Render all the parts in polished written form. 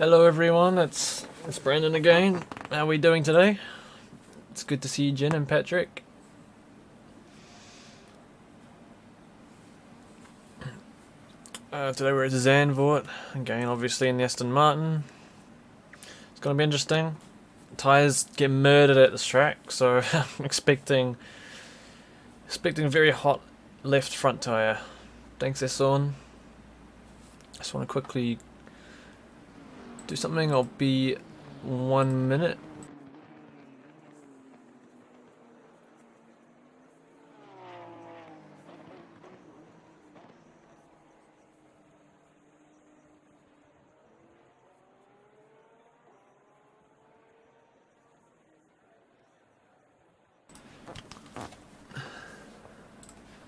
Hello everyone, it's Brandon again. How are we doing today? It's good to see you, Jen and Patrick. Today we're at Zandvoort, again obviously in the Aston Martin. It's going to be interesting. Tyres get murdered at this track, so I'm expecting a very hot left front tyre. Thanks Esson. Just want to quickly do something. I'll be 1 minute.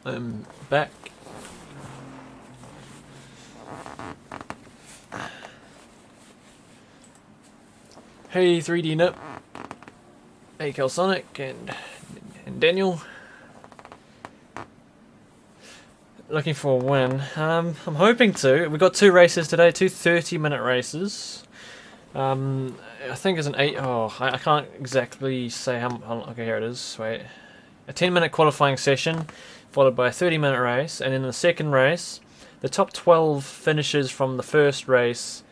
I'm back. Hey 3D Nip, hey Sonic and Daniel. Looking for a win. I'm hoping to. We got two races today, two 30-minute races. I think it's an 8. Oh, I can't exactly say how. Okay, here it is. Wait, a 10-minute qualifying session, followed by a 30-minute race, and in the second race, the top 12 finishes from the first race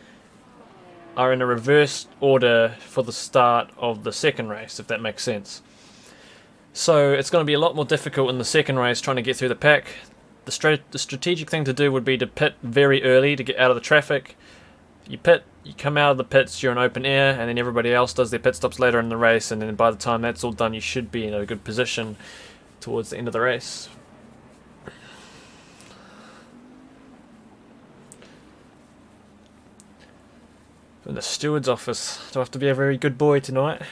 are in a reverse order for the start of the second race, if that makes sense. So it's going to be a lot more difficult in the second race trying to get through the pack. The strategic thing to do would be to pit very early to get out of the traffic. You pit, you come out of the pits, you're in open air, and then everybody else does their pit stops later in the race, and then by the time that's all done, you should be in a good position towards the end of the race. In the steward's office, do I have to be a very good boy tonight?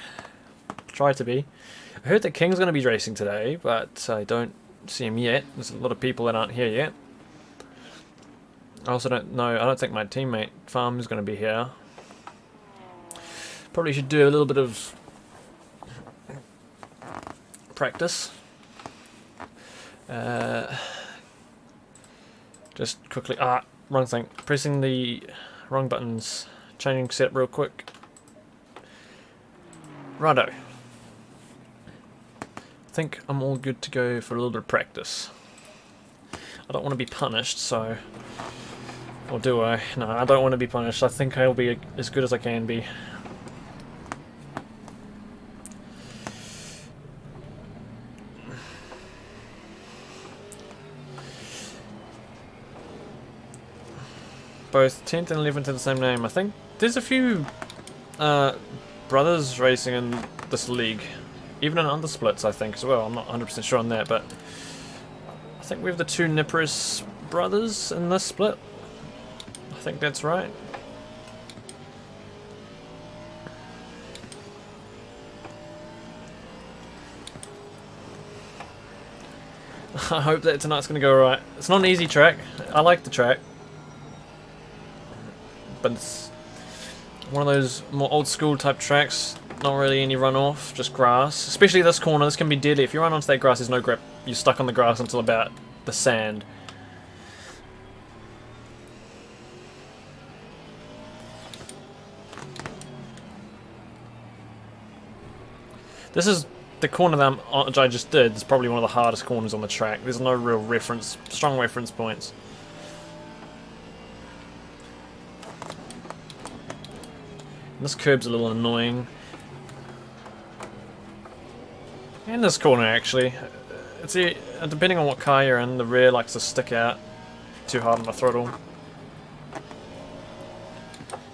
Try to be. I heard that King's going to be racing today, but I don't see him yet. There's a lot of people that aren't here yet. I also don't know, I don't think my teammate Farm is going to be here. Probably should do a little bit of practice. Just quickly, wrong thing. Pressing the wrong buttons. Changing setup real quick. Righto. I think I'm all good to go for a little bit of practice. I don't want to be punished, so... Or do I? No, I don't want to be punished. I think I'll be as good as I can be. Both 10th and 11th are the same name. I think there's a few brothers racing in this league. Even in undersplits, I think, as well. I'm not 100% sure on that, but I think we have the two Nipris brothers in this split. I think that's right. I hope that tonight's going to go right. It's not an easy track. I like the track. But it's one of those more old school type tracks, not really any runoff, just grass. Especially this corner, this can be deadly. If you run onto that grass, there's no grip. You're stuck on the grass until about the sand. This is the corner that I just did. It's probably one of the hardest corners on the track. There's no real strong reference points. This curb's a little annoying. And this corner actually. It's depending on what car you're in, the rear likes to stick out too hard on the throttle.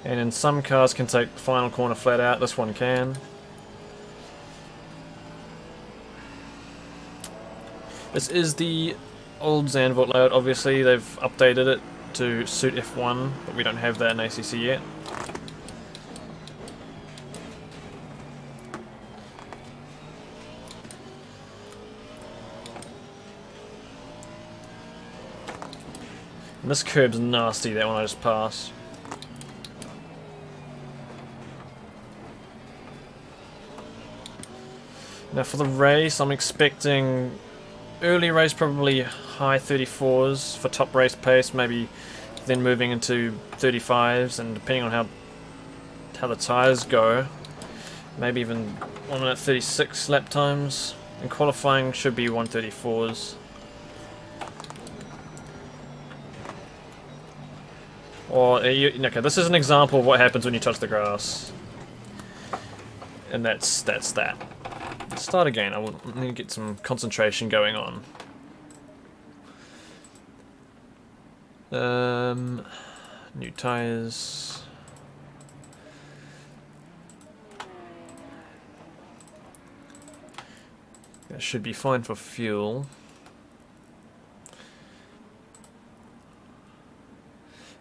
And in some cars can take the final corner flat out, this one can. This is the old Zandvoort layout, obviously they've updated it to suit F1, but we don't have that in ACC yet. And this curb's nasty, that one I just passed. Now for the race, I'm expecting early race probably high 34s for top race pace, maybe then moving into 35s, and depending on how how the tyres go. Maybe even 1 minute 36 lap times. And qualifying should be 1:34s. Or, okay, this is an example of what happens when you touch the grass. And that's that. Let's start again. I need to get some concentration going on. New tyres. That should be fine for fuel.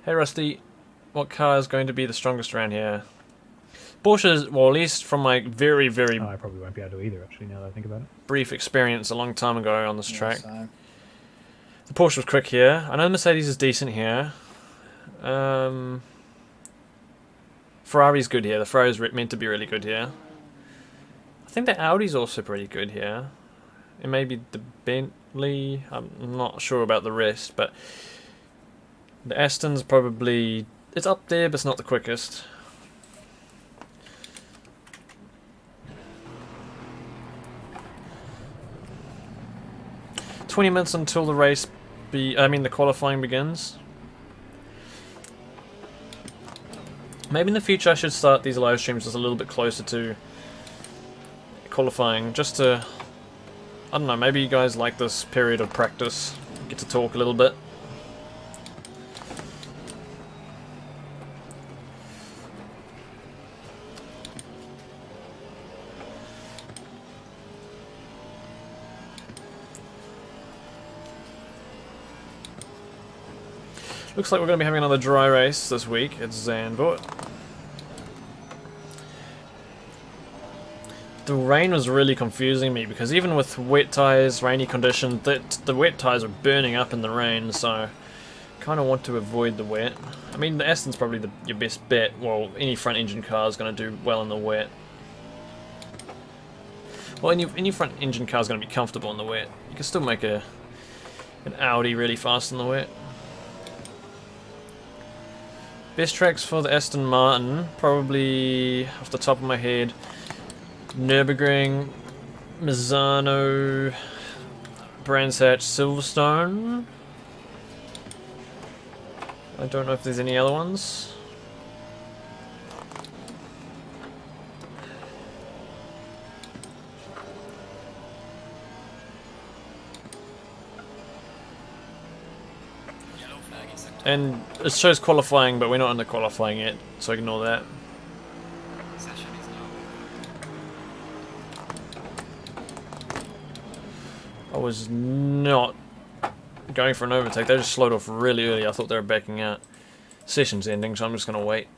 Hey Rusty, what car is going to be the strongest around here? Porsche's, well, at least from my very I probably won't be able to either, actually, now that I think about it. brief experience a long time ago on this track. So. The Porsche was quick here. I know the Mercedes is decent here. Ferrari's good here. The Ferrari's meant to be really good here. I think the Audi's also pretty good here. And maybe the Bentley. I'm not sure about the rest, but the Aston's probably... It's up there, but it's not the quickest. "20 minutes until the race the qualifying begins." Maybe in the future I should start these live streams just a little bit closer to qualifying, just to, I don't know, maybe you guys like this period of practice, get to talk a little bit. Looks like we're going to be having another dry race this week at Zandvoort. The rain was really confusing me because even with wet tyres, rainy conditions, the wet tyres are burning up in the rain, so kind of want to avoid the wet. I mean, the Aston's probably your best bet. Well, any front engine car is going to do well in the wet. Well, any front engine car is going to be comfortable in the wet. You can still make an Audi really fast in the wet. Best tracks for the Aston Martin, probably off the top of my head, Nürburgring, Misano, Brands Hatch, Silverstone. I don't know if there's any other ones. And it shows qualifying, but we're not in the qualifying yet, so ignore that. I was not going for an overtake. They just slowed off really early. I thought they were backing out. Session's ending, so I'm just going to wait.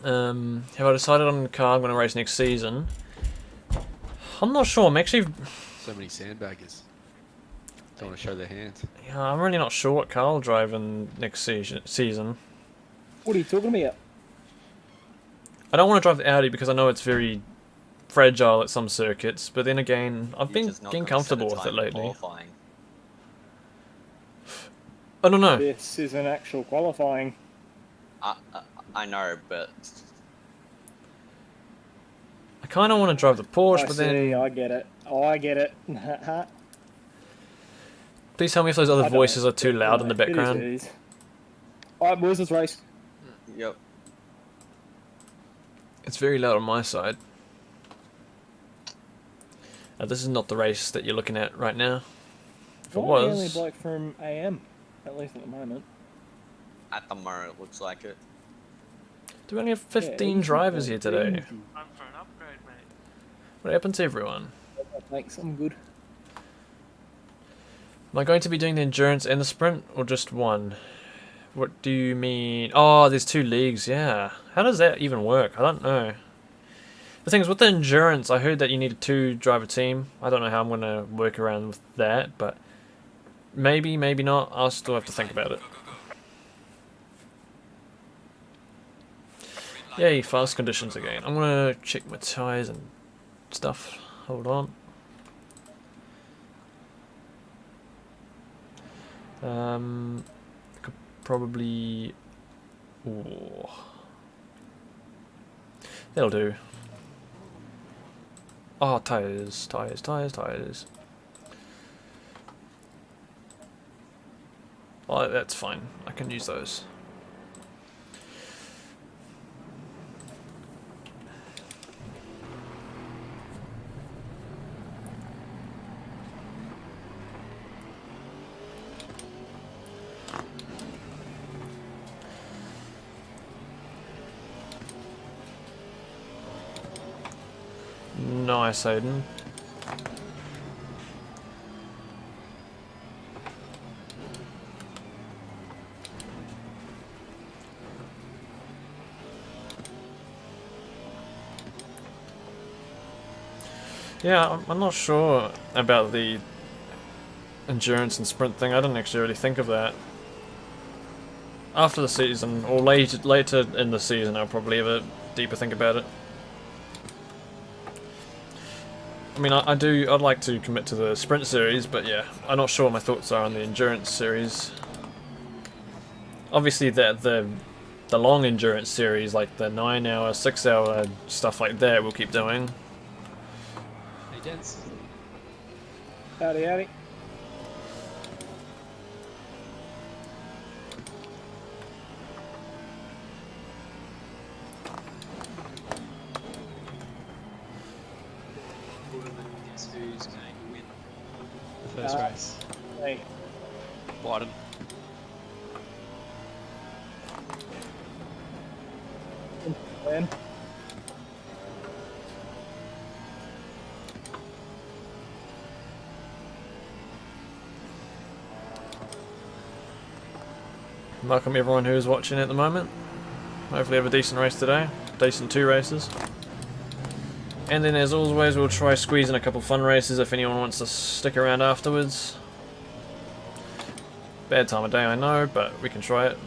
Have I decided on the car I'm going to race next season? I'm not sure. I'm actually... So many sandbaggers. Don't want to show their hands. Yeah, I'm really not sure what car I'll drive in next season. What are you talking about? I don't want to drive the Audi because I know it's very fragile at some circuits, but then again, I've been getting comfortable with it lately. I don't know. This is an actual qualifying. I know, but I kind of want to drive the Porsche, but then... I get it. I get it. Please tell me if those other voices are too loud in the background. It is. Alright, boys, let's race. yep. It's very loud on my side. This is not the race that you're looking at right now. If it You're the only was... bloke from AM, at least at the moment. At the moment, it looks like it. Do we only have 15 drivers here today? I'm for an upgrade, mate. What happened to everyone? Thanks, I'm good. Am I going to be doing the endurance and the sprint, or just one? What do you mean? Oh, there's 2 leagues, yeah. How does that even work? I don't know. The thing is, with the endurance, I heard that you need a 2-driver team. I don't know how I'm going to work around with that, but maybe, maybe not. I'll still have to think about it. Yay, fast conditions again. I'm going to check my tyres and stuff. Hold on. Probably. Ooh. That'll do. Oh, tires, tires, tires, tires. Oh, that's fine. I can use those. Nice, Aiden. Yeah, I'm not sure about the endurance and sprint thing. I didn't actually really think of that. After the season, or later in the season, I'll probably have a deeper think about it. I mean, I'd like to commit to the sprint series, but yeah, I'm not sure what my thoughts are on the endurance series. Obviously, the long endurance series, like the 9-hour, 6-hour stuff like that, we'll keep doing. Hey, gents. Howdy, howdy. Guess who's going to win the first race? Hey, Biden. man. Welcome everyone who's watching at the moment. Hopefully have a decent race today. Decent 2 races. And then as always we'll try squeezing a couple fun races if anyone wants to stick around afterwards. Bad time of day I know, but we can try it.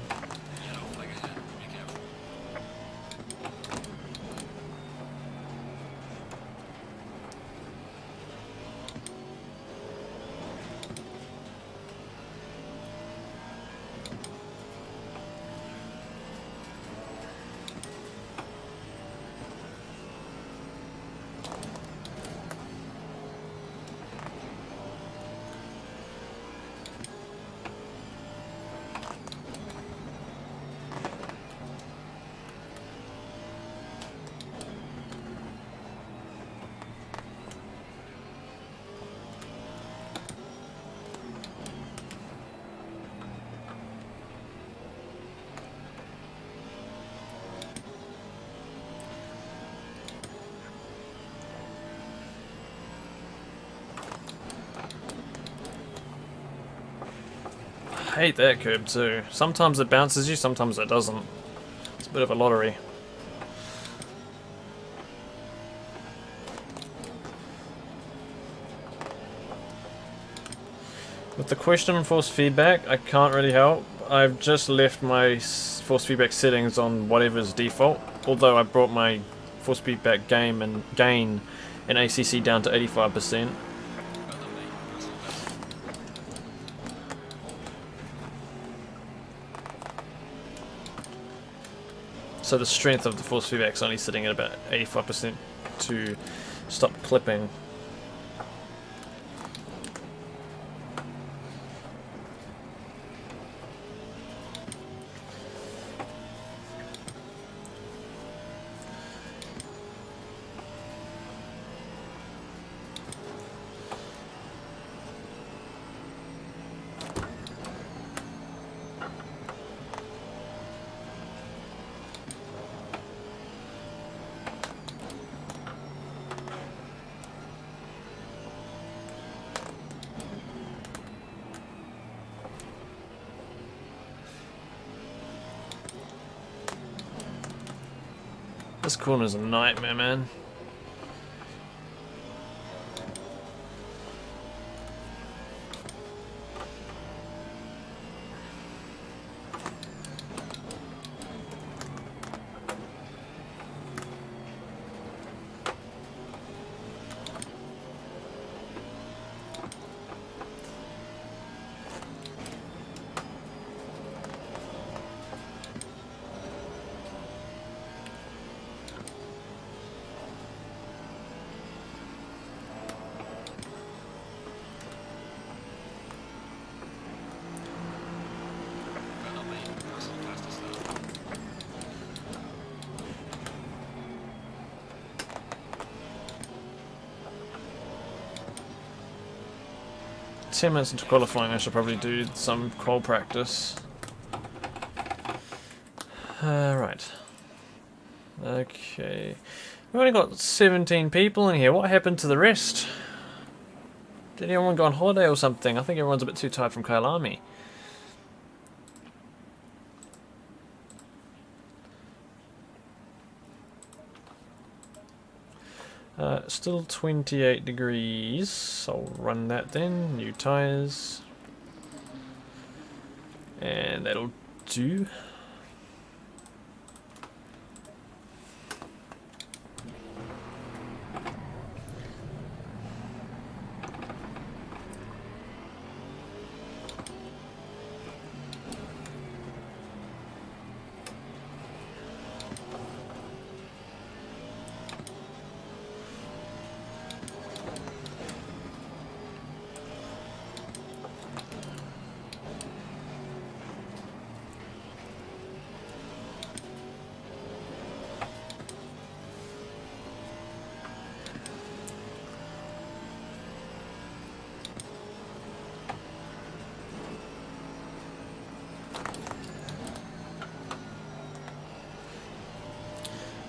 I hate that curb too. Sometimes it bounces you, sometimes it doesn't. It's a bit of a lottery. With the question force feedback, I can't really help. I've just left my force feedback settings on whatever's default, although I brought my force feedback gain in ACC down to 85%. So the strength of the force feedback is only sitting at about 85% to stop clipping. This corner's a nightmare, man. 10 minutes into qualifying, I should probably do some qual practice. Right. Okay. We've only got 17 people in here. What happened to the rest? Did anyone go on holiday or something? I think everyone's a bit too tired from Kailami. Still 28 degrees. I'll run that then. New tyres. And that'll do.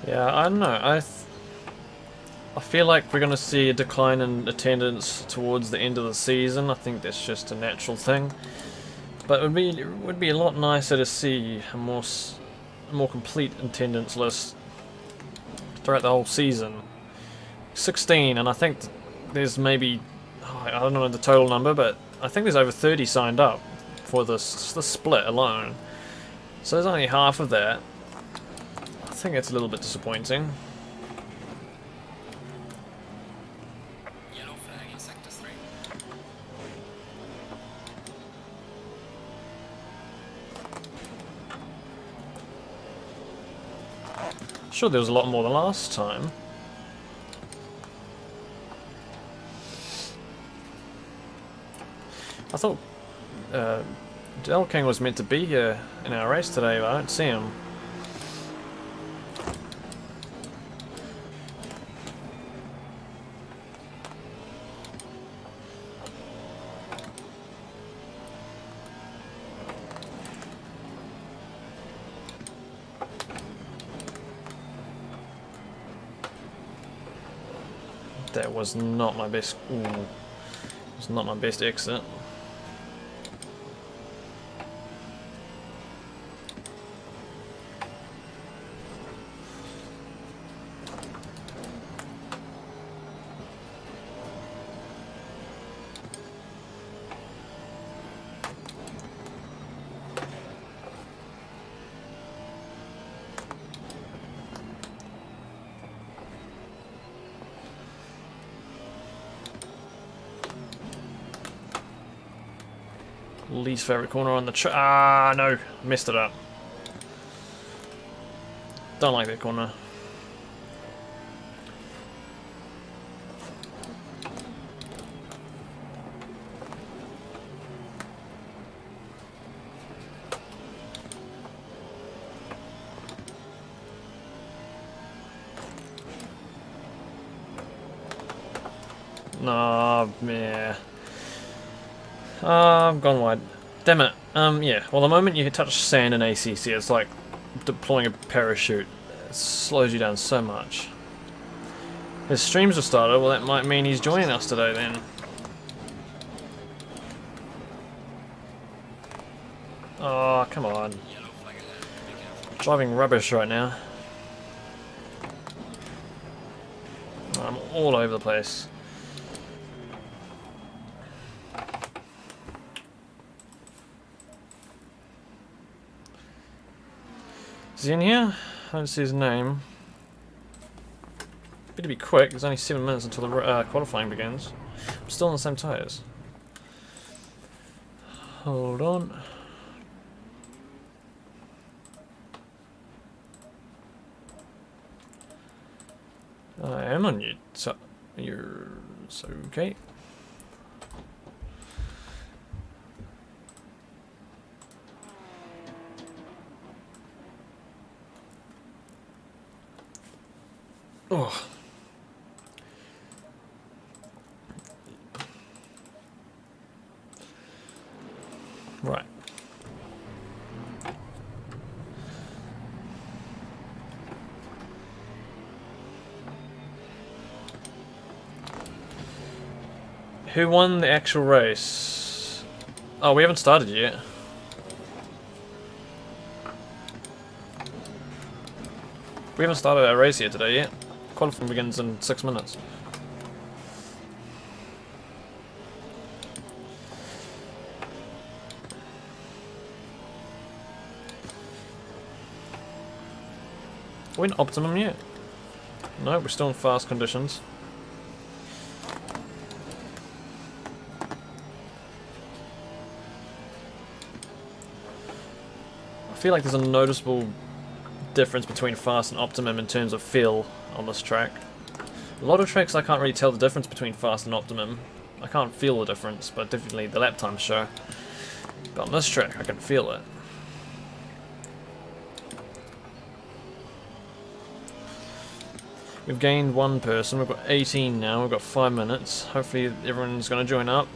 Yeah, I don't know. I feel like we're going to see a decline in attendance towards the end of the season. I think that's just a natural thing. But it would be a lot nicer to see a more complete attendance list throughout the whole season. 16, and I think there's maybe, I don't know the total number, but I think there's over 30 signed up for the split alone. So there's only half of that. I think it's a little bit disappointing. Yellow flag in sector 3. Sure, there was a lot more than last time. I thought Del King was meant to be here in our race today, but I don't see him. That was not my best. Ooh, it was not my best exit. Least favorite corner on the no, messed it up. Don't like that corner. No, yeah. I've gone wide. Damn it. Yeah. Well, the moment you touch sand in ACC, it's like deploying a parachute. It slows you down so much. His streams have started. Well, that might mean he's joining us today then. Oh, come on. Driving rubbish right now. I'm all over the place. Is he in here? I don't see his name. Better be quick, there's only 7 minutes until the qualifying begins. I'm still on the same tyres. Hold on. I am on you, so you're so okay. Oh. Right. Who won the actual race? Oh, we haven't started yet. We haven't started our race here today yet. Qualifying begins in 6 minutes. Are we in optimum yet? No, we're still in fast conditions. I feel like there's a noticeable difference between fast and optimum in terms of feel on this track. A lot of tracks I can't really tell the difference between fast and optimum. I can't feel the difference, but definitely the lap times show. But on this track I can feel it. We've gained one person, we've got 18 now, we've got 5 minutes. Hopefully everyone's going to join up.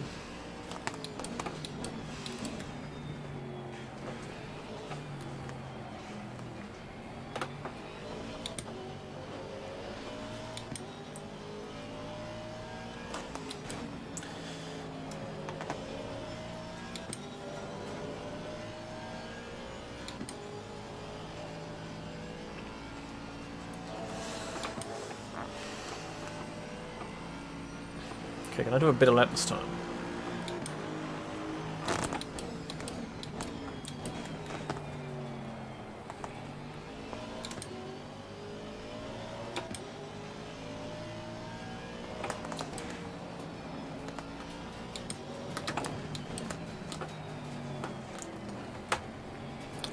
Okay, can I do a better lap this time?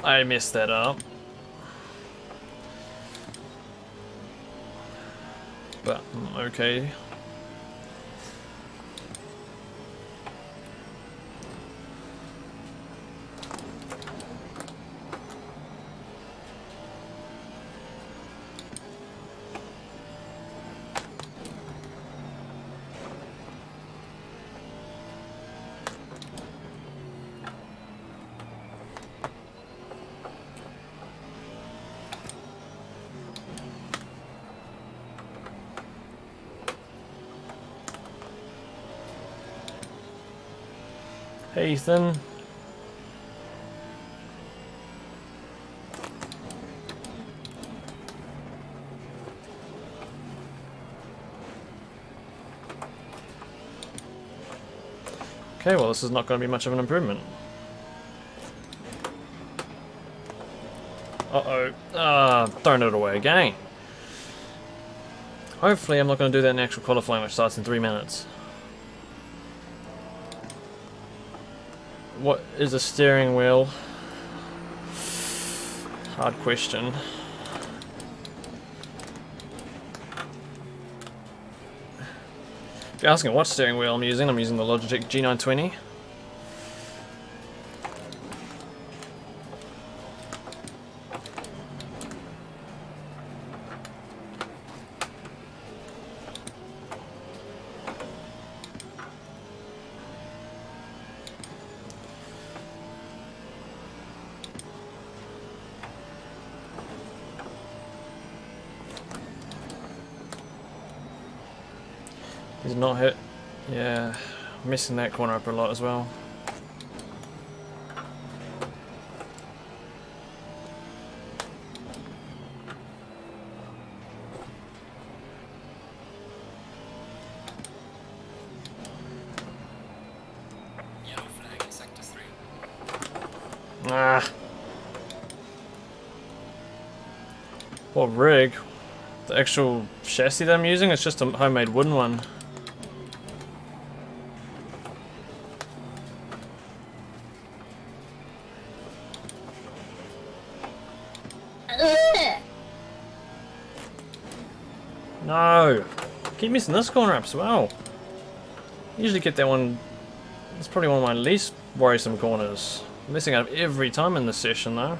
I messed that up. But, okay. Hey Ethan. Okay, well this is not going to be much of an improvement. Uh-oh. Throwing it away again. Hopefully I'm not going to do that in actual qualifying, which starts in 3 minutes. What is a steering wheel? Hard question. If you're asking what steering wheel I'm using the Logitech G920. He's not hit. Yeah, missing that corner up a lot as well. Yellow flag in sector 3. Ah. What rig? The actual chassis that I'm using, it's just a homemade wooden one. No! Keep missing this corner up as well. Usually get that one. It's probably one of my least worrisome corners. I'm missing out every time in this session though.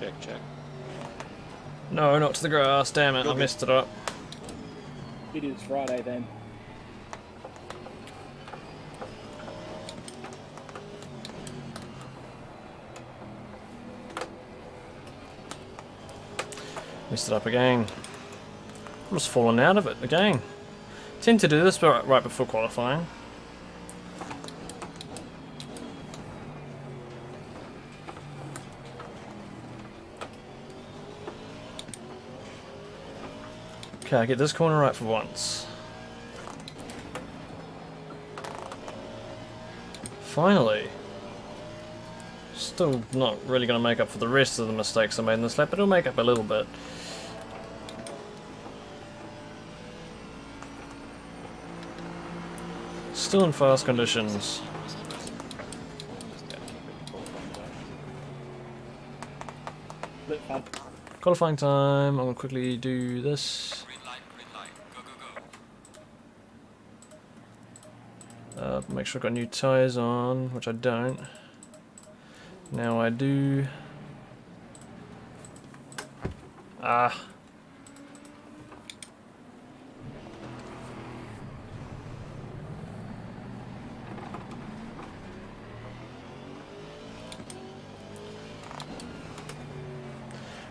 Check. No, not to the grass. Damn it, I You'll be- messed it up. It is Friday then. Messed it up again. I'm just falling out of it again. Tend to do this right before qualifying. Okay, I get this corner right for once. Finally. Still not really going to make up for the rest of the mistakes I made in this lap, but it'll make up a little bit. Still in fast conditions. Lit fun. Qualifying time, I'm going to quickly do this. Green light, go. Make sure I've got new tyres on, which I don't. Now I do. Ah.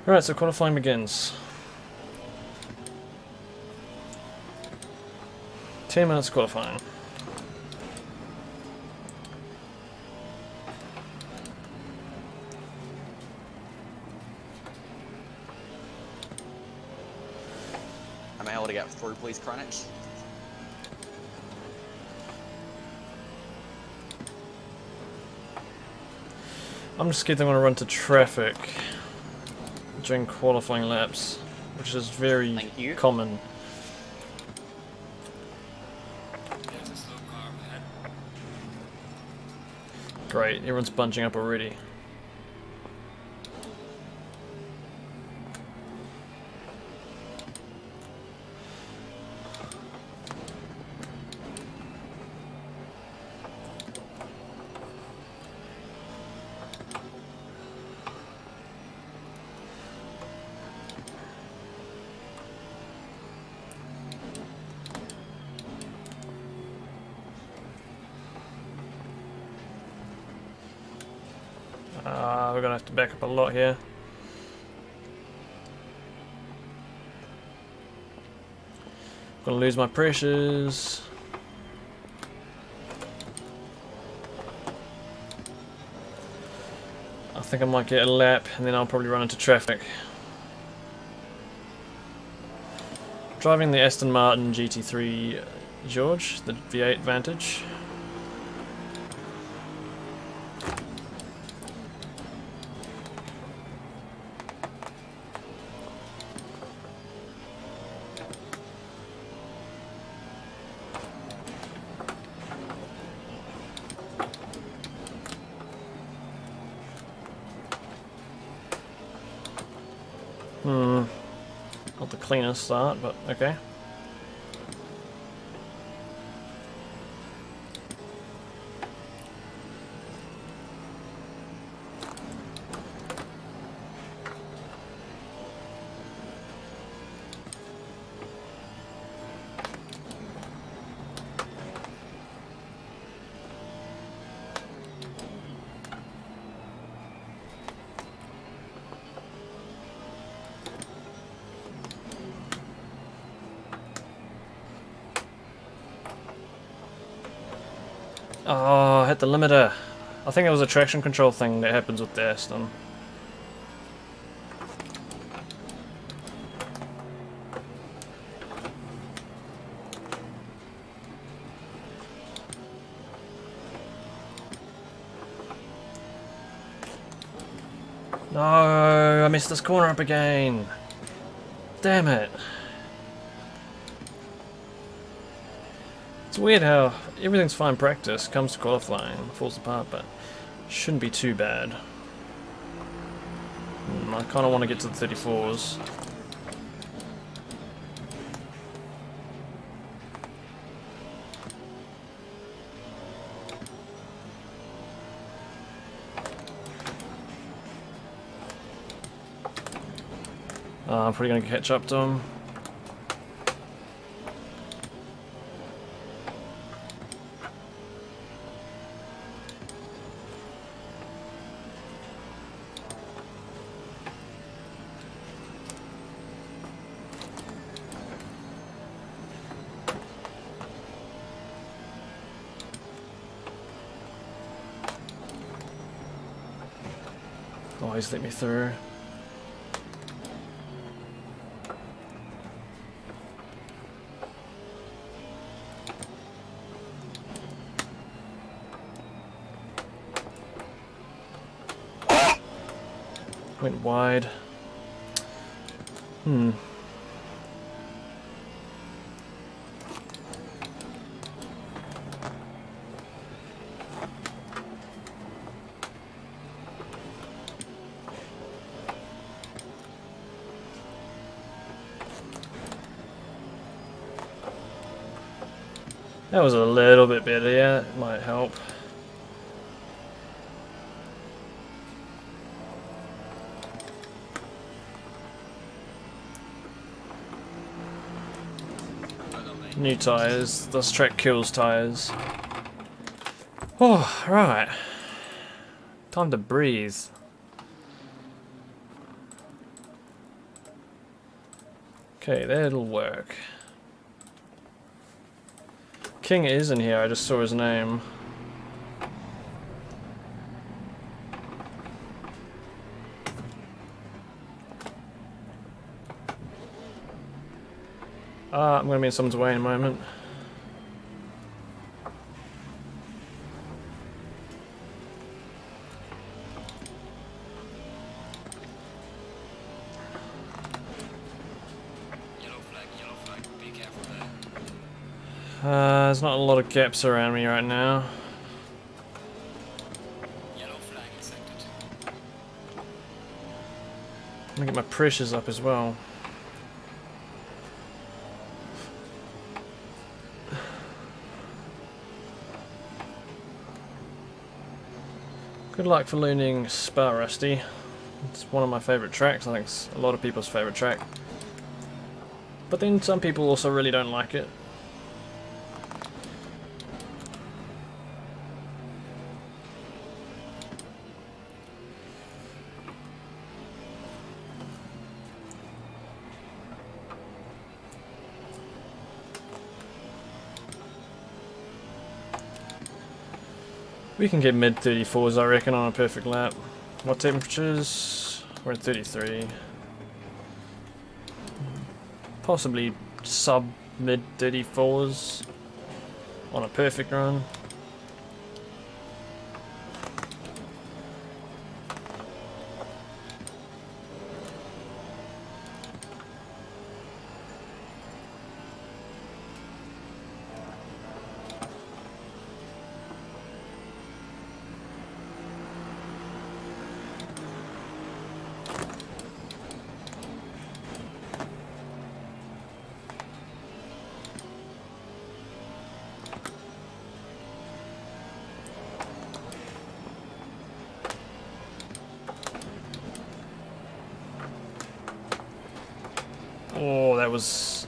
Alright, so qualifying begins. 10 minutes qualifying. Am I able to get through, please, Kronich? I'm just scared they're going to run to traffic during qualifying laps, which is very Thank you. common. There's a slow car ahead. Great, everyone's bunching up already. We're gonna have to back up a lot here. Gonna lose my pressures. I think I might get a lap and then I'll probably run into traffic. Driving the Aston Martin GT3 George, the V8 Vantage. Not the cleanest start, but okay. Oh, I hit the limiter. I think it was a traction control thing that happens with the Aston. No, I messed this corner up again. Damn it. It's weird how everything's fine practice, comes to qualifying, falls apart, but shouldn't be too bad. I kind of want to get to the 34s. I'm probably going to catch up to him. Oh, he's let me through. Went wide. That was a little bit better, yeah, it might help. New tyres, this track kills tyres. Oh, right. Time to breathe. Okay, that'll work. King is in here, I just saw his name. I'm gonna be in someone's way in a moment. Yellow flag, be careful there. There's not a lot of gaps around me right now. Yellow flag in sector 2. I'm gonna get my pressures up as well. Good luck for learning Spa, Rusty. It's one of my favourite tracks. I think it's a lot of people's favourite track. But then some people also really don't like it. We can get mid 34s, I reckon, on a perfect lap. What temperatures? We're at 33. Possibly sub mid 34s on a perfect run. Oh, that was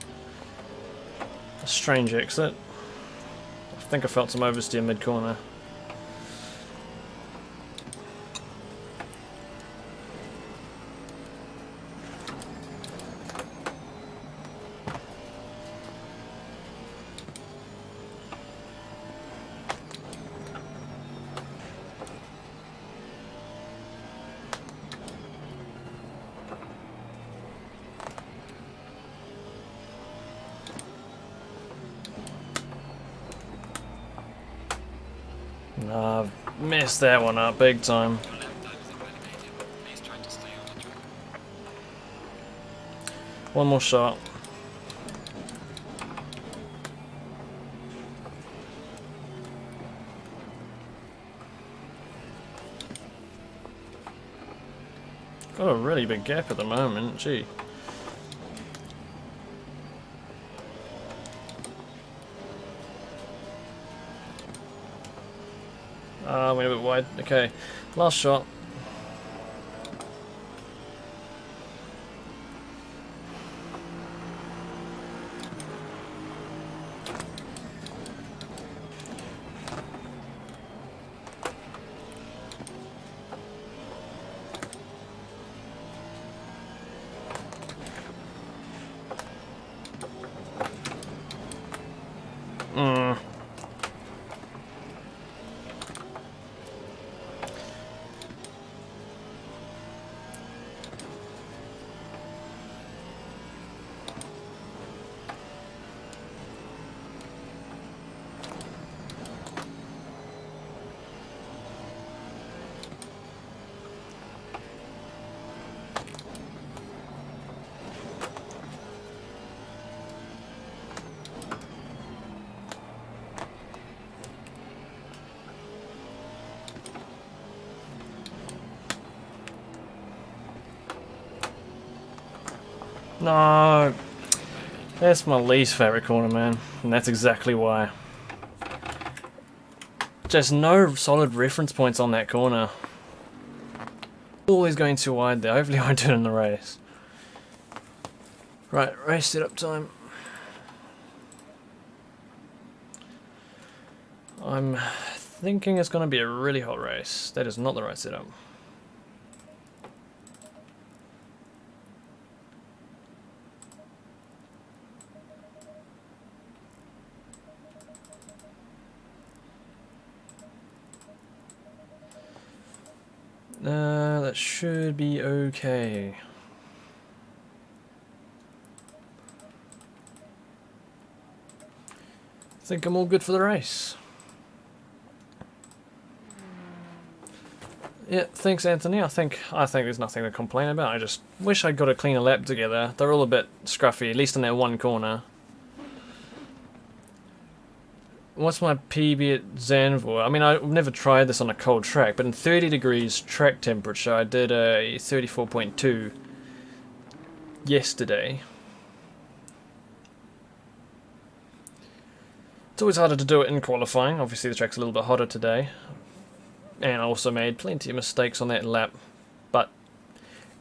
a strange exit. I think I felt some oversteer mid-corner. Nah, I've messed that one up big time. Your lap time is invalidated. Please try to stay on the track. One more shot. Got a really big gap at the moment, gee. Went a bit wide. Okay, last shot. No, that's my least favorite corner, man, and that's exactly why. Just no solid reference points on that corner. Always going too wide there. Hopefully I won't do it in the race. Right, race setup time. I'm thinking it's going to be a really hot race. That is not the right setup. That should be okay. I think I'm all good for the race. Yeah, thanks Anthony. I think there's nothing to complain about. I just wish I got a cleaner lap together. They're all a bit scruffy, at least in that one corner. What's my PB at Zandvoort? I mean, I've never tried this on a cold track, but in 30 degrees track temperature, I did a 34.2 yesterday. It's always harder to do it in qualifying. Obviously, the track's a little bit hotter today. And I also made plenty of mistakes on that lap. But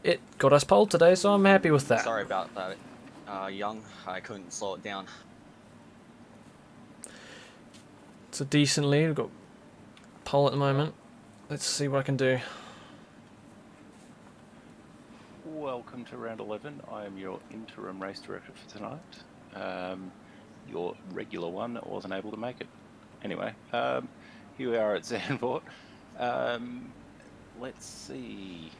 it got us pole today, so I'm happy with that. Sorry about that, Young. I couldn't slow it down. It's a decent lead. We've got pole at the moment. Let's see what I can do. Welcome to round 11. I am your interim race director for tonight. Your regular one wasn't able to make it. Anyway, here we are at Zandvoort. Let's see.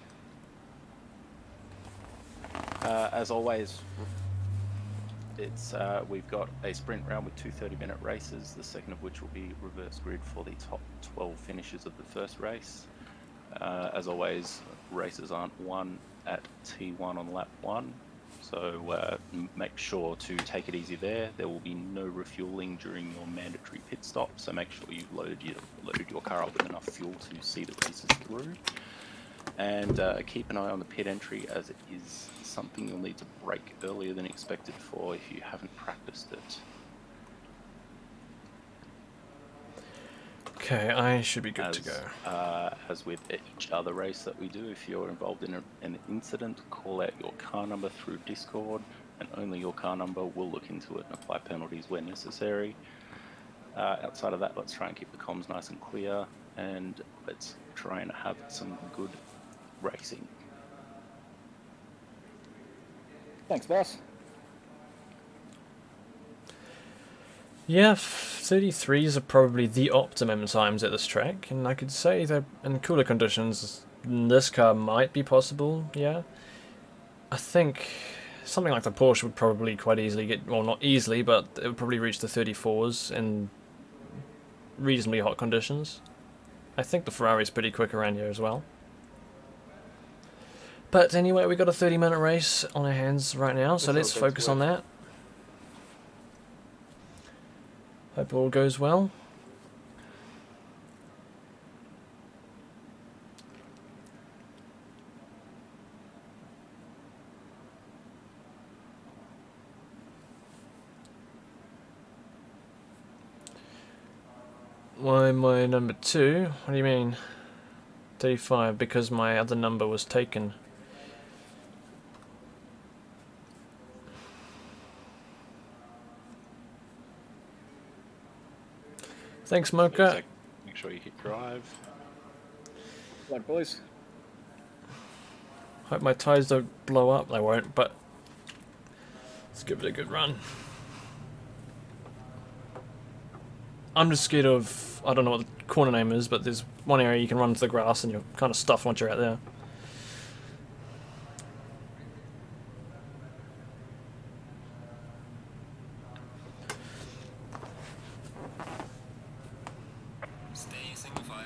As always, it's we've got a sprint round with 2 30-minute races, the second of which will be reverse grid for the top 12 finishes of the first race. As always, races aren't won at T1 on lap 1, so make sure to take it easy there. There will be no refueling during your mandatory pit stop, so make sure you've loaded your car up with enough fuel to see the races through. And keep an eye on the pit entry, as it is something you'll need to brake earlier than expected for if you haven't practiced it. Okay, I should be good to go. As with each other race that we do, if you're involved in an incident, call out your car number through Discord, and only your car number. Will look into it and apply penalties where necessary. Outside of that, let's try and keep the comms nice and clear, and let's try and have some good racing. Thanks, boss. Yeah, 33s are probably the optimum times at this track, and I could say that in cooler conditions, this car might be possible, yeah. I think something like the Porsche would probably quite easily get, well, not easily, but it would probably reach the 34s in reasonably hot conditions. I think the Ferrari's pretty quick around here as well. But anyway, we got a 30-minute race on our hands right now, so let's focus on that. Hope all goes well. Why my number 2? What do you mean? 35, because my other number was taken. Thanks, Mocha. Make sure you hit drive. Good luck, boys. Hope my tyres don't blow up. They won't, but let's give it a good run. I'm just scared of, I don't know what the corner name is, but there's one area you can run into the grass and you're kind of stuffed once you're out there. Stay single file.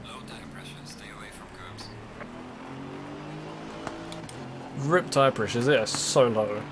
Low tire pressure, stay away from curbs. Rip tire pressures, they are so low.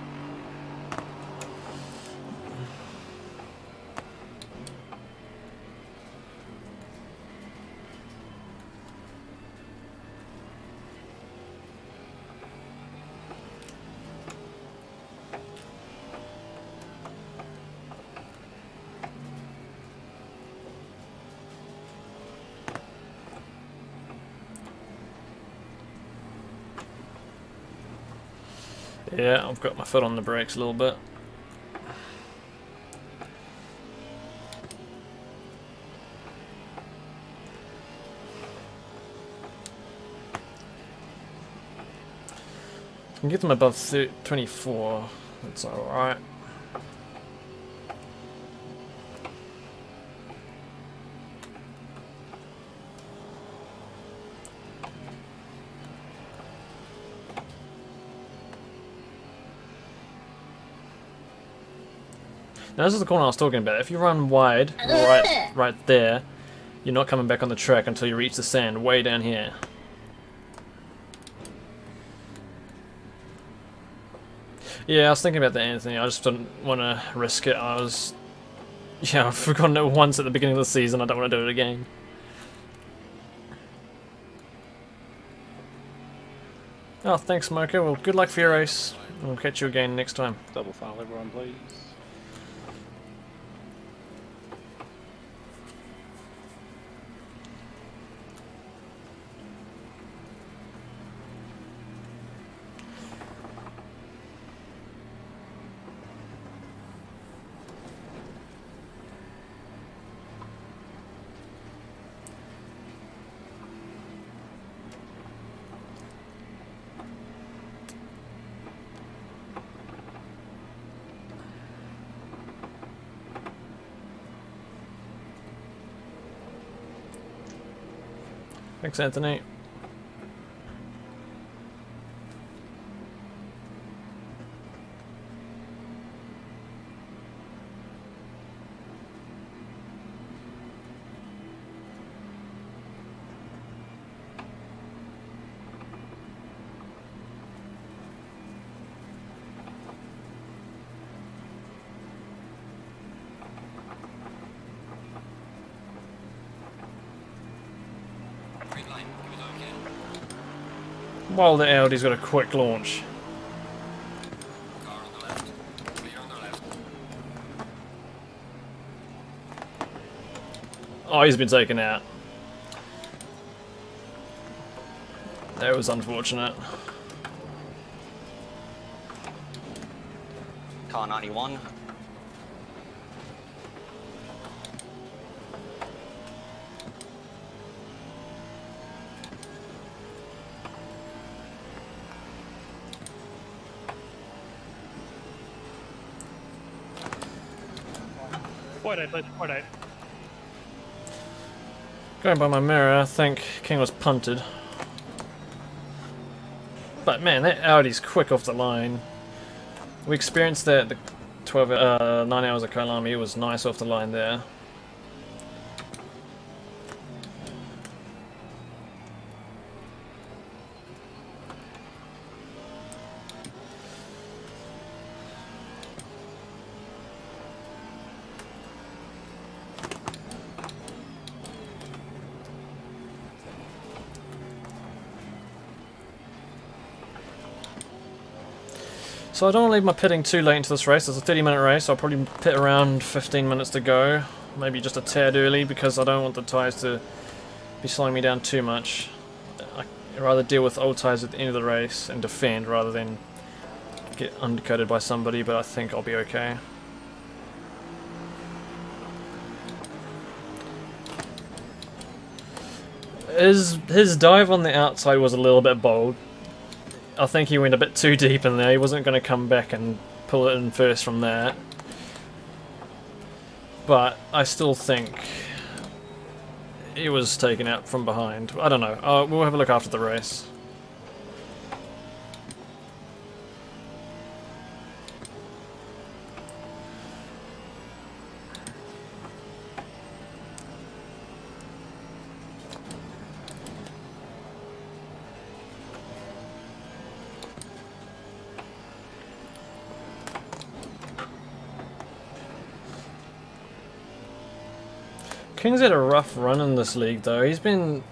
Yeah, I've got my foot on the brakes a little bit. I can get them above 24. That's alright. Now this is the corner I was talking about. If you run wide, right there, you're not coming back on the track until you reach the sand way down here. Yeah, I was thinking about that, Anthony. I just didn't want to risk it. Yeah, I've forgotten it once at the beginning of the season. I don't want to do it again. Oh, thanks, Mocha. Well, good luck for your race. We'll catch you again next time. Double file, everyone, please. Thanks, Anthony. Green line, give it okay. While the Audi's got a quick launch. Car on the left. Clear on the left. Oh, he's been taken out. That was unfortunate. Car 91. Going by my mirror, I think King was punted. But man, that Audi's quick off the line. We experienced that the 9 hours of Kailami. It was nice off the line there. So I don't want to leave my pitting too late into this race. It's a 30-minute race. I'll probably pit around 15 minutes to go. Maybe just a tad early because I don't want the tyres to be slowing me down too much. I'd rather deal with old tyres at the end of the race and defend rather than get undercutted by somebody, but I think I'll be okay. His dive on the outside was a little bit bold. I think he went a bit too deep in there. He wasn't going to come back and pull it in first from there. But I still think he was taken out from behind. I don't know. We'll have a look after the race. King's had a rough run in this league though. He's been...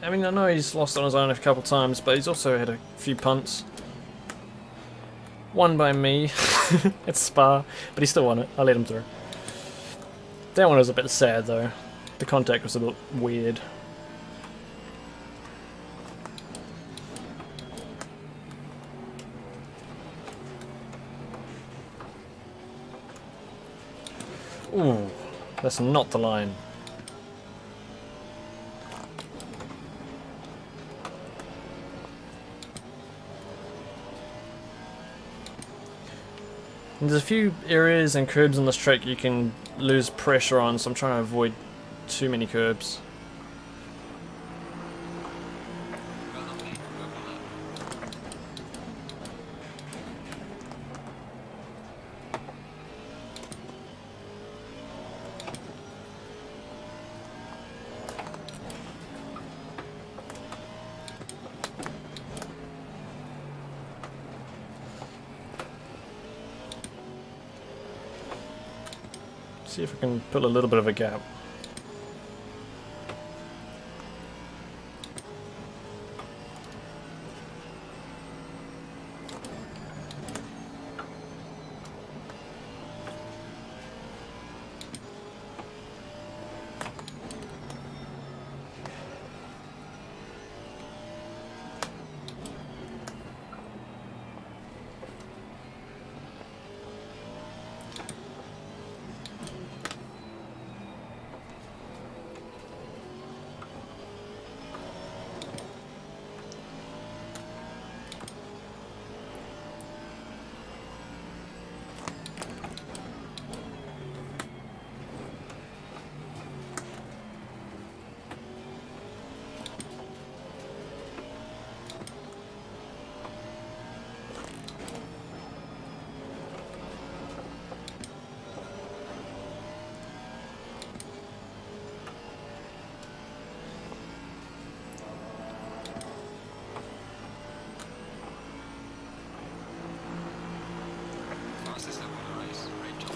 I mean, I know he's lost on his own a couple times, but he's also had a few punts. Won by me at Spa, but he still won it. I let him through. That one was a bit sad though. The contact was a bit weird. Ooh, that's not the line. And there's a few areas and curbs on this track you can lose pressure on, so I'm trying to avoid too many curbs. See if I can put a little bit of a gap. Fastest lap of the race. Great job.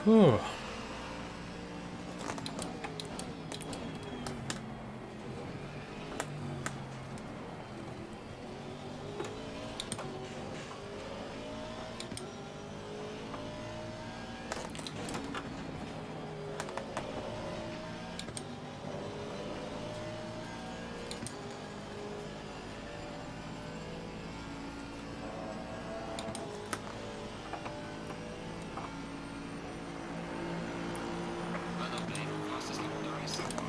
Whew. Well done, Blake. Fastest lap of the race so far.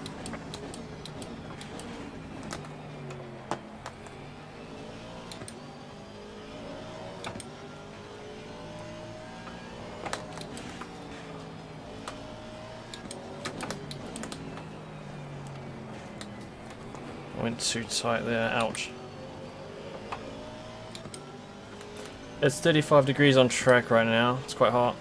I went too tight there, ouch. It's 35 degrees on track right now, it's quite hot.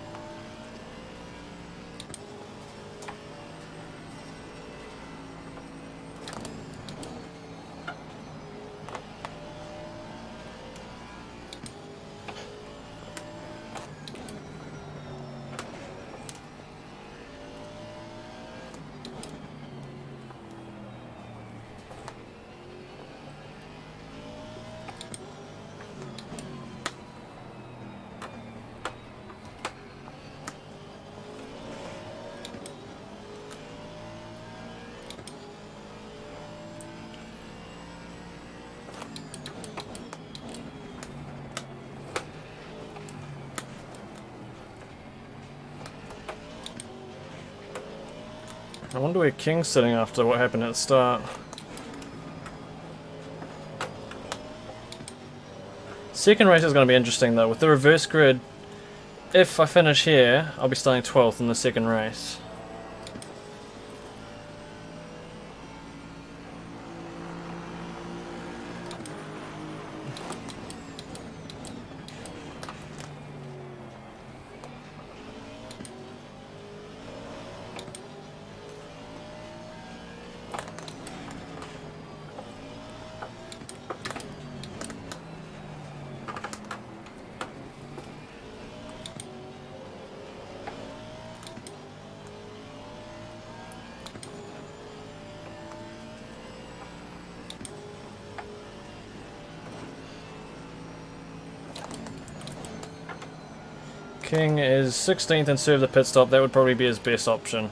I wonder where King's sitting after what happened at the start. Second race is going to be interesting though. With the reverse grid, if I finish here, I'll be starting 12th in the second race. King is 16th and serve the pit stop. That would probably be his best option.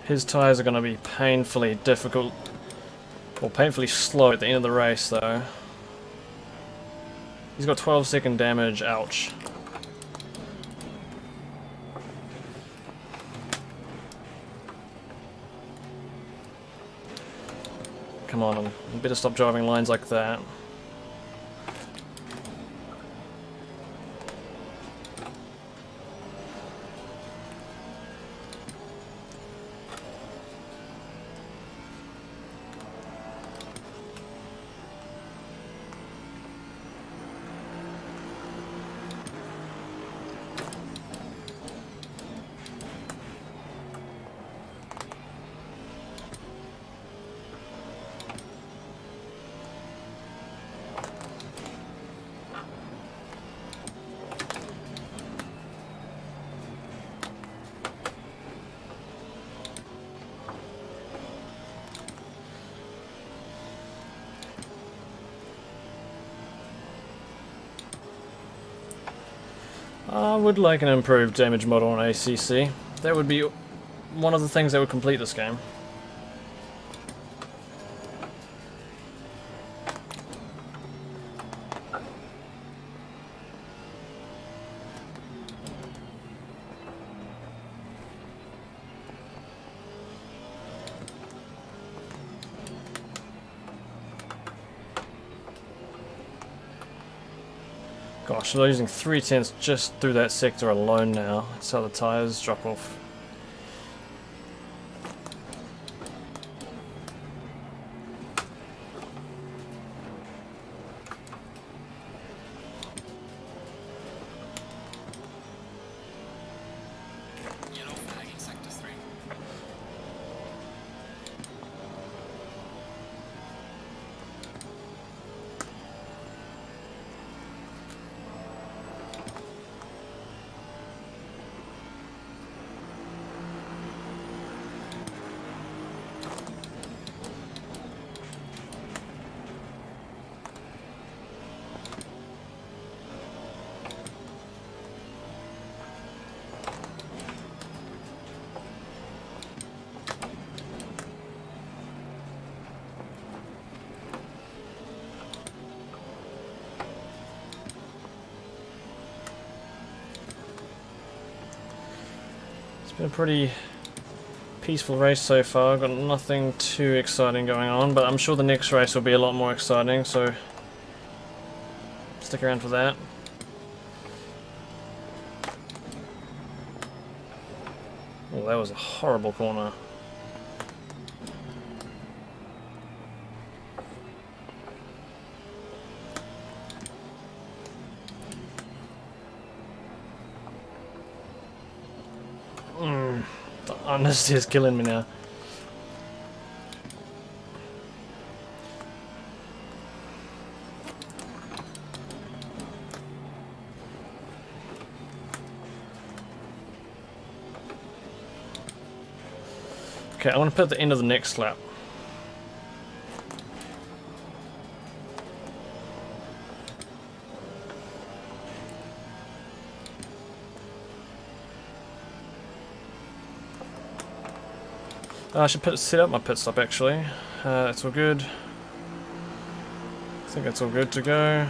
His tyres are going to be painfully difficult, or painfully slow at the end of the race though. He's got 12-second damage, ouch. Come on, I better stop driving lines like that. I would like an improved damage model on ACC. That would be one of the things that would complete this game. Gosh, they're losing 3/10 just through that sector alone now. That's how the tyres drop off. Yellow flag in sector 3. Been a pretty peaceful race so far. Got nothing too exciting going on, but I'm sure the next race will be a lot more exciting, so stick around for that. Oh, that was a horrible corner. The honesty is killing me now. Okay, I want to put the end of the next lap. I should set up my pit stop actually. That's all good. I think that's all good to go.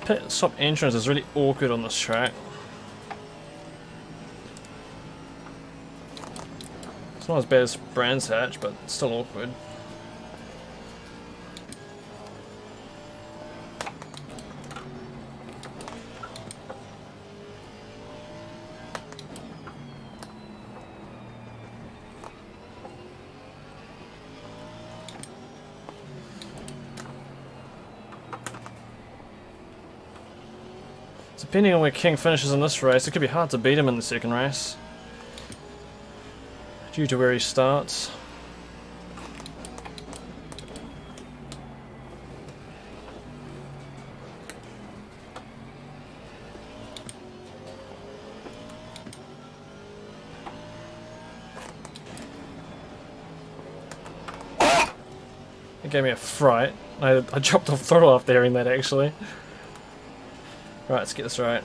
pit stop entrance is really awkward on this track. It's not as bad as Brands Hatch, but it's still awkward. Depending on where King finishes in this race, it could be hard to beat him in the second race, due to where he starts. It gave me a fright. I dropped off throttle after hearing that, actually. Right, let's get this right.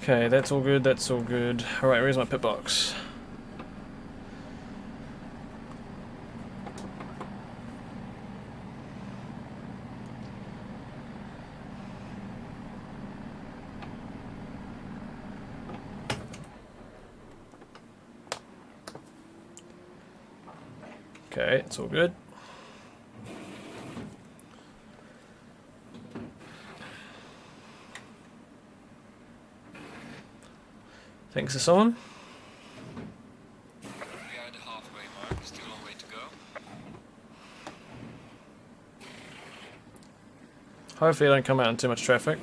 Okay, that's all good, that's all good. Alright, where's my pit box? Okay, it's all good. Thanks to someone. We are at the halfway mark, still a long way to go. Hopefully I don't come out in too much traffic.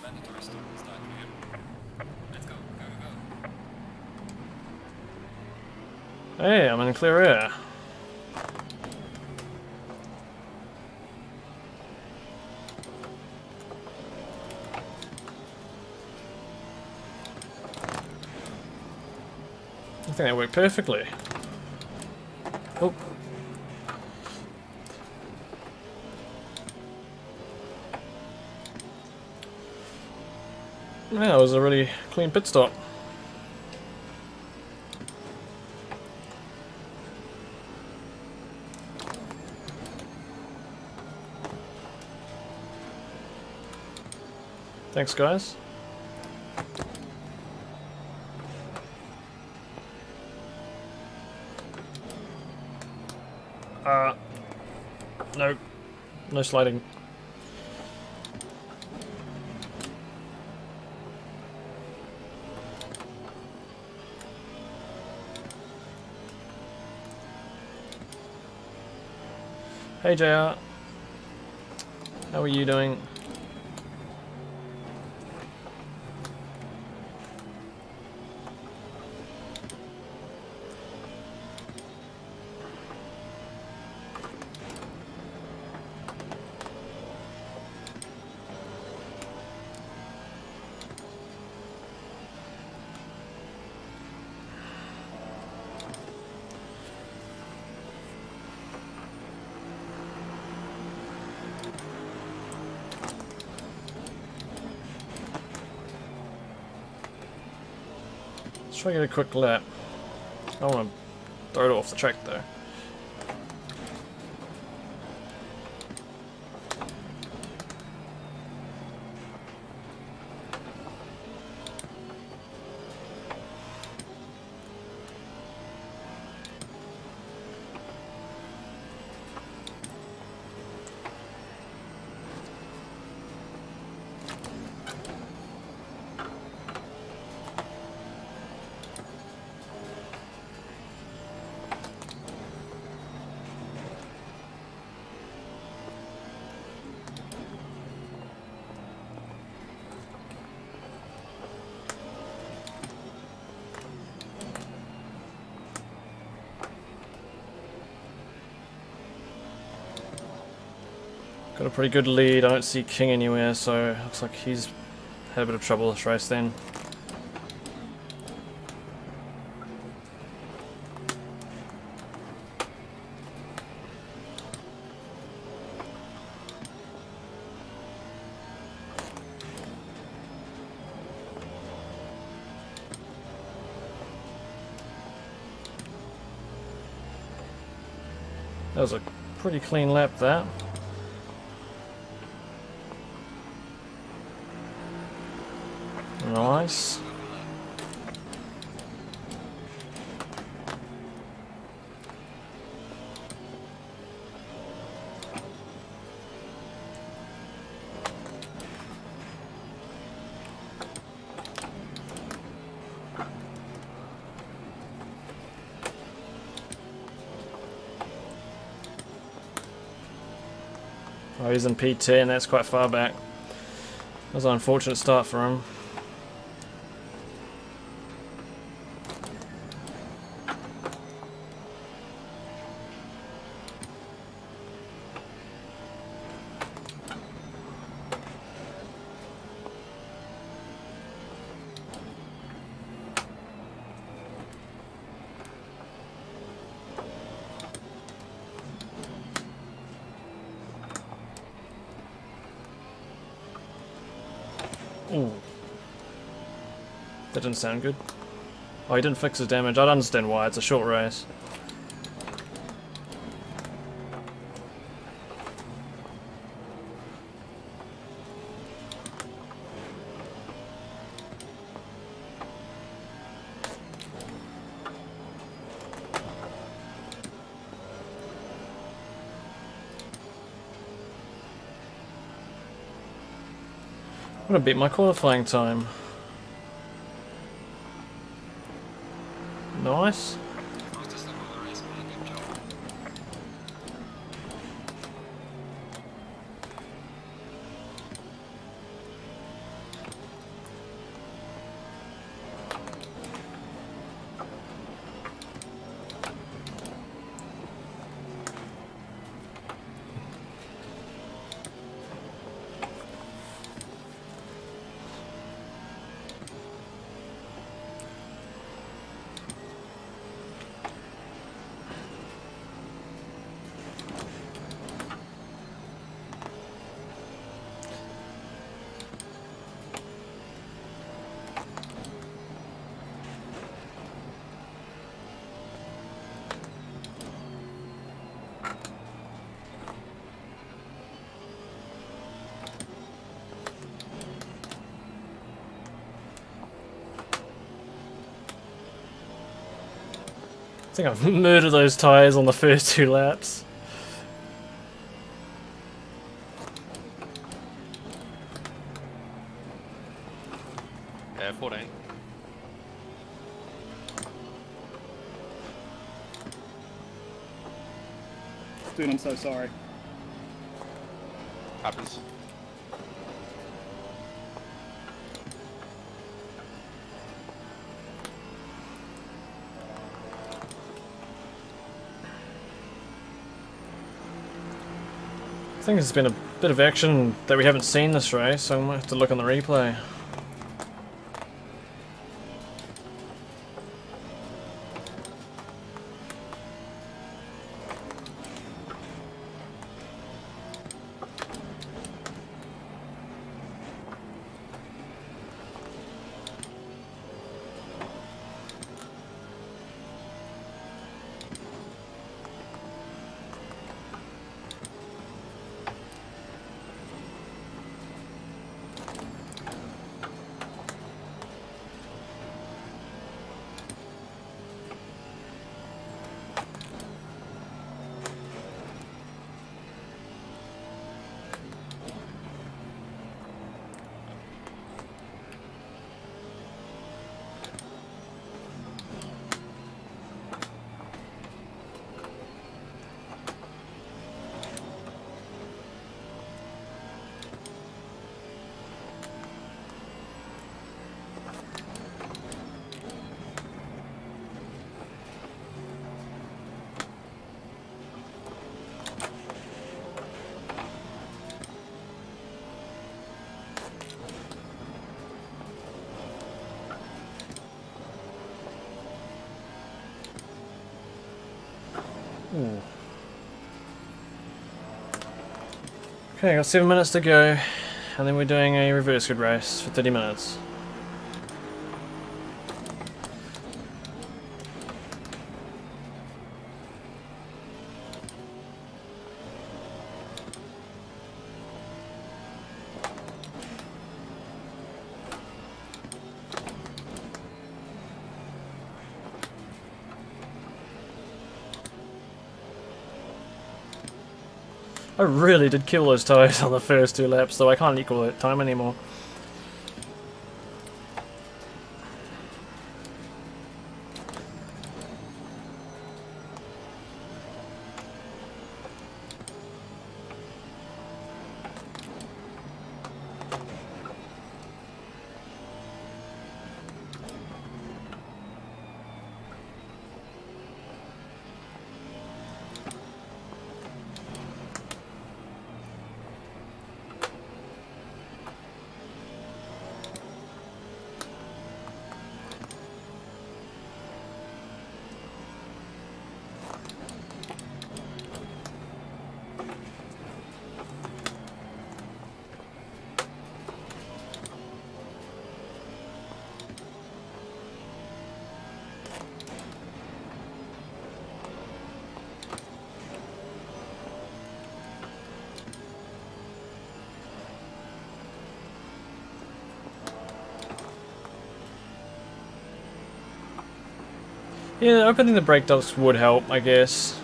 Mandatory stop is not here. Let's go, go, go. Hey, I'm in clear air. I think that worked perfectly. Oh. Yeah, that was a really clean pit stop. Thanks, guys. No. No sliding. Hey, JR. How are you doing? Let's try to get a quick lap. I don't want to throw it off the track though. Got a pretty good lead. I don't see King anywhere, so looks like he's had a bit of trouble this race then. That was a pretty clean lap, that. Nice. Oh, he's in P10, that's quite far back. That was an unfortunate start for him. Ooh. That didn't sound good. Oh, he didn't fix his damage. I don't understand why. It's a short race. I'm gonna beat my qualifying time. Nice. Fastest lap of the race, man. Good job. I think I've murdered those tyres on the first 2 laps. Yeah, 14. Dude, I'm so sorry. Happens. I think there's been a bit of action that we haven't seen this race, so I might have to look on the replay. Ooh. Okay, got 7 minutes to go, and then we're doing a reverse grid race for 30 minutes. I really did kill those tyres on the first 2 laps, so I can't equal that time anymore. Yeah, opening the brake ducts would help, I guess.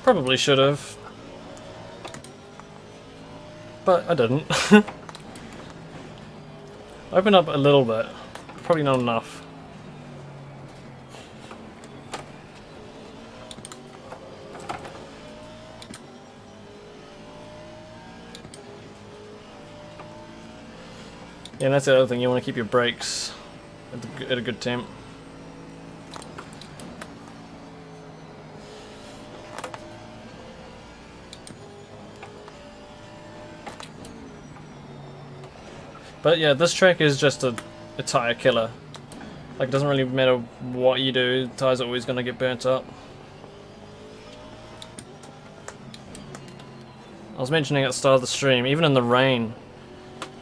Probably should have. But I didn't. Open up a little bit. Probably not enough. Yeah, and that's the other thing, you want to keep your brakes at a good temp. But yeah, this track is just a tyre killer. Like, it doesn't really matter what you do, the tyres are always going to get burnt up. I was mentioning at the start of the stream, even in the rain,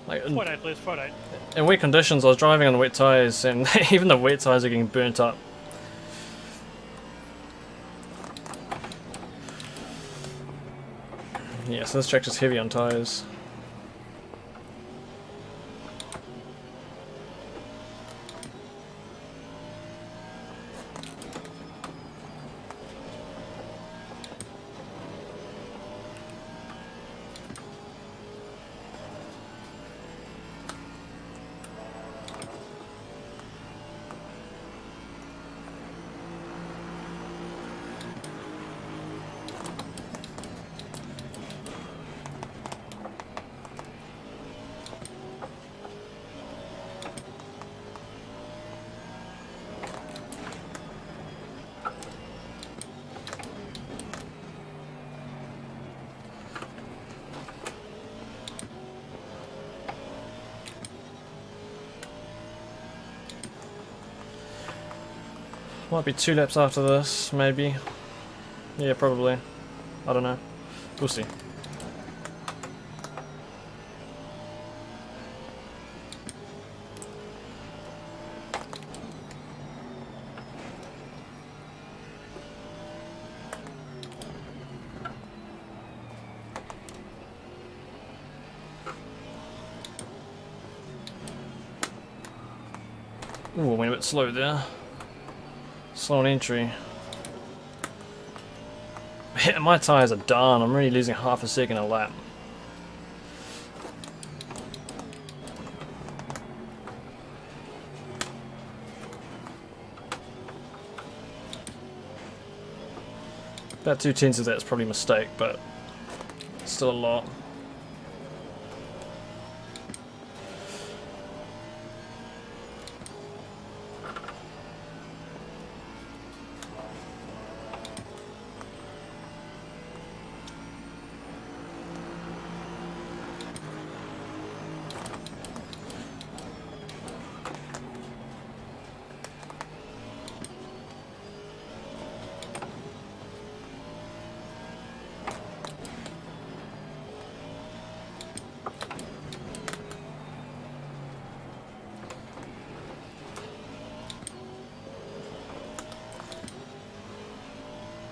like, Friday, please, Friday. in wet conditions, I was driving on wet tyres, and even the wet tyres are getting burnt up. Yeah, so this track's just heavy on tyres. Might be 2 laps after this, maybe. Yeah, probably. I don't know. We'll see. Ooh, went a bit slow there. Slow on entry. My tyres are done. I'm really losing half a second a lap. About 2/10 of that's probably a mistake, but still a lot.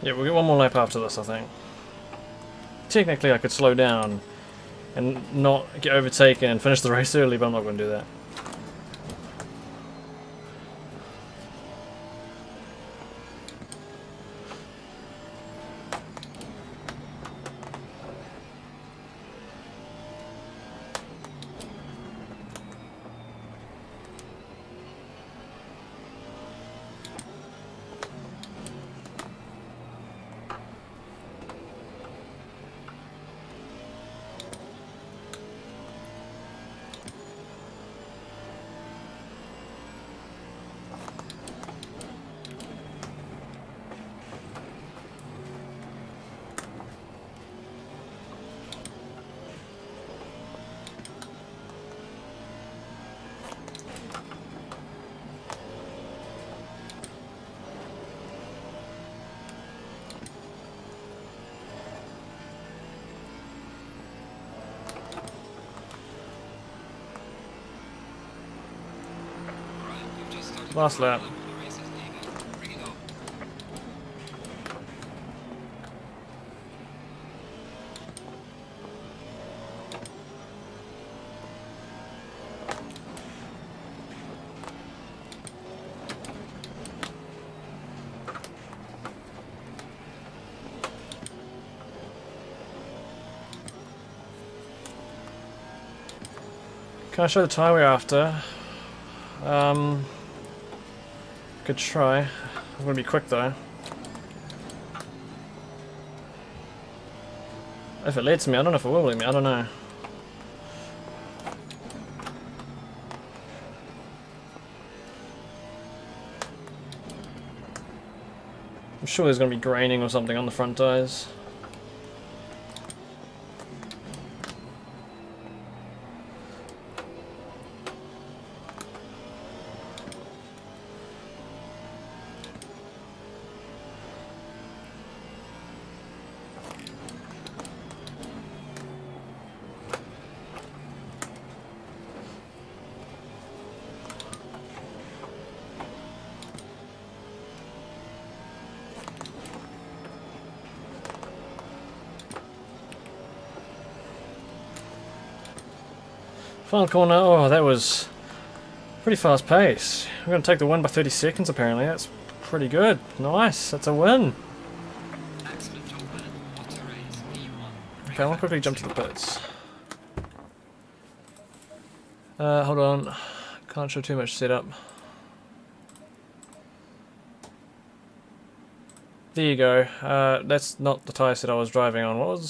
Yeah, we'll get one more lap after this, I think. Technically, I could slow down and not get overtaken and finish the race early, but I'm not going to do that. Last lap. The race is legal. Bring it on. Can I show the tyre we're after? Good try. I'm gonna be quick though. If it lets me, I don't know if it will let me, I don't know. I'm sure there's gonna be graining or something on the front tyres. Final corner, oh that was pretty fast pace. We're going to take the win by 30 seconds apparently, that's pretty good. Nice, that's a win. Excellent job, man. What a race. P1. Okay, I'll quickly jump to the pits. Hold on, can't show too much setup. There you go, that's not the tyre set I was driving on. What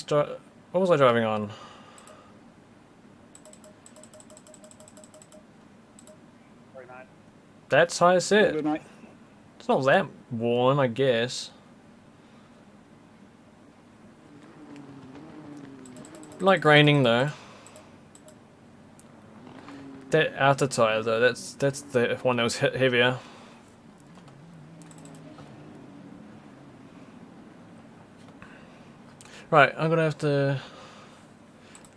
was I driving on? Very nice. That's tyre set. Good, mate. It's not that worn, I guess. Like graining though. That outer tyre though, that's the one that was hit heavier. Right, I'm gonna have to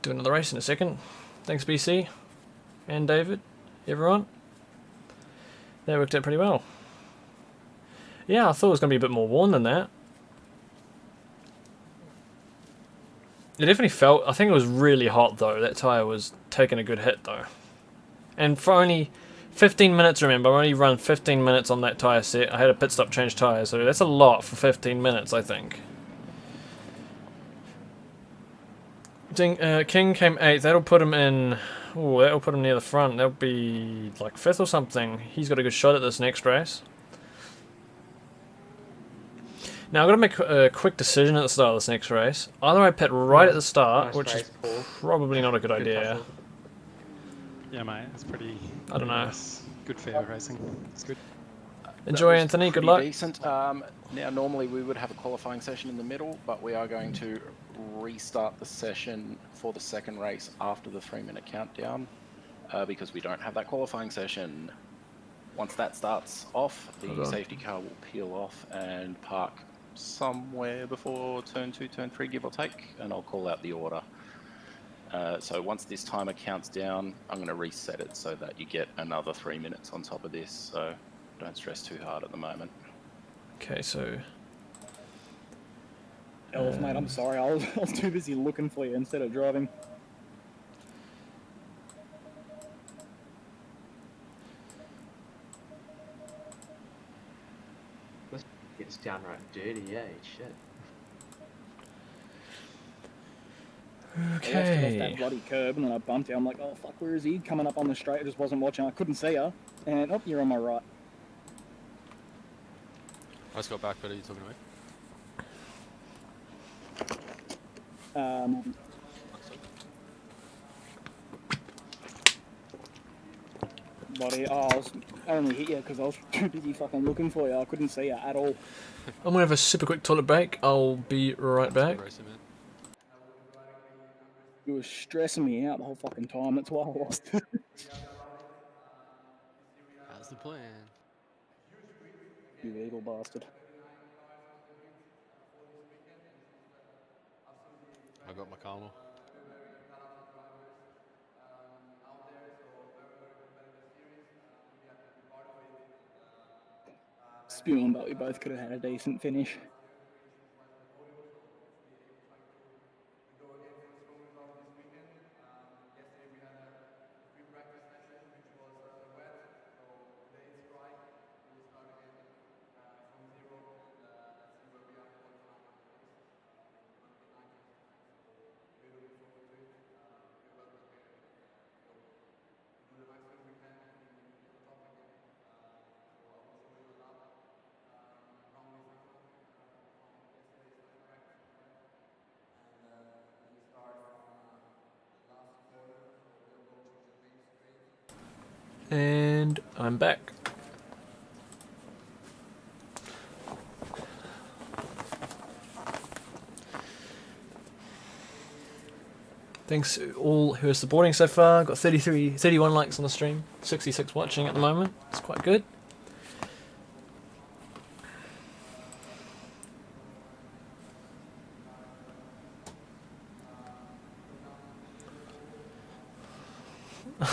do another race in a second. Thanks BC and David, everyone. That worked out pretty well. Yeah, I thought it was gonna be a bit more worn than that. It definitely felt, I think it was really hot though. That tyre was taking a good hit though. And for only 15 minutes, remember, I only run 15 minutes on that tyre set. I had a pit stop change tyres, so that's a lot for 15 minutes, I think. King came 8th, that'll put him in, ooh, that'll put him near the front. That'll be like 5th or something. He's got a good shot at this next race. Now I've got to make a quick decision at the start of this next race. Either I pit right at the start, Nice which race, is Paul. probably not a good idea. hustle. Yeah, mate, it's pretty. I don't know. Nice. Good fair racing. It's good. Enjoy, That was Anthony, good pretty luck. Decent. Now, normally we would have a qualifying session in the middle, but we are going to restart the session for the second race after the 3-minute countdown because we don't have that qualifying session. Once that starts off, the safety car will peel off and park somewhere before turn 2, turn 3, give or take, and I'll call out the order. So once this timer counts down, I'm going to reset it so that you get another 3 minutes on top of this, so don't stress too hard at the moment. Okay, so Elf, mate, I'm sorry. I was too busy looking for you instead of driving. This gets downright dirty, yeah, shit. I left it off okay. that bloody curb and then I bumped you. I'm like, oh fuck, where is he? Coming up on the straight, I just wasn't watching. I couldn't see her. And oh, you're on my right. I just got back, but are you talking to me? Buddy, oh, I only hit you because I was too busy fucking looking for you. I couldn't see you at all. I'm gonna have a super quick toilet break. I'll be right back. Good racing, man. You were stressing me out the whole fucking time. That's why I lost. How's the plan? You evil bastard. I got my caramel. spewing, but we both could have had a decent finish. And I'm back. Thanks all who are supporting so far. Got 31 likes on the stream, 66 watching at the moment. It's quite good.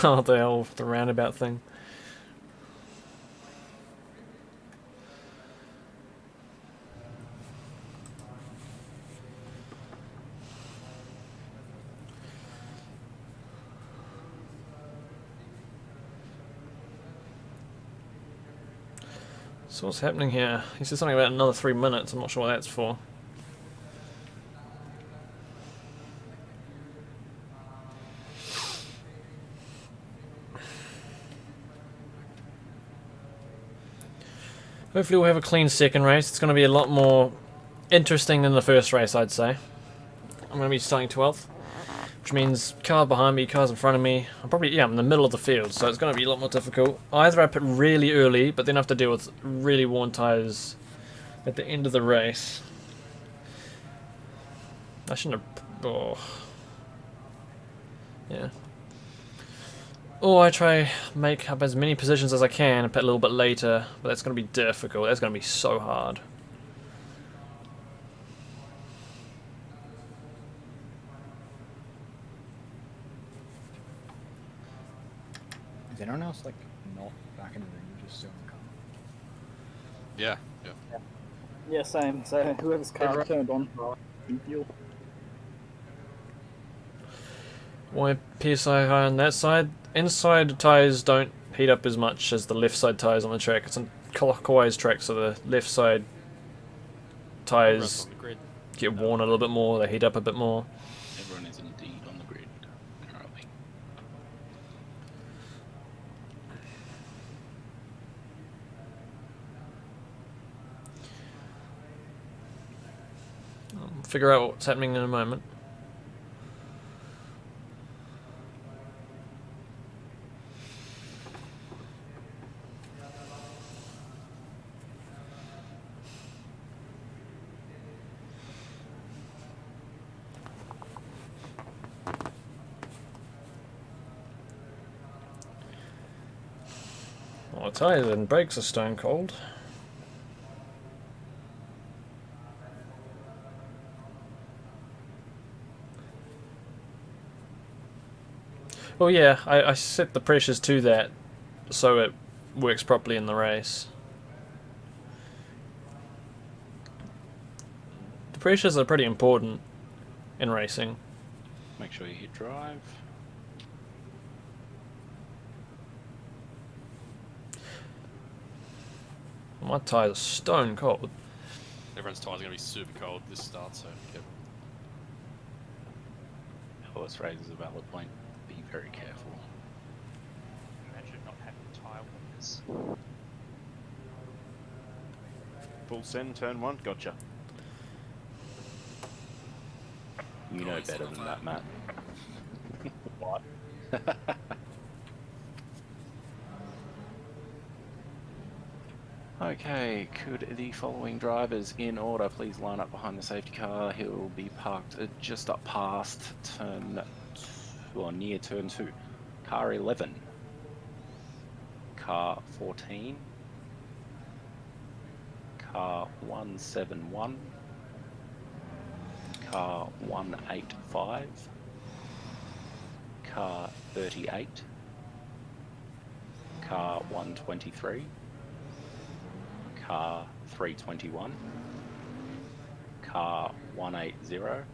Oh, the roundabout thing. So what's happening here? He said something about another 3 minutes. I'm not sure what that's for. Hopefully we'll have a clean second race. It's going to be a lot more interesting than the first race, I'd say. I'm going to be starting 12th, which means car behind me, cars in front of me. I'm in the middle of the field, so it's going to be a lot more difficult. Either I pit really early, but then I have to deal with really worn tyres at the end of the race. I shouldn't have... Oh. Yeah. Or I try make up as many positions as I can and pit a little bit later, but that's going to be difficult. That's going to be so hard. Is anyone else like not back in the room, just still in the car? Yeah, yeah. Yeah, same. So whoever's car turned on, fuel. Why PSI high on that side? Inside tyres don't heat up as much as the left side tyres on the track. It's a clockwise track, so the left side tyres get worn a little bit more, they heat up a bit more. Everyone is indeed on the grid currently. I'll figure out what's happening in a moment. Well, the tyres and brakes are stone cold. Well, yeah, I set the pressures to that so it works properly in the race. The pressures are pretty important in racing. Make sure you hit drive. My tyres are stone cold. Everyone's tyres are going to be super cold this start, so careful. Horse raises a valid point. Be very careful. Imagine not having tyre warmers. Full send, turn one, gotcha. You know better than that, Matt. What? Okay, could the following drivers in order please line up behind the safety car? He'll be parked just up past near turn 2. Car 11. Car 14. Car 171. Car 185. Car 38. Car 123. car 321, car 180,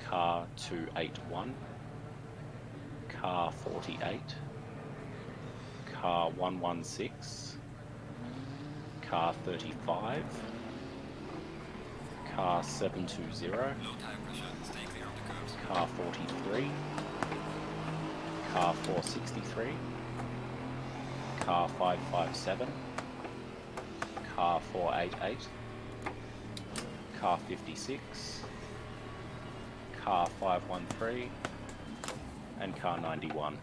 car 281, car 48, car 116, car 35, car 720, car 43, car 463, car 557, car 488, car 56, car 513, and car 91.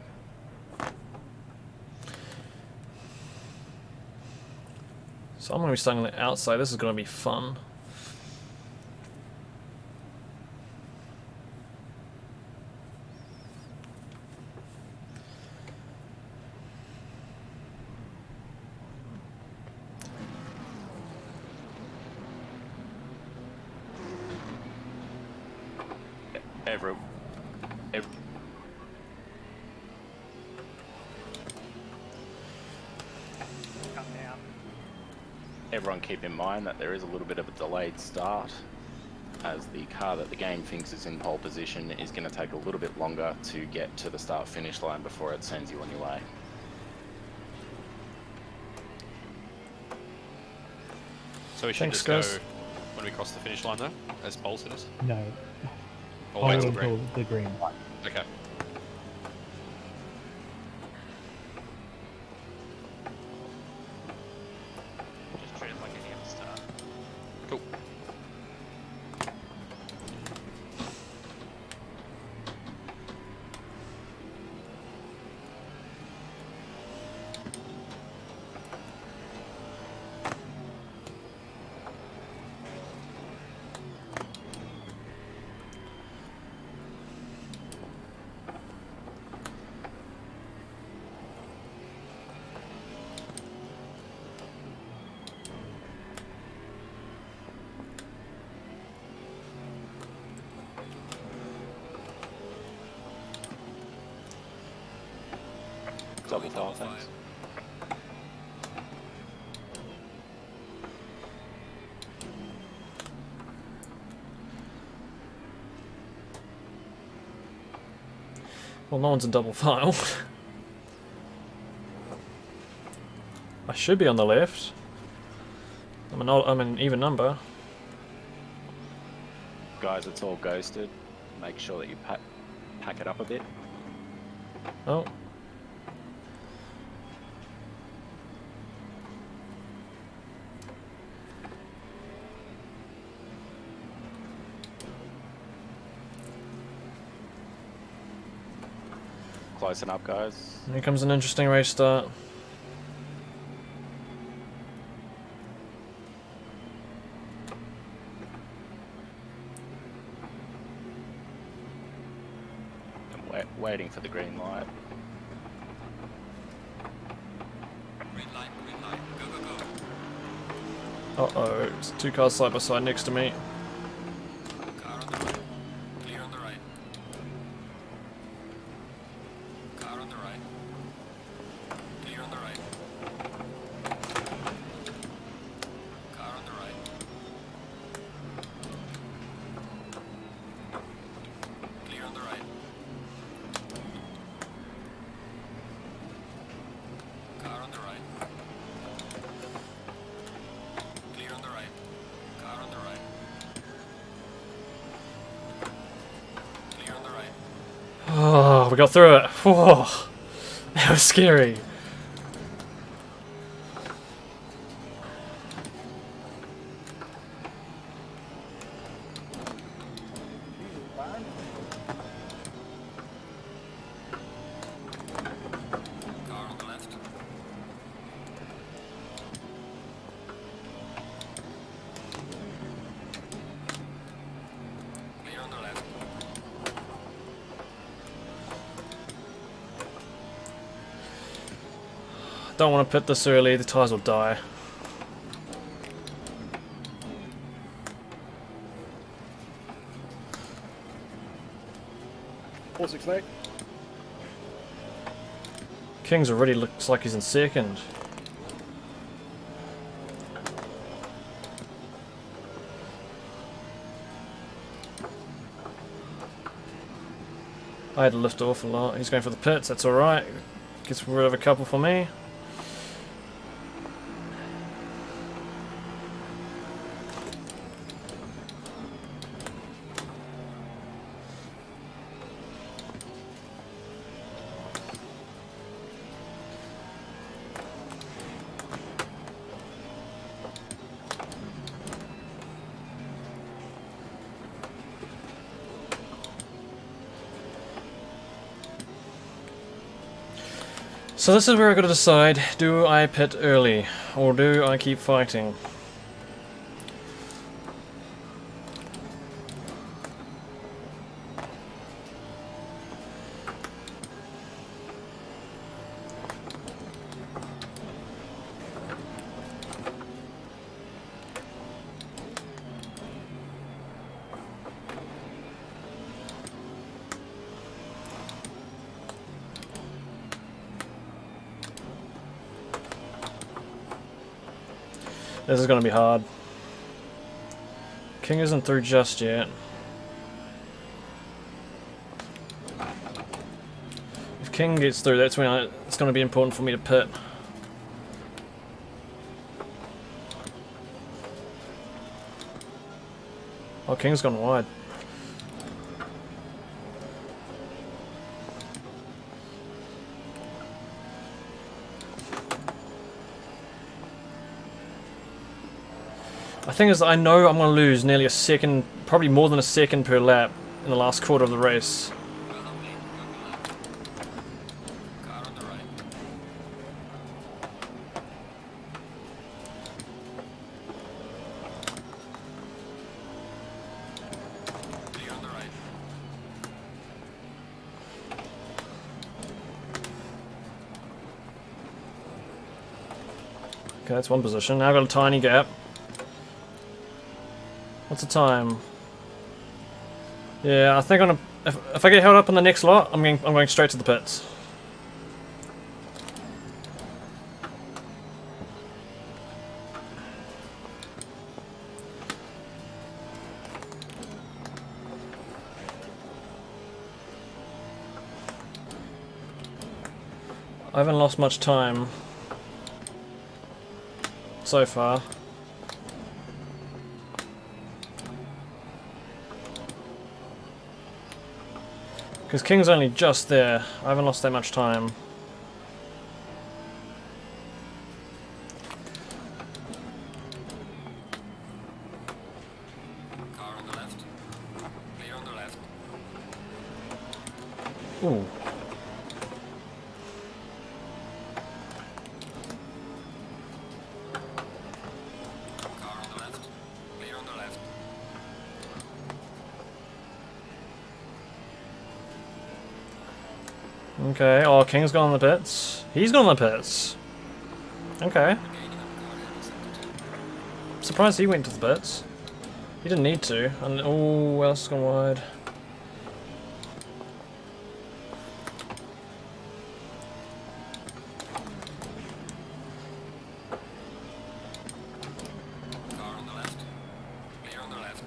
So I'm going to be starting on the outside. This is going to be fun. Everyone keep in mind that there is a little bit of a delayed start, as the car that the game thinks is in pole position is going to take a little bit longer to get to the start finish line before it sends you on your way. So we should Thanks, just guys. go when we cross the finish line though, as pole sitters? No. Or wait till until green? the green light. Okay. Just treat it like any other start. Cool. Double file, thanks. Well, no one's in double file. I should be on the left. I'm an even number. Guys, it's all ghosted. Make sure that you pack it up a bit. Oh. Closing up, guys. Here comes an interesting race start. I'm waiting for the green light. Green light, go, go, go. Uh-oh, it's two cars side by side next to me. Car on the right. Clear on the right. Car on the right. Clear on the right. Car on the right. Clear on the right. Car on the right. Clear on the right. Car on the right. Clear on the right. Oh, we got through it. Whoa, that was scary. Car on the left. Clear on the left. Don't want to pit this early, the tyres will die. Four six eight. Kings already looks like he's in second. I had to lift off a lot. He's going for the pits, that's alright. Gets rid of a couple for me. So this is where I got to decide, do I pit early, or do I keep fighting? This is going to be hard. King isn't through just yet. If King gets through, that's when it's going to be important for me to pit. Oh, King's gone wide. The thing is, I know I'm going to lose nearly a second, probably more than a second per lap in the last quarter of the race. Well on me, go left. Car on the right. Clear on the right. Okay, that's one position. Now I've got a tiny gap. What's the time? Yeah, I think I'm gonna, if I get held up in the next lot, I'm going straight to the pits. I haven't lost much time so far. Because King's only just there. I haven't lost that much time. Car on the left. Clear on the left. Ooh. Car on the left. Clear on the left. Okay, oh, King's gone on the pits. He's gone on the pits. Okay. Surprised he went to the pits. He didn't need to. And oh, else has gone wide. Car on the left. Clear on the left.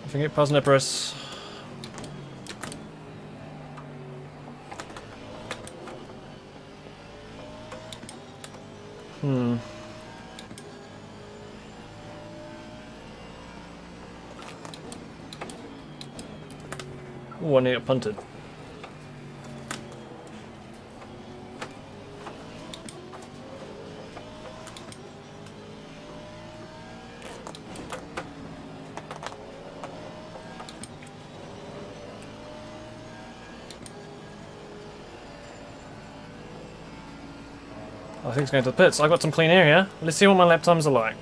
If I can get past Nipris. Ooh, I need it punted. I think it's going to the pits. I got some clean air here. Let's see what my lap times are like.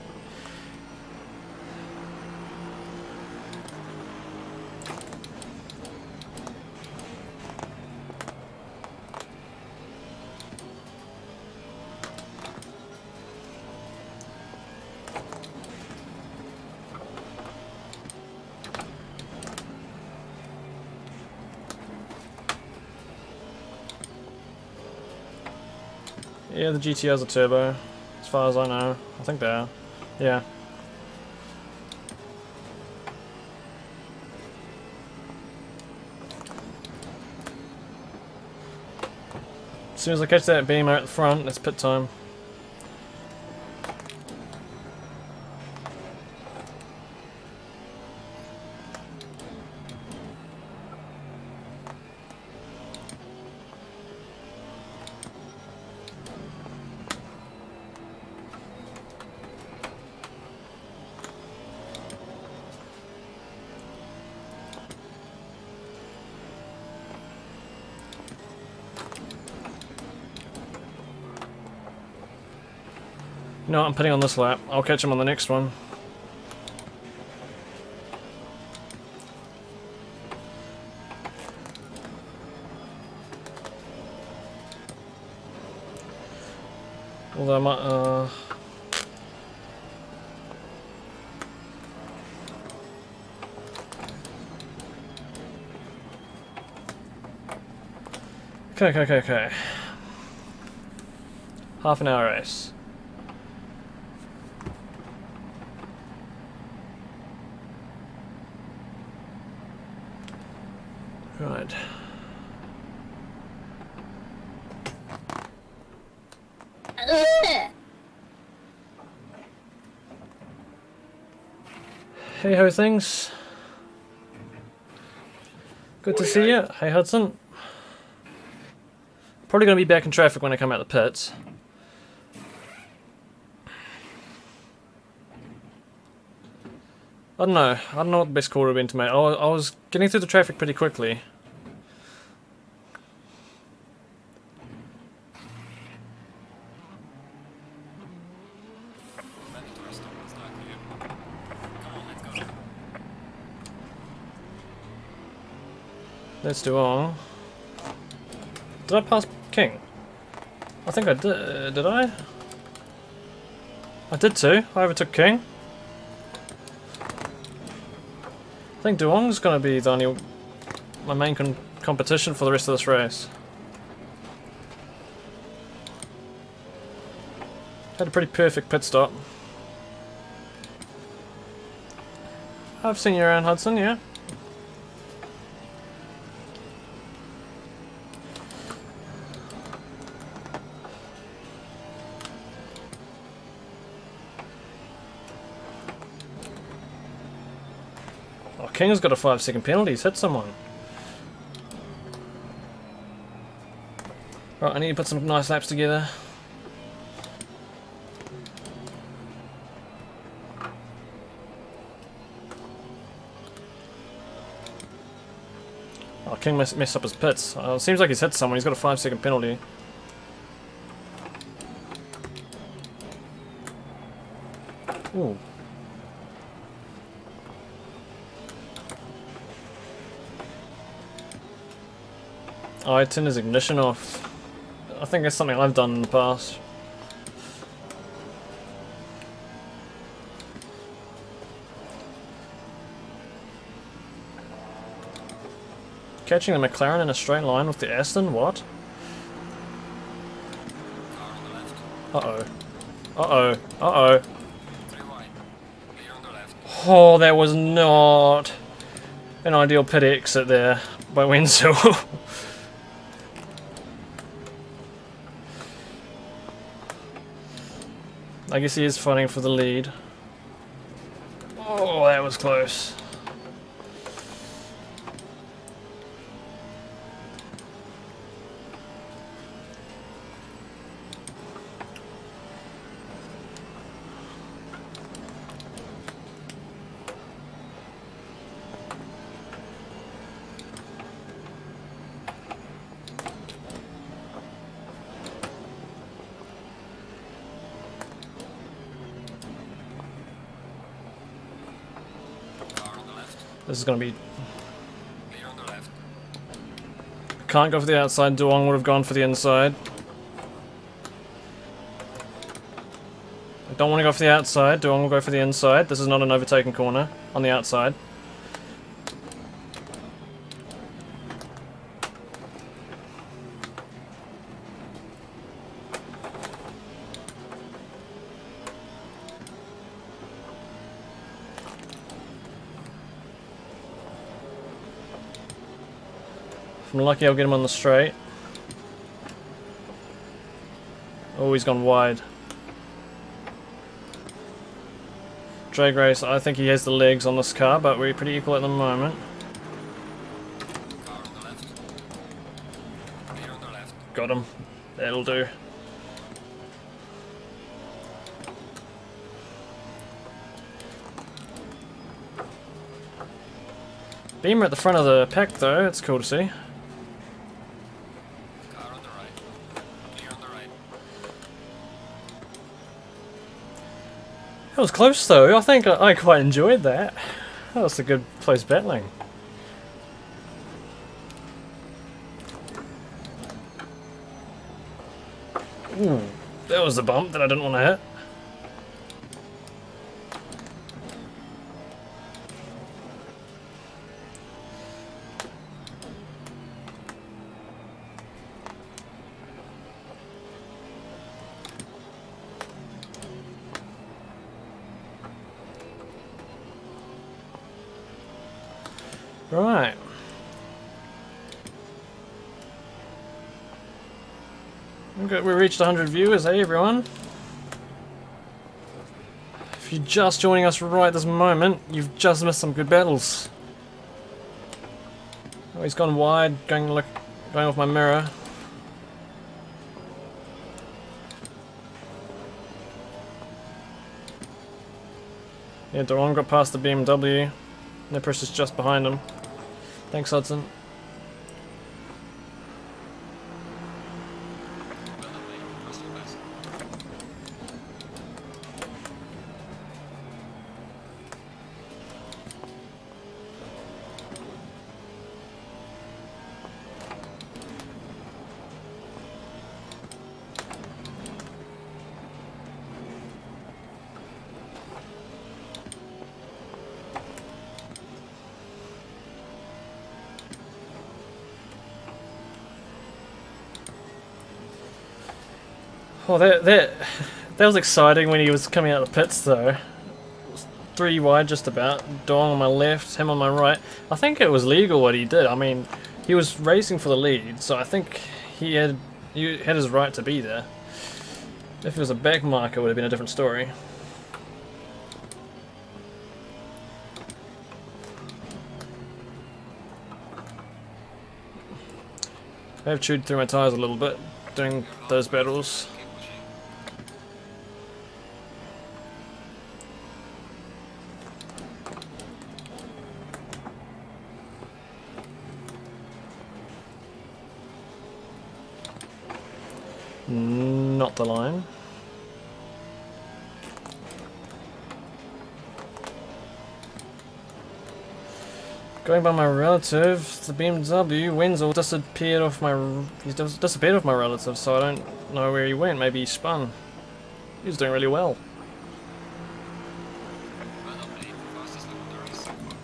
Yeah, the GTRs are turbo, as far as I know. I think they are. Yeah. As soon as I catch that beamer at the front, it's pit time. You know what, I'm putting on this lap. I'll catch him on the next one. Although I might, Okay. Half an hour race. Right. Hey ho things. Good to see you. Hey Hudson. Probably going to be back in traffic when I come out the pits. I don't know what the best call would have been to make. I was getting through the traffic pretty quickly. Let's do on. Did I pass King? I think I did. Did I? I did too. I overtook King. I think Duong's going to be the only my main competition for the rest of this race. Had a pretty perfect pit stop. I've seen you around Hudson, yeah. King's got a 5-second penalty, he's hit someone. Right, I need to put some nice laps together. Oh, King messed up his pits. It seems like he's hit someone, he's got a 5-second penalty. Ooh. Oh, I turned his ignition off. I think that's something I've done in the past. Catching the McLaren in a straight line with the Aston? What? Uh-oh. Uh-oh. Uh-oh. Oh, that was not an ideal pit exit there by Wenzel. I guess he is fighting for the lead. Oh, that was close. This is going to be... Can't go for the outside. Duong would have gone for the inside. I don't want to go for the outside. Duong will go for the inside. This is not an overtaken corner on the outside. If I'm lucky, I'll get him on the straight. Oh, he's gone wide. Drag race, I think he has the legs on this car, but we're pretty equal at the moment. Car on the left. Clear on the left. Got him. That'll do. Beamer at the front of the pack though, it's cool to see. Car on the right. Clear on the right. That was close though, I think I quite enjoyed that. That was a good close battling. Ooh, that was a bump that I didn't want to hit. Right. Okay, we reached 100 viewers, hey everyone. If you're just joining us right this moment, you've just missed some good battles. Oh, he's gone wide, going off my mirror. Yeah, Doron got past the BMW. Nipris is just behind him. Thanks, Hudson. Oh, that was exciting when he was coming out of the pits though. 3 wide just about, Dong on my left, him on my right. I think it was legal what he did. I mean, he was racing for the lead, so I think he had his right to be there. If it was a back marker, it would have been a different story. I have chewed through my tyres a little bit doing those battles. Not the line. Going by my relative, the BMW, Wenzel disappeared off my. He's disappeared off my relative, so I don't know where he went. Maybe he spun. He was doing really well. Well done, mate. Fastest lap of the race so far.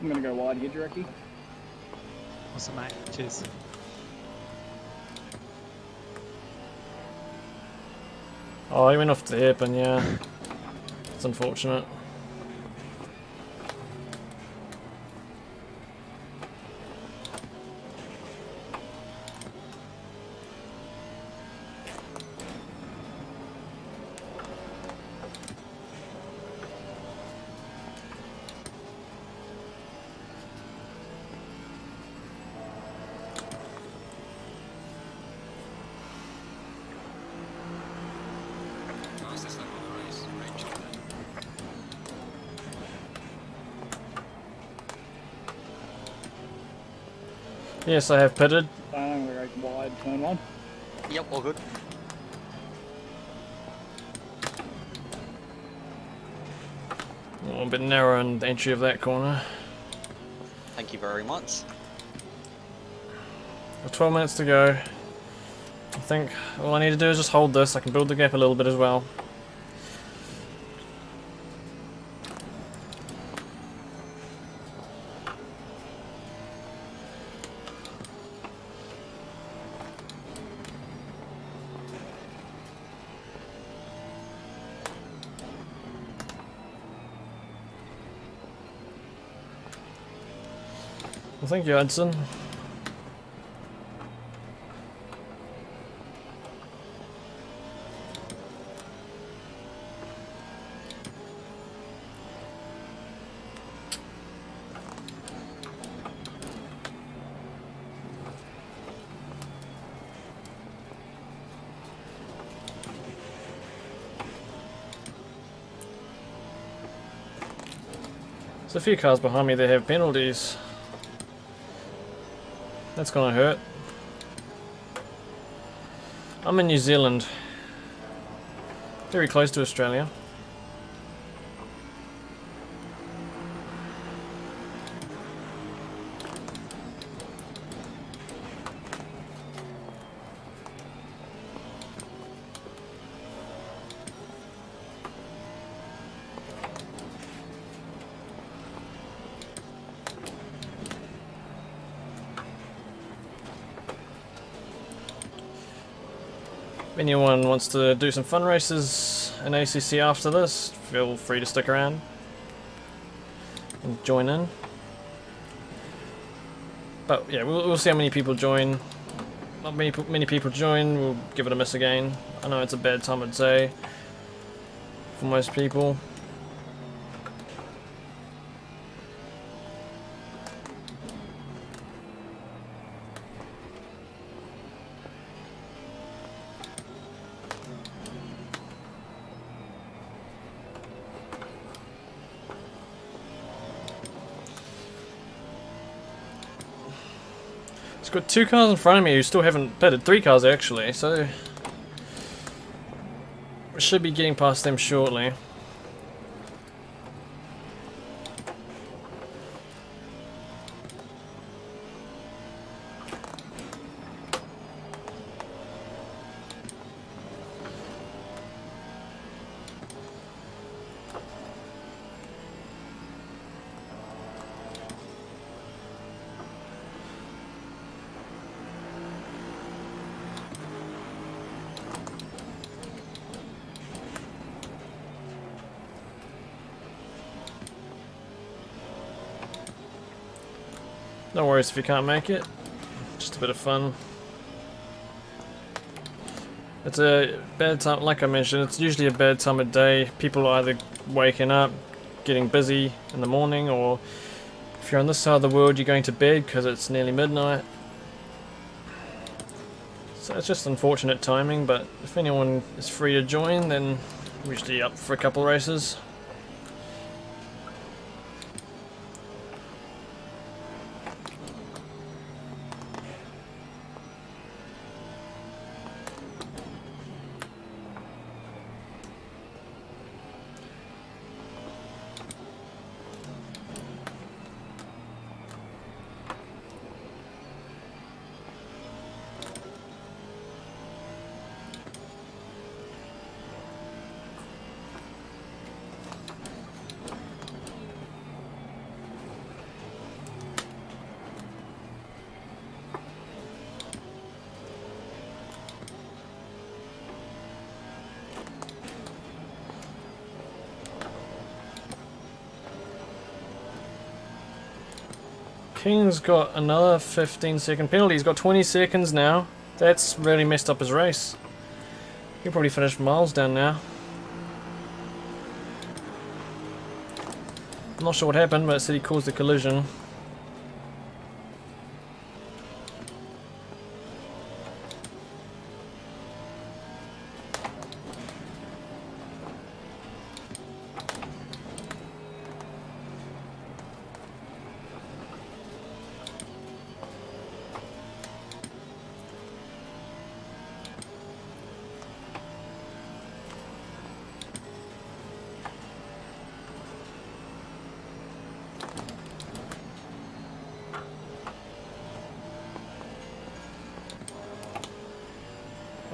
I'm gonna go wide here, Jackie. Awesome, mate. Cheers. Oh, he went off the hairpin, yeah. It's unfortunate. Fastest lap of the Yes, I have pitted. I'm gonna go wide, turn 1. Yep, all good. A bit narrow in the entry of that corner. Thank you very much. Got 12 minutes to go. I think all I need to do is just hold this. I can build the gap a little bit as well. Well, thank you, Hudson. There's a few cars behind me that have penalties. That's gonna hurt. I'm in New Zealand. Very close to Australia. If anyone wants to do some fun races in ACC after this, feel free to stick around and join in. But yeah, we'll see how many people join. Not many people join, we'll give it a miss again. I know it's a bad time of day for most people. It's got 2 cars in front of me who still haven't pitted, 3 cars actually, so we should be getting past them shortly. No worries if you can't make it, just a bit of fun. It's a bad time, like I mentioned, it's usually a bad time of day. People are either waking up, getting busy in the morning, or if you're on this side of the world, you're going to bed because it's nearly midnight. So it's just unfortunate timing, but if anyone is free to join, then we're usually up for a couple races. King's got another 15-second penalty. He's got 20 seconds now. That's really messed up his race. He'll probably finish miles down now. I'm not sure what happened, but it said he caused a collision.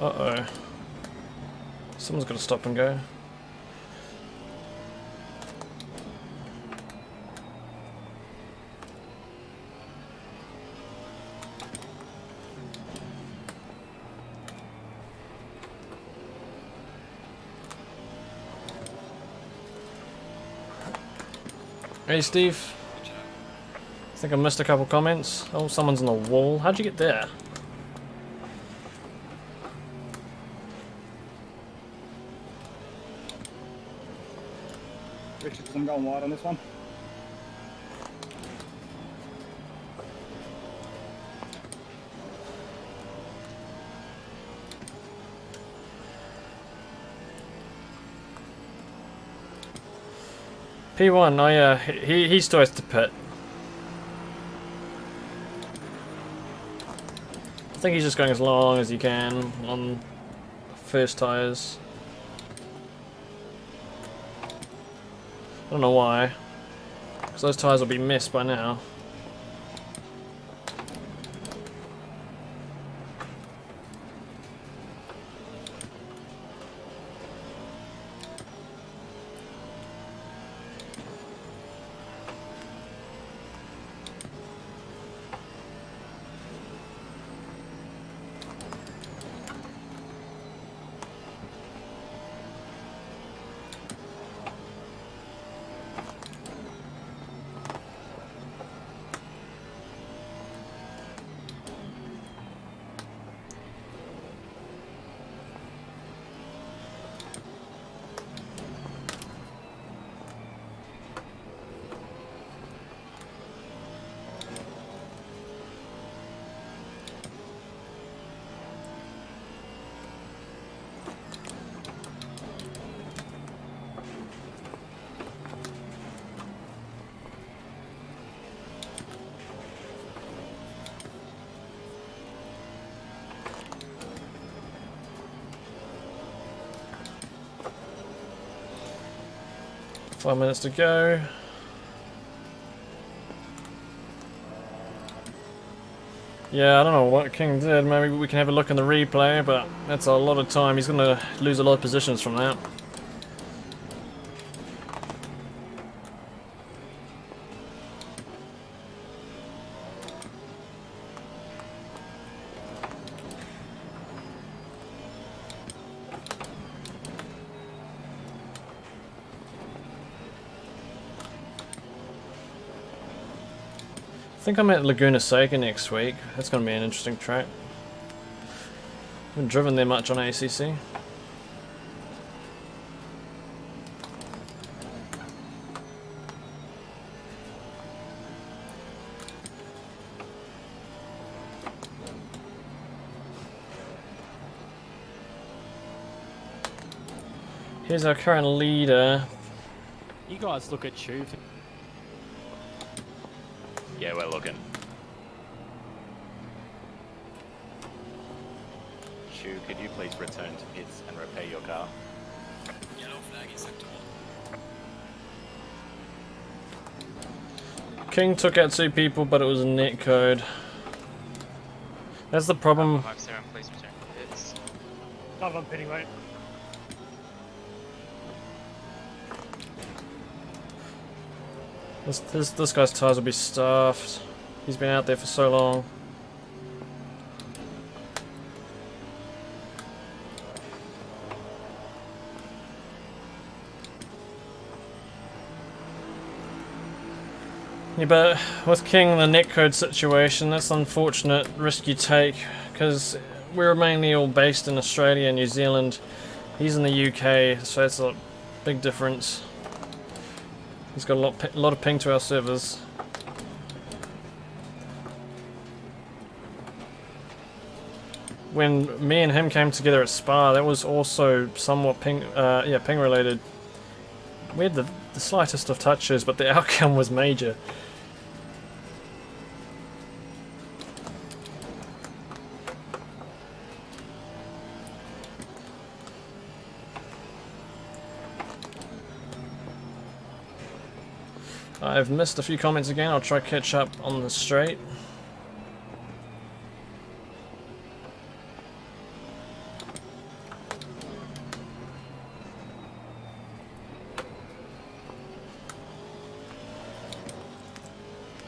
Uh-oh. Someone's got to stop and go. Hey Steve. I think I missed a couple comments. Oh, someone's on the wall. How'd you get there? Richard, I'm going wide on this one. P1, oh yeah, he still has to pit. I think he's just going as long as he can on first tyres. I don't know why, because those tyres will be missed by now. Five minutes to go. Yeah, I don't know what King did. Maybe we can have a look in the replay, but that's a lot of time. He's going to lose a lot of positions from that. I think I'm at Laguna Seca next week. That's going to be an interesting track. Haven't driven there much on ACC. Here's our current leader. You guys look at Chew. Yeah, we're looking. Shu, could you please return to pits and repair your car? Yellow flag in sector 1. King took out 2 people, but it was a net code. That's the problem. Please return to pits. Not on pitting, mate. This guy's tyres will be stuffed. He's been out there for so long. Yeah, but with King, the netcode situation, that's an unfortunate risk you take, because we're mainly all based in Australia and New Zealand. He's in the UK, so it's a big difference. He's got a lot of ping to our servers. When me and him came together at Spa, that was also somewhat ping related. We had the slightest of touches, but the outcome was major. I've missed a few comments again. I'll try to catch up on the straight.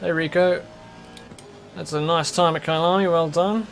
Hey Rico. That's a nice time at Kailani, well done.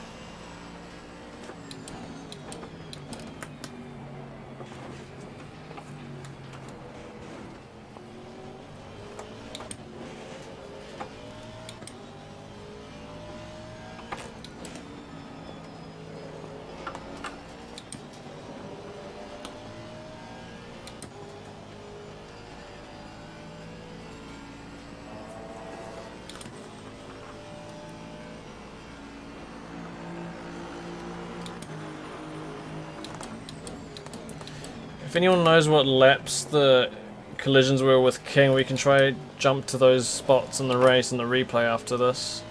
If anyone knows what laps the collisions were with King, we can try jump to those spots in the race and the replay after this.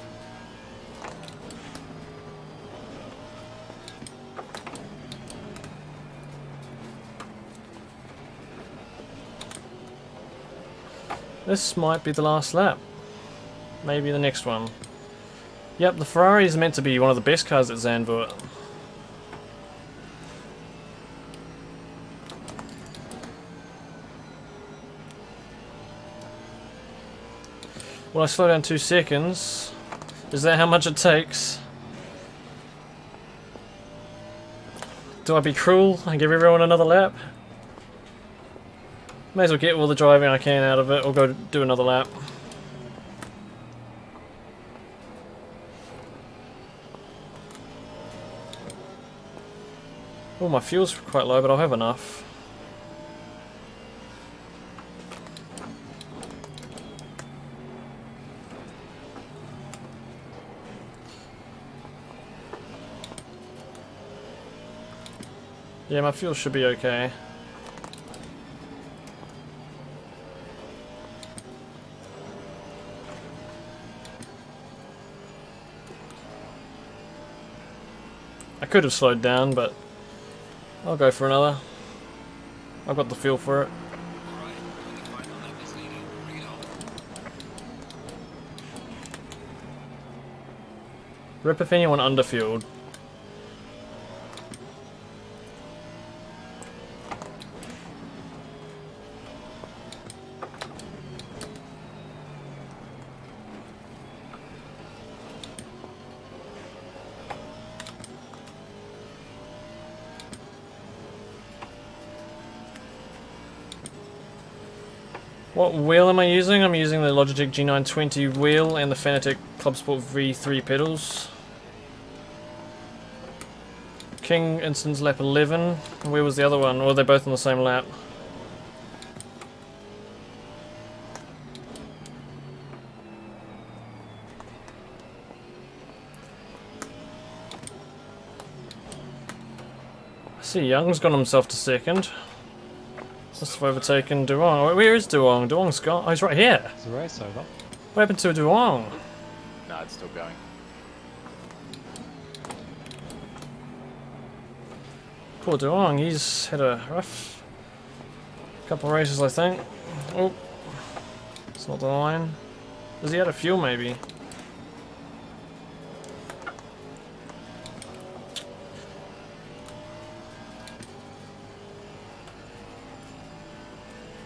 This might be the last lap. Maybe the next one. Yep, the Ferrari is meant to be one of the best cars at Zandvoort. Well, I slow down 2 seconds. Is that how much it takes? Do I be cruel and give everyone another lap? May as well get all the driving I can out of it, or go do another lap. Oh, my fuel's quite low, but I'll have enough. Yeah, my fuel should be okay. I could have slowed down, but I'll go for another. I've got the fuel for it. Alright, when the final lap is needed, bring it on. Rip if anyone underfueled. What wheel am I using? I'm using the Logitech G920 wheel and the Fanatec Club Sport V3 pedals. King instance lap 11. Where was the other one? Or are they both on the same lap? I see Young's got himself to second. Must have overtaken Duong. Where is Duong? Duong's gone. Oh, he's right here. Is the race over? What happened to Duong? No, it's still going. Poor Duong, he's had a rough couple of races, I think. Oh, it's not the line. Is he out of fuel, maybe?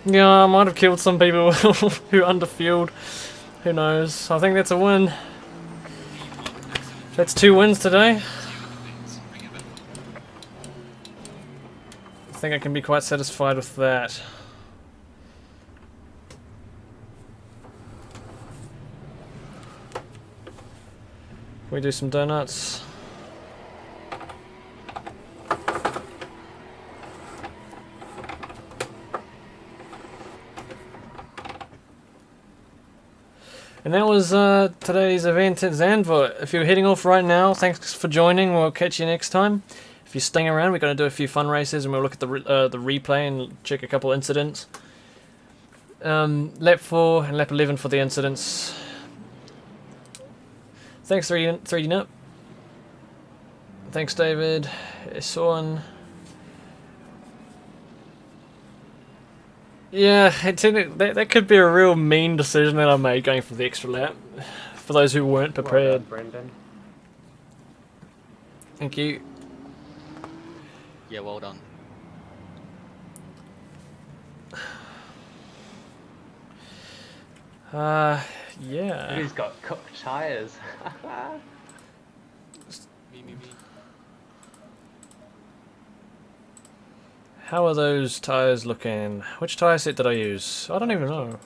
Yeah, I might have killed some people who underfueled. Who knows? I think that's a win. That's 2 wins today. I think I can be quite satisfied with that. We do some donuts. And that was today's event at Zandvoort. If you're heading off right now, thanks for joining. We'll catch you next time. If you're staying around, we're going to do a few fun races and we'll look at the replay and check a couple incidents. Lap 4 and lap 11 for the incidents. Thanks 3D Nip. Thanks David. Soren. Yeah, that could be a real mean decision that I made going for the extra lap. For those who weren't prepared. Well done, Brendan. Thank you. Yeah, well done. Yeah. Who's got cooked tires? Me. How are those tyres looking? Which tyre set did I use? I don't even know.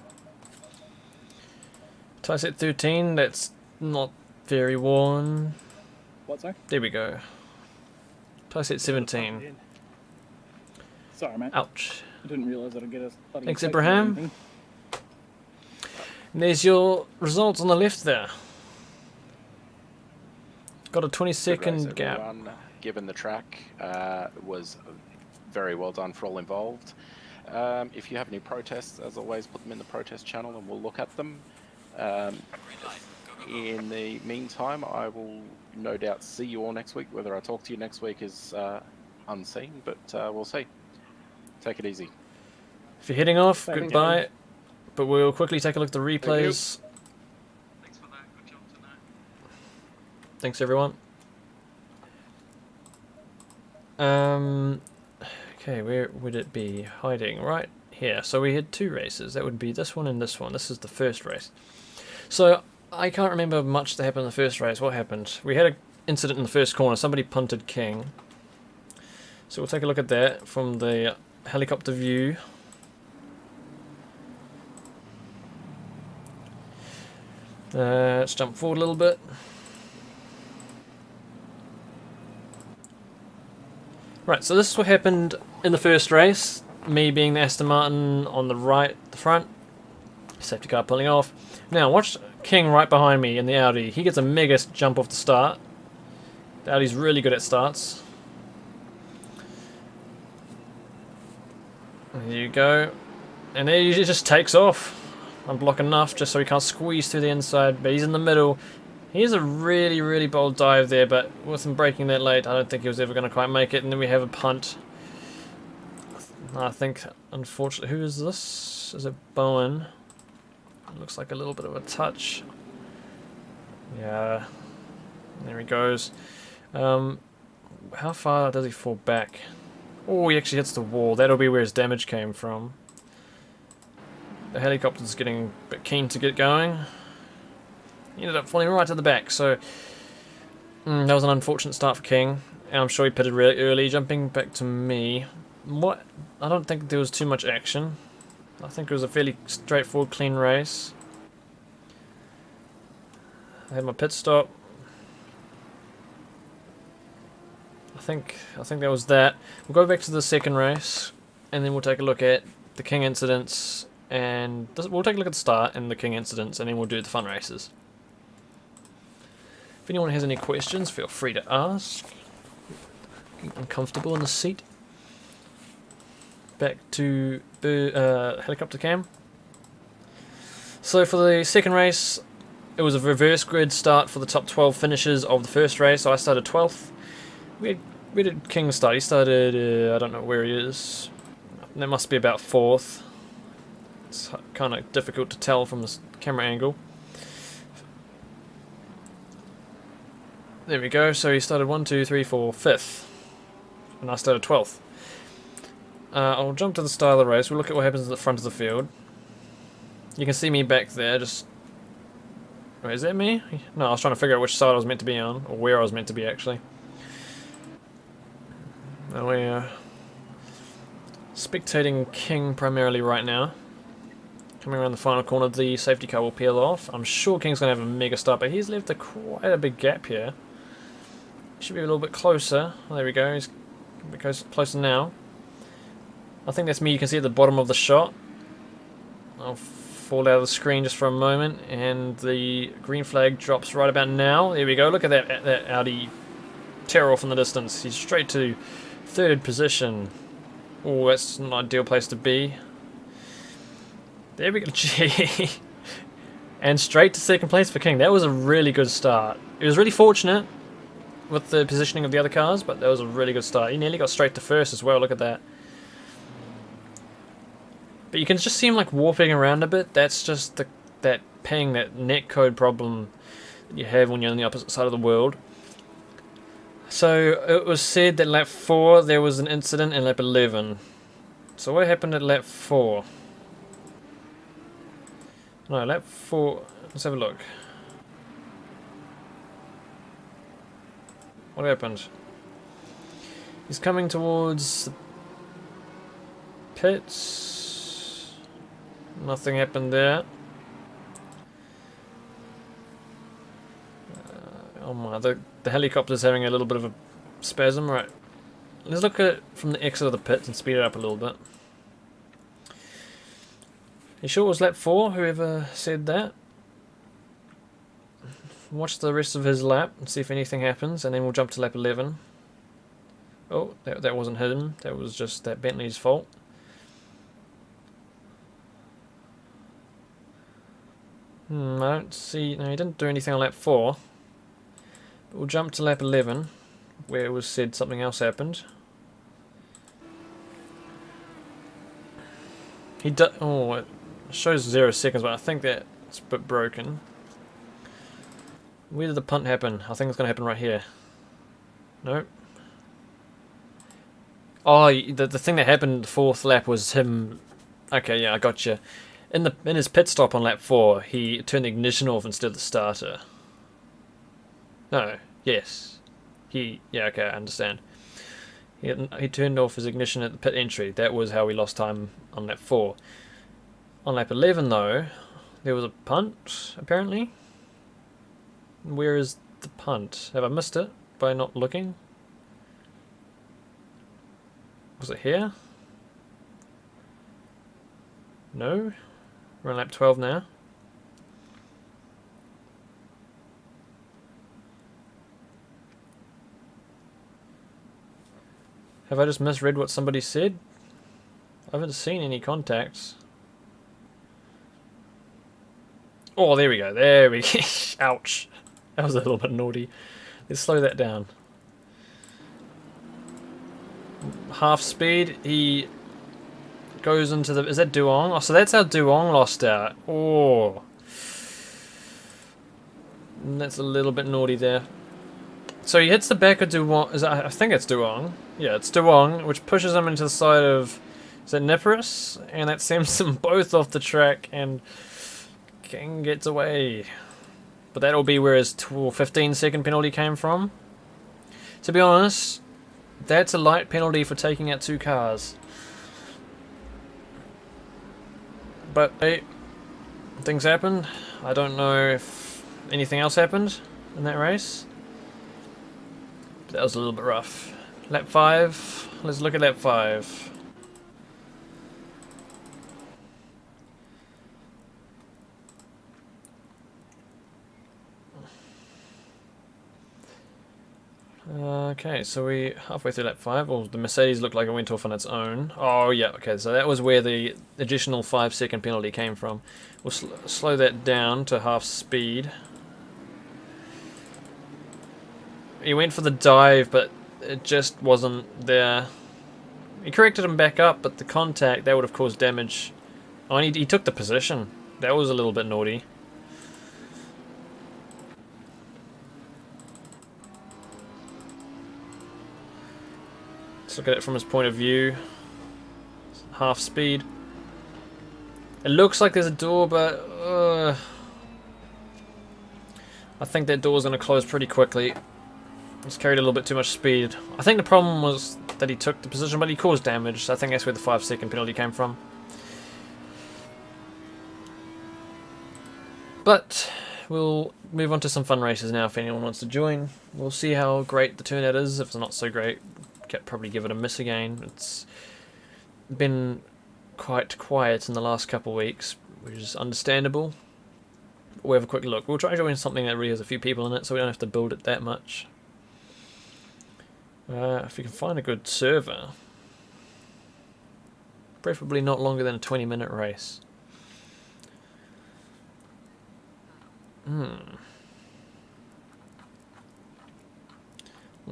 Tyre set 13, that's not very worn. What's that? There we go. Tyre set 17. Sorry, mate. Ouch. I didn't realise that I'd get a bloody Thanks, safety or Abraham. anything. And there's your results on the left there. Got a 20-second gap. Everyone. Given the track, was very well done for all involved. If you have any protests, as always, put them in the protest channel and we'll look at them. In the meantime, I will no doubt see you all next week. Whether I talk to you next week is unseen, but we'll see. Take it easy. If you're heading off, Thank you. goodbye. But we'll quickly take a look at the replays. Thanks for that. Good job tonight. Thanks, everyone. Okay, where would it be hiding? Right here. So we had two races. That would be this one and this one. This is the first race. So I can't remember much that happened in the first race. What happened? We had an incident in the first corner. Somebody punted King. So we'll take a look at that from the helicopter view. Let's jump forward a little bit. Right, so this is what happened in the first race. Me being the Aston Martin on the right, the front. Safety car pulling off. Now watch King right behind me in the Audi. He gets a mega jump off the start. The Audi's really good at starts. There you go. And there he just takes off. I'm blocking enough just so he can't squeeze through the inside, but he's in the middle. Here's a really, really bold dive there, but with him braking that late, I don't think he was ever going to quite make it. And then we have a punt. I think, unfortunately, who is this? Is it Bowen? It looks like a little bit of a touch. Yeah, there he goes. How far does he fall back? Oh, he actually hits the wall. That'll be where his damage came from. The helicopter's getting a bit keen to get going. He ended up falling right to the back, so that was an unfortunate start for King. And I'm sure he pitted really early, jumping back to me. I don't think there was too much action. I think it was a fairly straightforward, clean race. I had my pit stop. I think that was that. We'll go back to the second race, and then we'll take a look at the King incidents, and we'll take a look at the start and the King incidents, and then we'll do the fun races. If anyone has any questions, feel free to ask. Getting uncomfortable in the seat. Back to the helicopter cam. So for the second race, it was a reverse grid start for the top 12 finishers of the first race. So I started 12th. Where did King start? He started, I don't know where he is. That must be about 4th. It's kind of difficult to tell from this camera angle. There we go. So he started 1, 2, 3, 4, 5th. And I started 12th. I'll jump to the start of the race. We'll look at what happens at the front of the field. You can see me back there. Just, wait, is that me? No, I was trying to figure out which side I was meant to be on, or where I was meant to be actually. Now we're spectating King primarily right now. Coming around the final corner, the safety car will peel off. I'm sure King's going to have a mega start, but he's left quite a big gap here. Should be a little bit closer. Oh, there we go. He's a bit closer now. I think that's me. You can see at the bottom of the shot. I'll fall out of the screen just for a moment, and the green flag drops right about now. There we go. Look at that Audi tear off in the distance. He's straight to 3rd position. Oh, that's not an ideal place to be. There we go. Gee. And straight to 2nd place for King. That was a really good start. It was really fortunate with the positioning of the other cars, but that was a really good start. He nearly got straight to 1st as well. Look at that. But you can just see him like warping around a bit. That's just that netcode problem that you have when you're on the opposite side of the world. So it was said that lap 4 there was an incident in lap 11. So what happened at lap 4? No, lap 4. Let's have a look. What happened? He's coming towards the pits. Nothing happened there. Oh my, the helicopter's having a little bit of a spasm. Right, let's look at it from the exit of the pits and speed it up a little bit. You sure it was lap 4, whoever said that? Watch the rest of his lap and see if anything happens, and then we'll jump to lap 11. Oh, that wasn't him, that was just that Bentley's fault. I don't see, no, he didn't do anything on lap 4. But we'll jump to lap 11, where it was said something else happened. Oh, it shows 0 seconds, but I think that's a bit broken. Where did the punt happen? I think it's going to happen right here. Nope. Oh, the thing that happened the 4th lap was him. Okay, yeah, I got you. In his pit stop on lap 4, he turned the ignition off instead of the starter. No, yes. Yeah, okay, I understand. He turned off his ignition at the pit entry. That was how we lost time on lap 4. On lap 11, though, there was a punt, apparently. Where is the punt? Have I missed it by not looking? Was it here? No? We're on lap 12 now. Have I just misread what somebody said? I haven't seen any contacts. Oh, there we go. There we go. Ouch. That was a little bit naughty. Let's slow that down. Half speed. He goes into the... Is that Duong? Oh, so that's how Duong lost out. Oh. That's a little bit naughty there. So he hits the back of Duong. I think it's Duong. Yeah, it's Duong, which pushes him into the side of... Is that Niparis? And that sends them both off the track, and King gets away. But that'll be where his 15-second penalty came from. To be honest, that's a light penalty for taking out 2 cars. But hey, things happened. I don't know if anything else happened in that race. But that was a little bit rough. Lap 5. Let's look at lap 5. Okay, so we halfway through lap 5. Well, the Mercedes looked like it went off on its own. Oh yeah, okay, so that was where the additional 5-second penalty came from. We'll slow that down to half speed. He went for the dive, but it just wasn't there. He corrected him back up, but the contact, that would have caused damage. Oh, and he took the position. That was a little bit naughty. Let's look at it from his point of view. Half speed. It looks like there's a door, but I think that door's going to close pretty quickly. He's carried a little bit too much speed. I think the problem was that he took the position, but he caused damage. So I think that's where the 5-second penalty came from. But we'll move on to some fun races now if anyone wants to join. We'll see how great the turnout is. If it's not so great, probably give it a miss again. It's been quite quiet in the last couple of weeks, which is understandable. We'll have a quick look. We'll try to join something that really has a few people in it, so we don't have to build it that much. If you can find a good server, preferably not longer than a 20-minute race.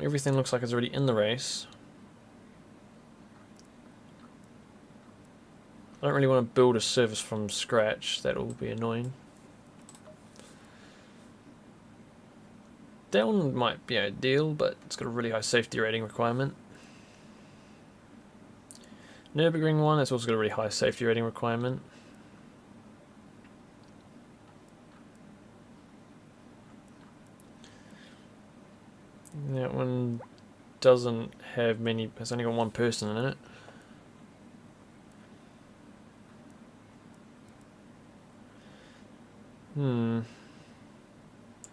Everything looks like it's already in the race. I don't really want to build a service from scratch. That will be annoying. That one might be ideal, but it's got a really high safety rating requirement. Nürburgring one, it's also got a really high safety rating requirement. That one doesn't have many, it's only got one person in it.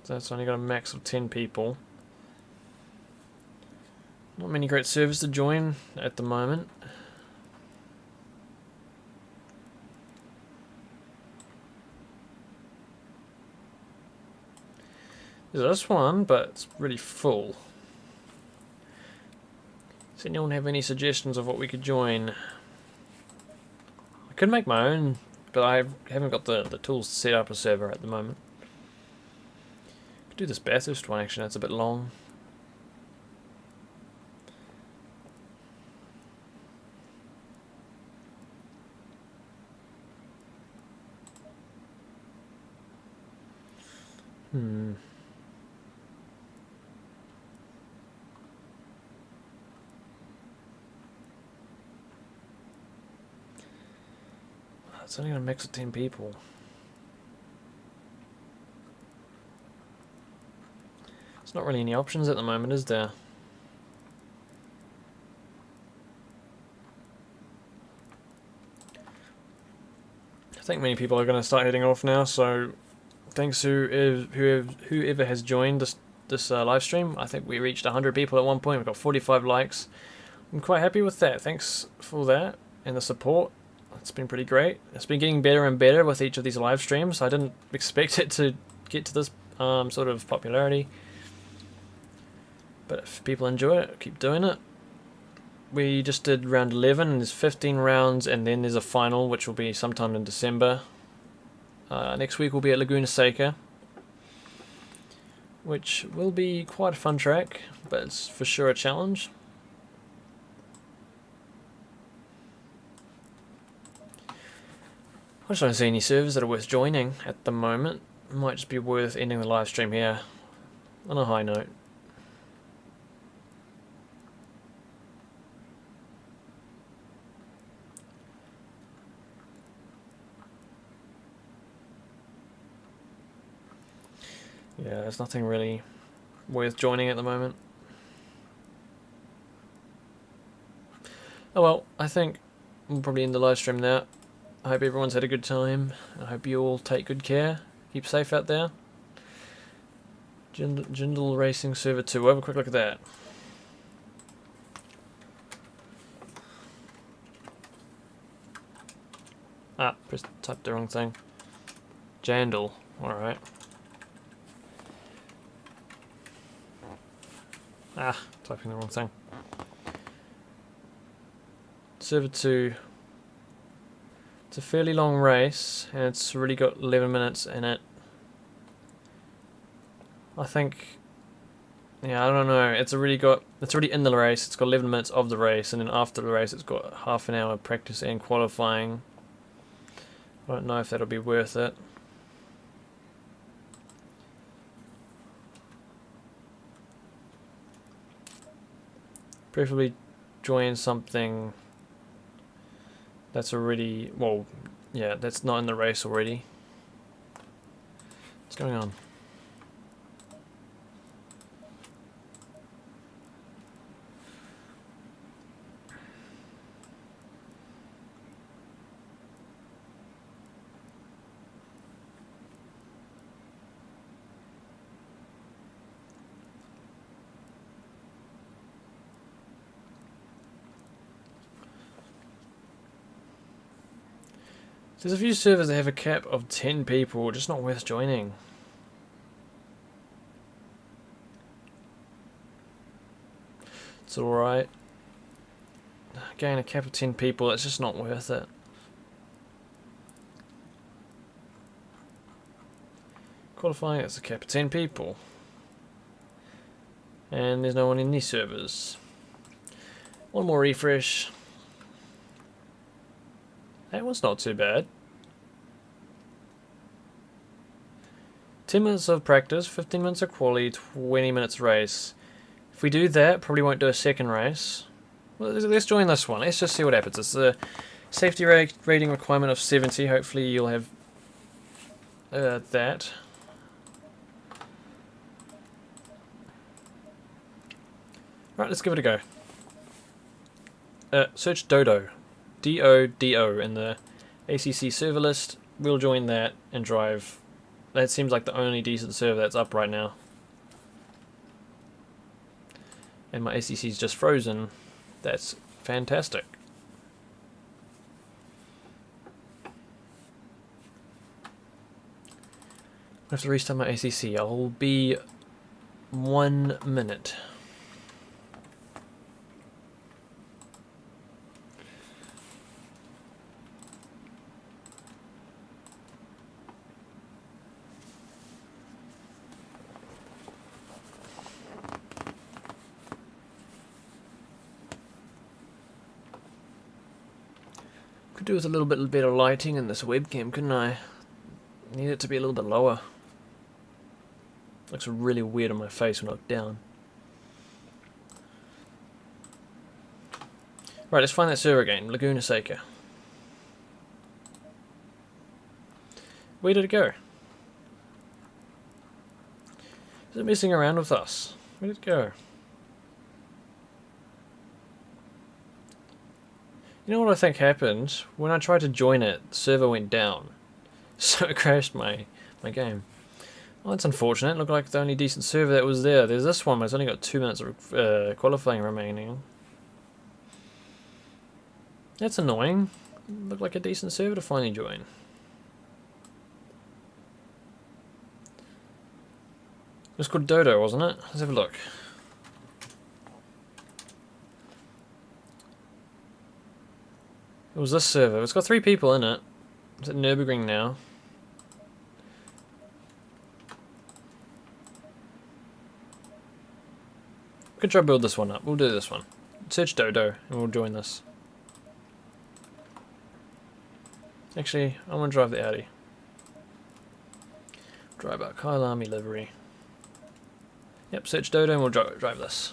So that's only got a max of 10 people. Not many great servers to join at the moment. There's this one, but it's really full. Does anyone have any suggestions of what we could join? I could make my own, but I haven't got the tools to set up a server at the moment. Could do this Bathurst one actually, that's a bit long. It's only gonna mix with 10 people. There's not really any options at the moment, is there? I think many people are going to start heading off now, so thanks to whoever has joined this live stream. I think we reached 100 people at one point. We've got 45 likes. I'm quite happy with that. Thanks for that and the support. It's been pretty great. It's been getting better and better with each of these live streams. I didn't expect it to get to this sort of popularity. But if people enjoy it, keep doing it. We just did round 11 and there's 15 rounds and then there's a final which will be sometime in December. Next week we'll be at Laguna Seca, which will be quite a fun track, but it's for sure a challenge. I just don't see any servers that are worth joining at the moment. It might just be worth ending the live stream here on a high note. Yeah, there's nothing really worth joining at the moment. Oh well, I think we'll probably end the live stream now. I hope everyone's had a good time. I hope you all take good care. Keep safe out there. Jindal Racing Server 2. We'll have a quick look at that. Ah, typed the wrong thing. Jandal. Alright. Ah, typing the wrong thing. Server 2. It's a fairly long race, and it's already got 11 minutes in it. I think, yeah, I don't know. It's already in the race. It's got 11 minutes of the race, and then after the race, it's got half an hour practice and qualifying. I don't know if that'll be worth it. Preferably join something that's already, well, yeah, that's not in the race already. What's going on? There's a few servers that have a cap of 10 people, just not worth joining. It's alright. Again, a cap of 10 people, it's just not worth it. Qualifying, it's a cap of 10 people. And there's no one in these servers. One more refresh. That one's not too bad. 10 minutes of practice, 15 minutes of quali, 20 minutes race. If we do that, probably won't do a second race. Well, let's join this one. Let's just see what happens. It's a safety rating requirement of 70. Hopefully you'll have that. Right, let's give it a go. Search Dodo. D-O-D-O in the ACC server list. We'll join that and drive. That seems like the only decent server that's up right now. And my ACC's just frozen. That's fantastic. I have to restart my ACC. I'll be 1 minute. Could do with a little bit better lighting in this webcam, couldn't I? Need it to be a little bit lower. Looks really weird on my face when I look down. Right, let's find that server again. Laguna Seca. Where did it go? Is it messing around with us? Where did it go? You know what I think happened? When I tried to join it, the server went down. So it crashed my game. Well, that's unfortunate. It looked like the only decent server that was there. There's this one, but it's only got 2 minutes of qualifying remaining. That's annoying. Looked like a decent server to finally join. It was called Dodo, wasn't it? Let's have a look. It was this server. It's got 3 people in it. It's at Nürburgring now. We could try to build this one up. We'll do this one. Search Dodo and we'll join this. Actually, I want to drive the Audi. Drive our Kyle Army livery. Yep, search Dodo and we'll drive this.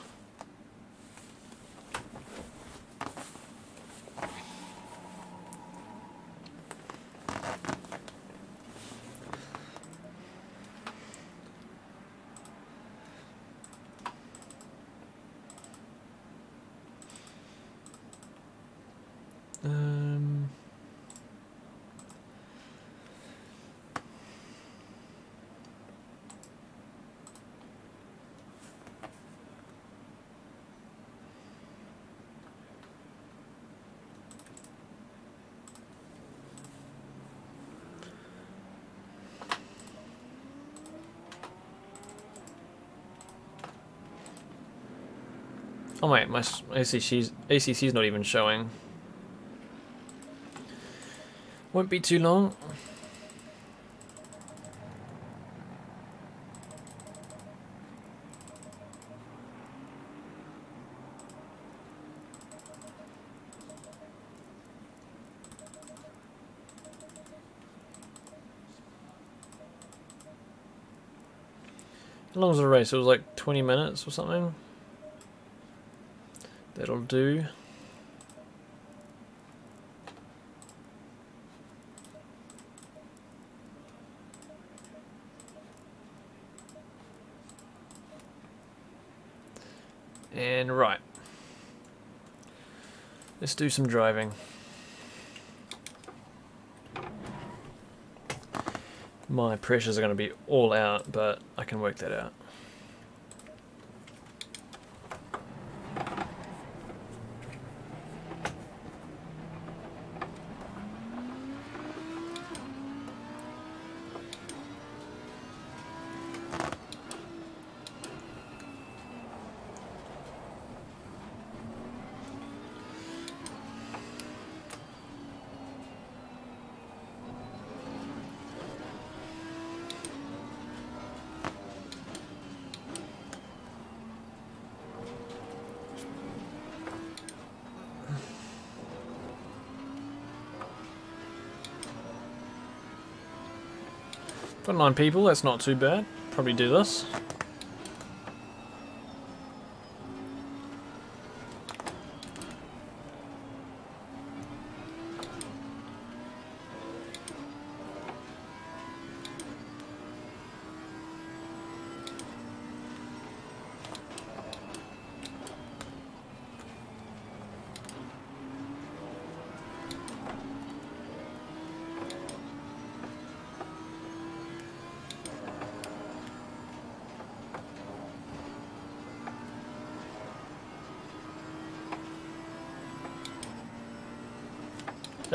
Oh wait, my ACC's not even showing. Won't be too long. How long was the race? It was like 20 minutes or something. That'll do. And right. Let's do some driving. My pressures are going to be all out, but I can work that out. Got 9 people, that's not too bad. Probably do this.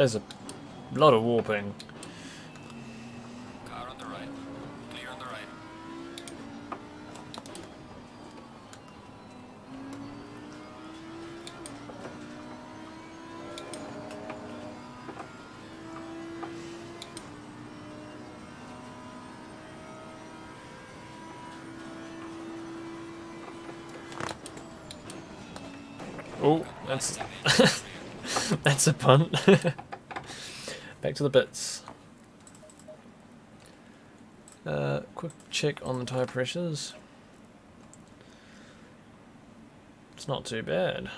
There's a lot of warping. Car on the right. Clear on the right. Oh, that's that's a punt. Back to the bits. Quick check on the tyre pressures. It's not too bad.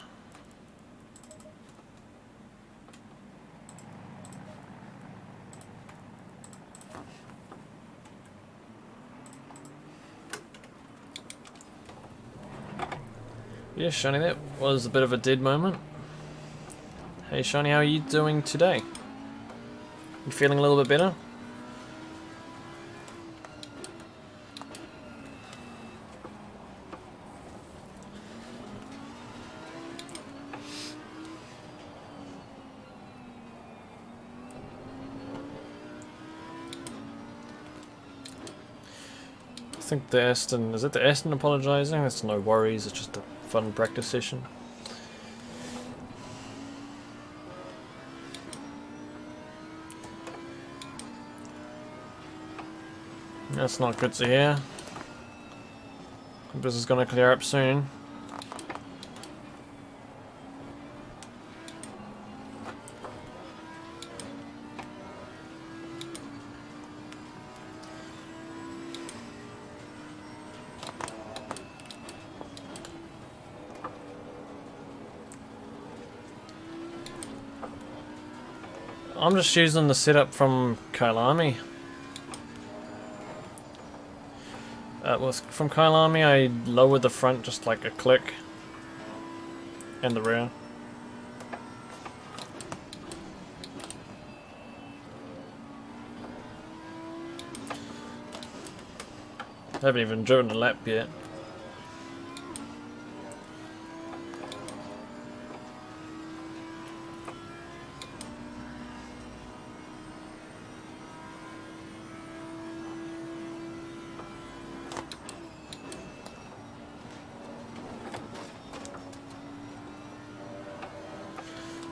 Yeah, Shani, that was a bit of a dead moment. Hey Shani, how are you doing today? You feeling a little bit better? I think the Aston, is it the Aston apologising? That's no worries, it's just a fun practice session. That's not good to hear. This is going to clear up soon. I'm just using the setup from Kailami. From Kailami, I lowered the front just like a click, and the rear. I haven't even driven a lap yet.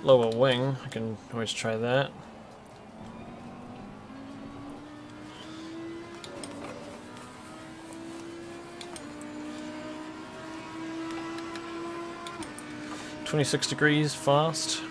Lower wing, I can always try that. .26 degrees fast.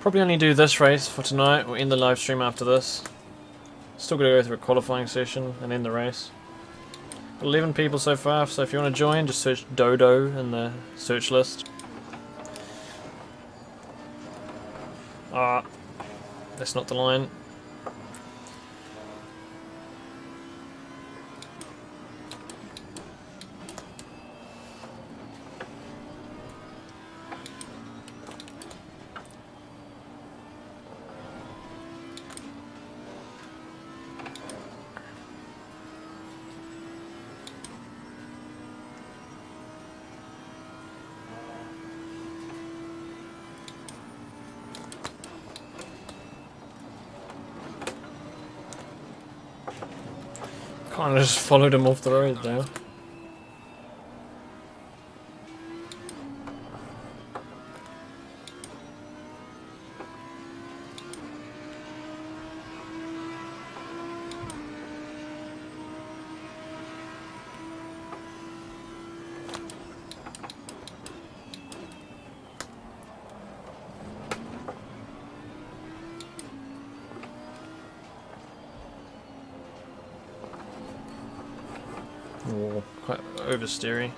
Probably only do this race for tonight. We'll end the live stream after this. Still got to go through a qualifying session and end the race. 11 people so far, so if you want to join, just search Dodo in the search list. Ah, that's not the line. Kind of just followed him off the road there. quite oversteery.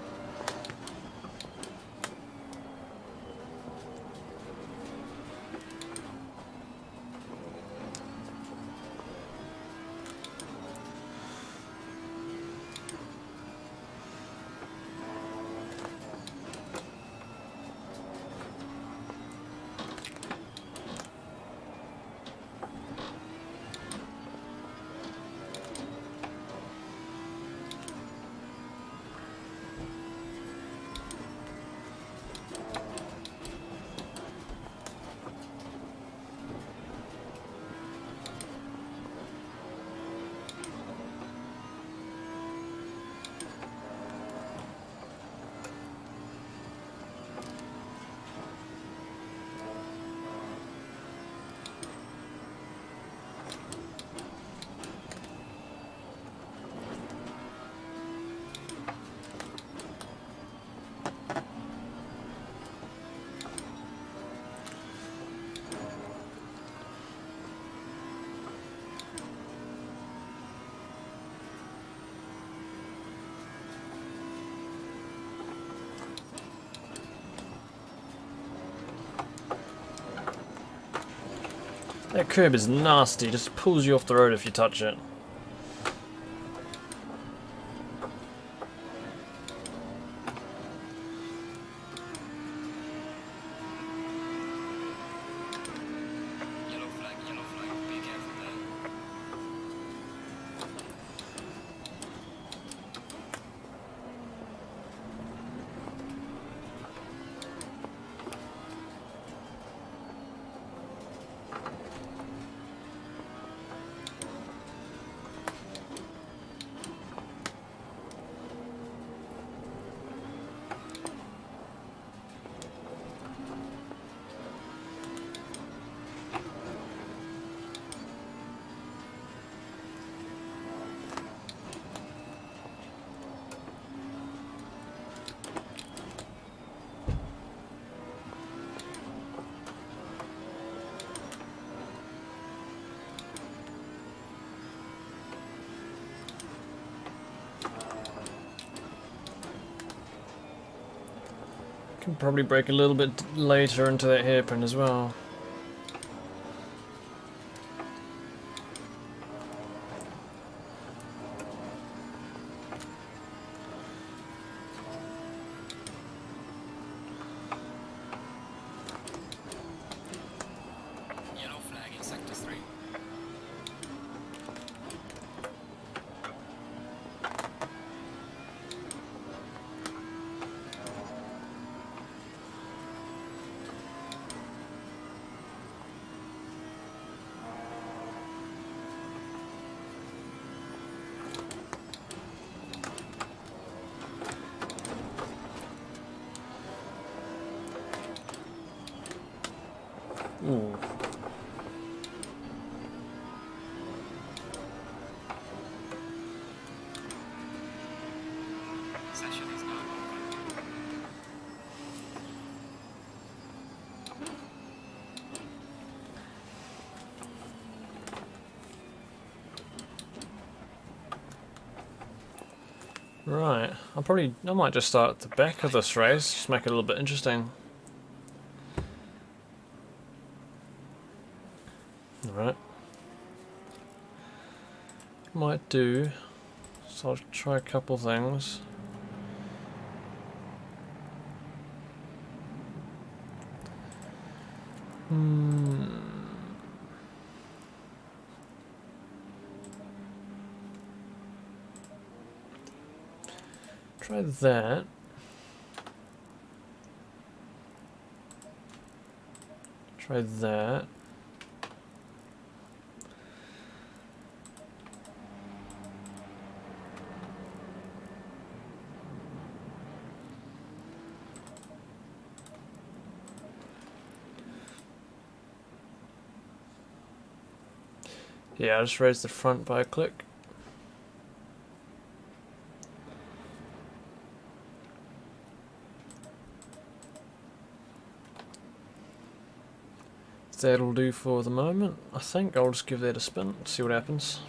That curb is nasty, just pulls you off the road if you touch it. Yellow flag, be careful there. Can probably brake a little bit later into that hairpin as well. Yellow flag in sector 3. Ooh. Session is now open. Right, I might just start at the back of this race, just make it a little bit interesting. Alright. Might do. So I'll try a couple things. Try that. Try that. Yeah, I'll just raise the front by a click. That'll do for the moment. I think I'll just give that a spin, see what happens.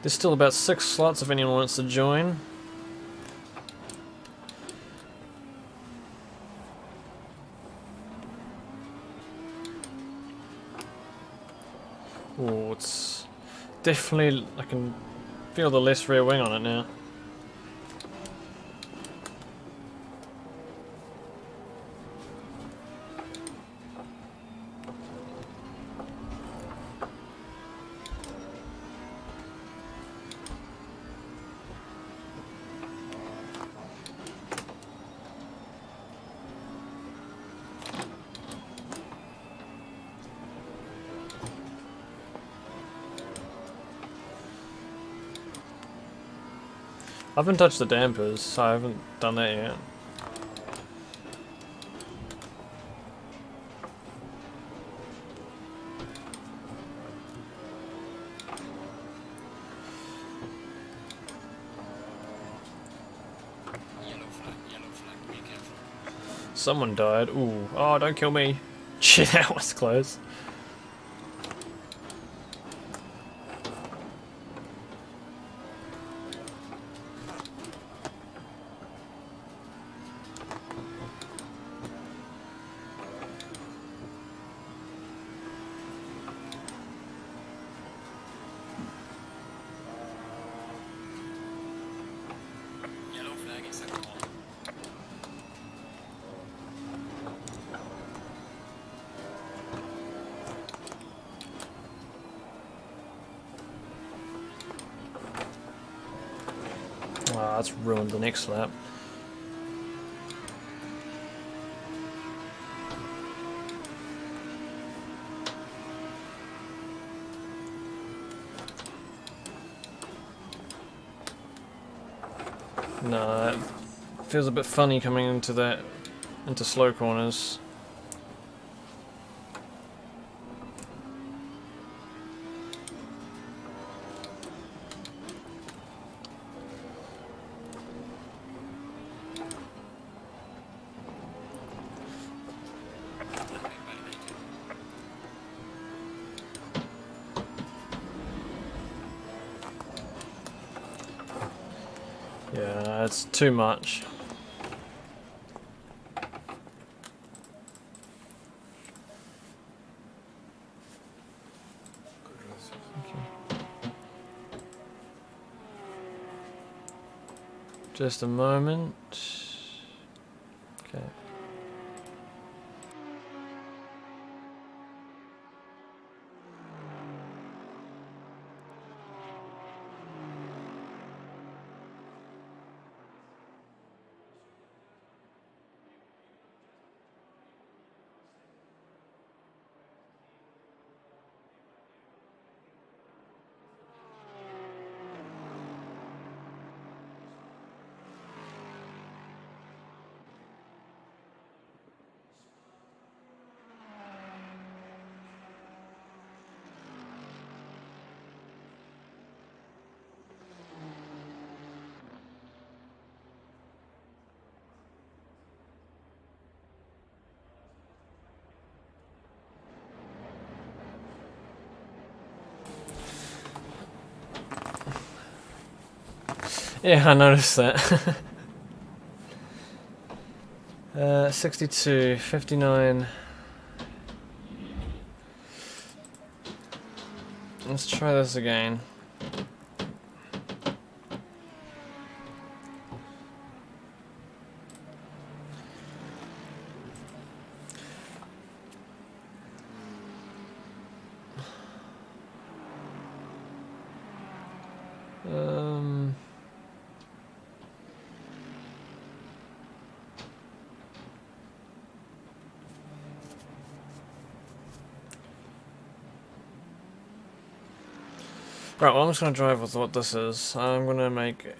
There's still about 6 slots if anyone wants to join. Oh, it's definitely, I can feel the less rear wing on it now. I haven't touched the dampers, so I haven't done that yet. Yellow flag, be careful. Someone died. Ooh, oh, don't kill me. Shit, that was close. Yellow flag is a call. Ah, that's ruined the next lap. No, it feels a bit funny coming into slow corners. Yeah, it's too much. Just a moment. Okay. Yeah, I noticed that. 62, 59. Let's try this again. Right, well, I'm just going to drive with what this is. I'm going to make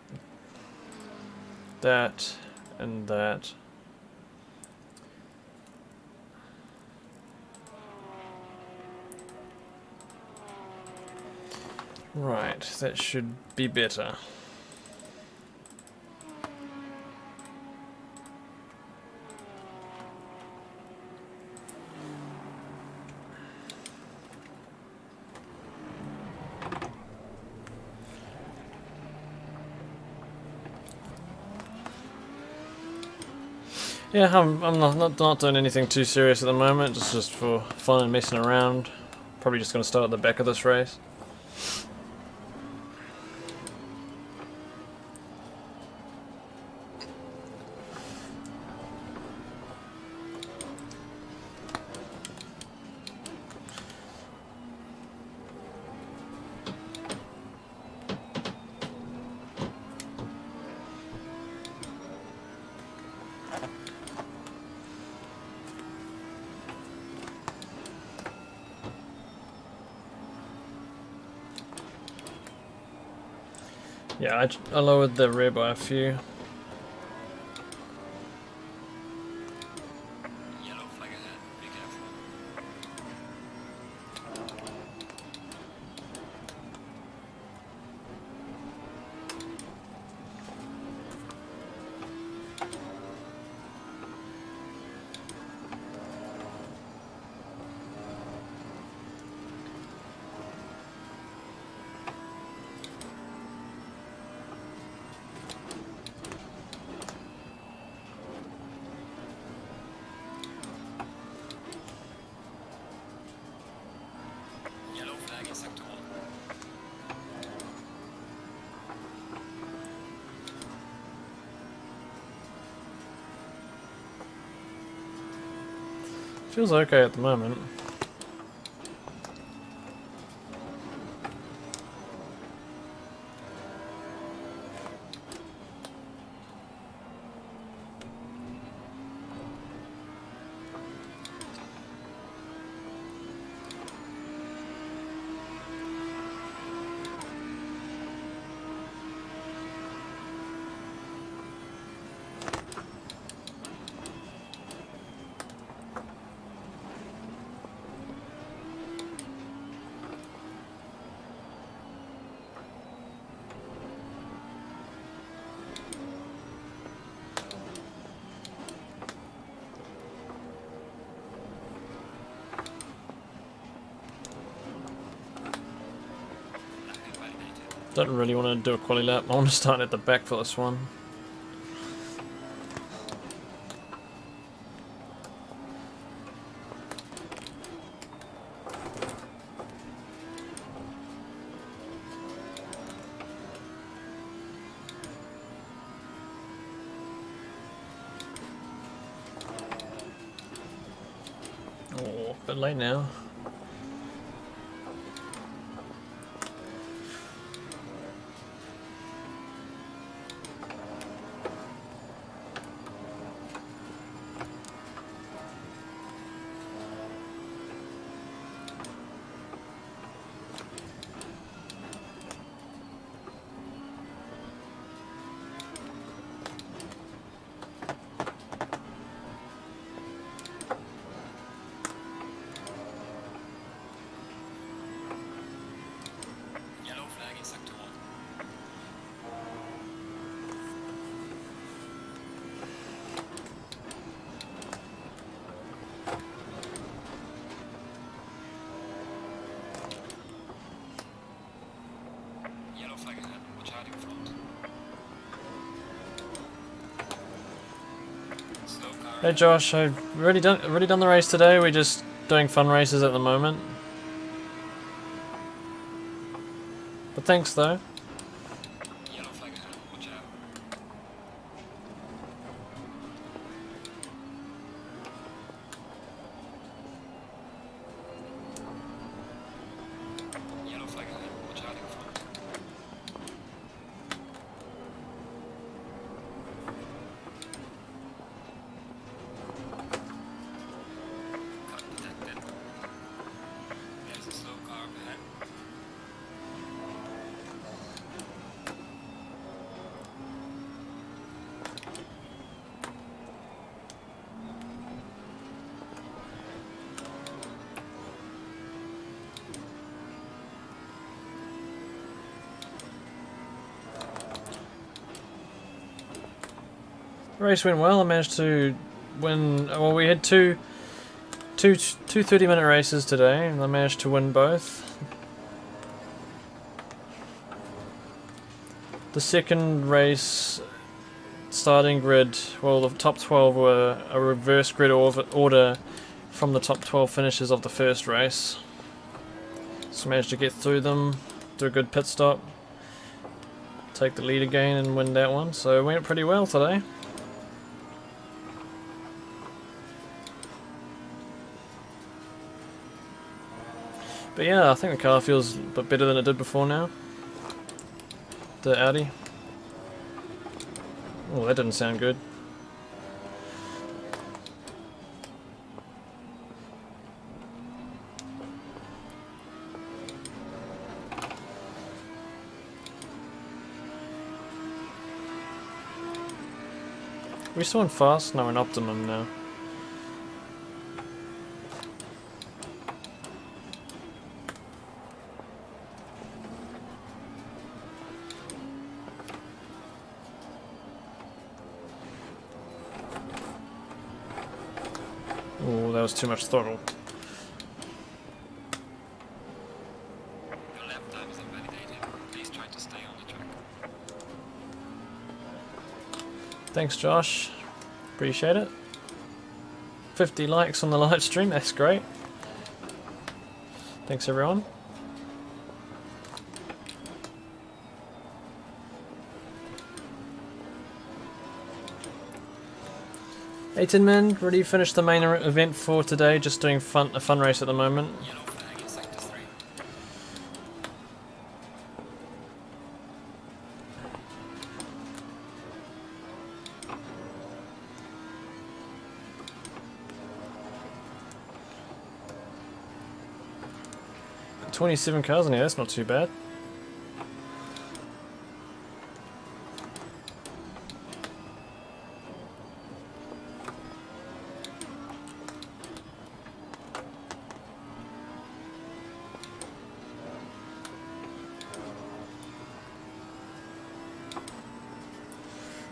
that and that. Right, that should be better. Yeah, I'm not doing anything too serious at the moment, just for fun and messing around. Probably just going to start at the back of this race. Yeah, I lowered the rear by a few. Yellow flag ahead. Be careful. Yellow flag in sector 1. Feels okay at the moment. Don't really want to do a quali lap. I want to start at the back for this one. Oh, a bit late now. Yellow flag in sector 1. Yellow flag ahead. Watch out in front. Slow car. Hey Josh, I've already done the race today. We're just doing fun races at the moment. But thanks though. Yellow flag ahead. Watch out. Yellow flag ahead. Watch out in front. Cut detected. There's a slow car up ahead. The race went well. I managed to win. Well, we had two 30-minute races today, and I managed to win both. The second race starting grid, well, the top 12 were a reverse grid order from the top 12 finishes of the first race. So managed to get through them, do a good pit stop, take the lead again and win that one. So it went pretty well today. But yeah, I think the car feels a bit better than it did before now. The Audi. Oh, that didn't sound good. Are we still in fast? No, we're in optimum now. Oh, that was too much throttle. Your lap times are validated. Please try to stay on the track. Thanks, Josh. Appreciate it. 50 likes on the live stream, that's great. Thanks, everyone. Hey Tin Man, ready to finish the main event for today, just doing a fun race at the moment. Yellow flag in sector 3. Got 27 cars in here, that's not too bad.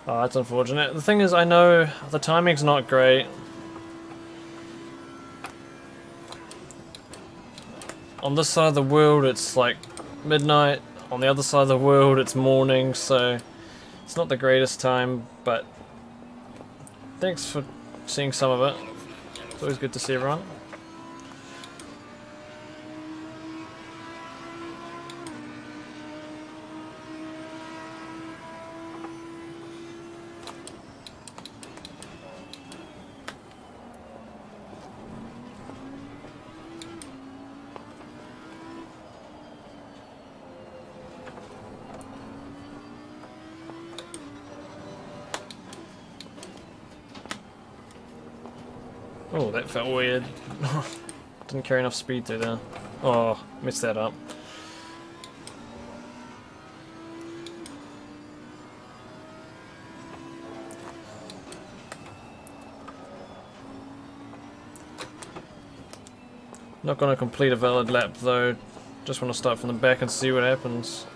Oh, that's unfortunate. The thing is, I know the timing's not great. On this side of the world, it's like midnight. On the other side of the world, it's morning, so it's not the greatest time, but thanks for seeing some of it. It's always good to see everyone. Oh, that felt weird. Didn't carry enough speed through there. Oh, messed that up. Not gonna complete a valid lap though. Just want to start from the back and see what happens.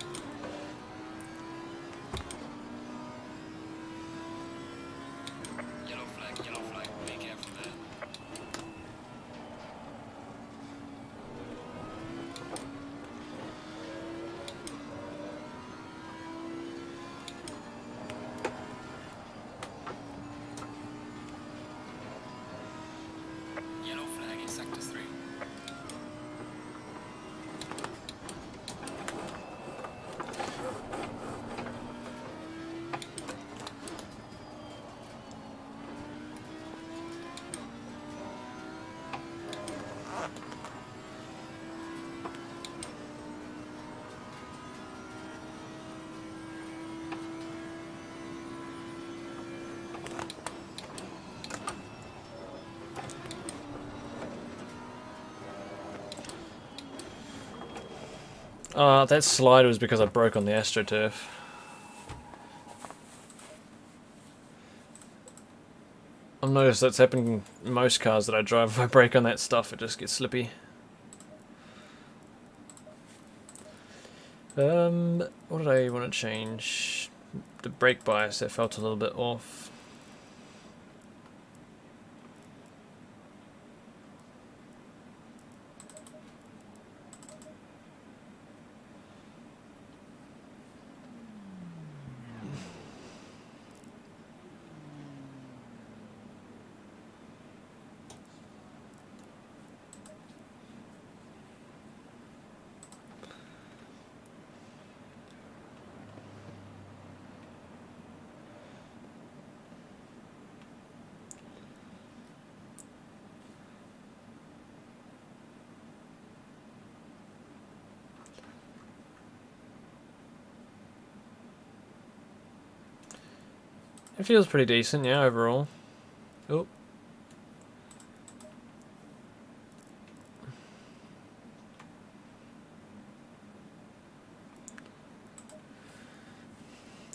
Yellow flag, be careful there. Yellow flag in sector 3. That slide was because I broke on the AstroTurf. I've noticed that's happened in most cars that I drive. If I brake on that stuff, it just gets slippy. What did I want to change? The brake bias, that felt a little bit off. It feels pretty decent, yeah, overall. Oh.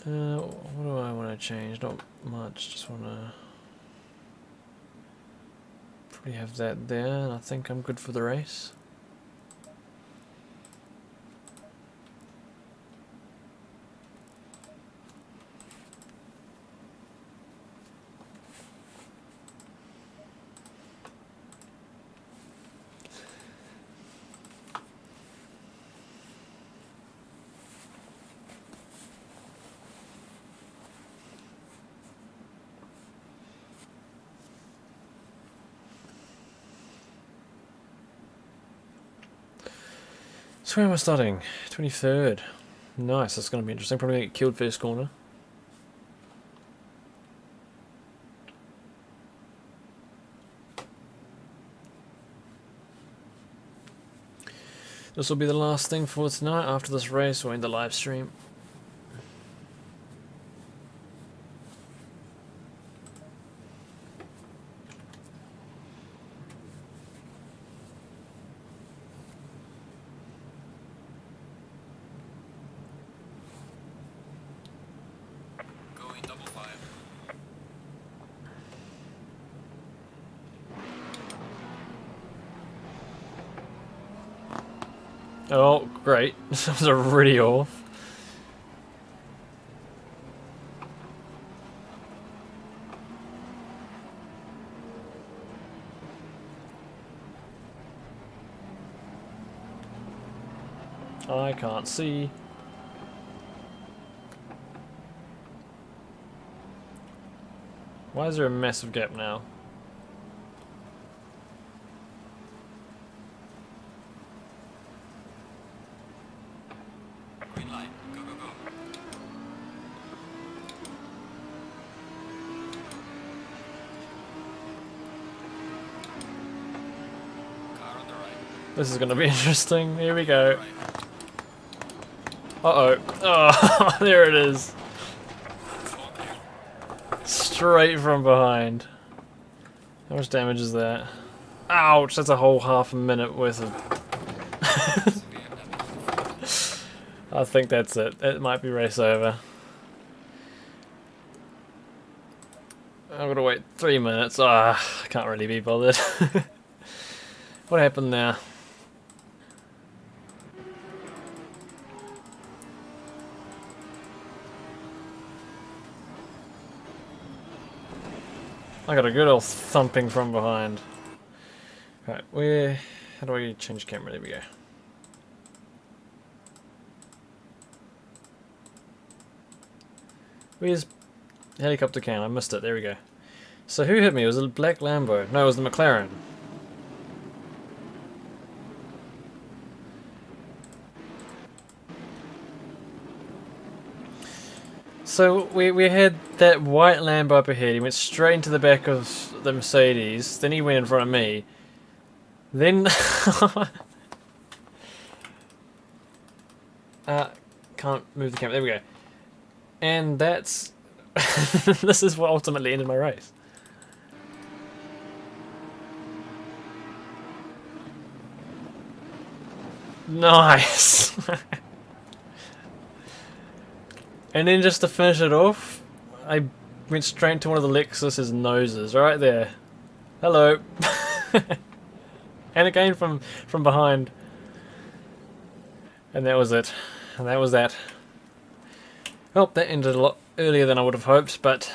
What do I want to change? Not much, just want to probably have that there, and I think I'm good for the race. So where am I starting? 23rd. Nice, that's going to be interesting. Probably going to get killed first corner. This will be the last thing for tonight. After this race, we'll end the live stream. Going double 5. Oh, great. This was already off. I can't see. Why is there a massive gap now? Green light. Go, go, go. Car on the right. This is going to be interesting. Here we go. Right. Uh-oh. Oh, there it is. All clear. Straight from behind. How much damage is that? Ouch, that's a whole half a minute worth of... It's a BMW. I think that's it. It might be race over. I've got to wait 3 minutes. Ah, I can't really be bothered. What happened there? I got a good old thumping from behind. Right, where... How do I change camera? There we go. Where's helicopter cam? I missed it. There we go. So who hit me? It was a black Lambo. No, it was the McLaren. So we had that white Lambo up ahead. He went straight into the back of the Mercedes. Then he went in front of me. Then can't move the camera. There we go. And that's this is what ultimately ended my race. Nice. And then just to finish it off, I went straight to one of the Lexus's noses, right there. Hello. And again from behind. And that was it. And that was that. Well, that ended a lot earlier than I would have hoped, but...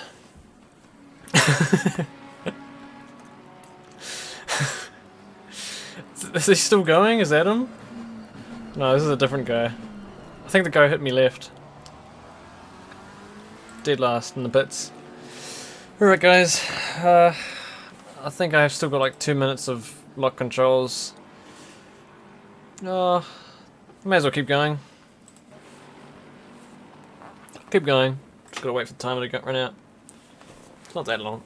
Is he still going? Is that him? No, this is a different guy. I think the guy hit me left. Dead last in the pits. Alright guys, I think I've still got like 2 minutes of lock controls. May as well keep going. Keep going. Just gotta wait for the timer to run out. It's not that long.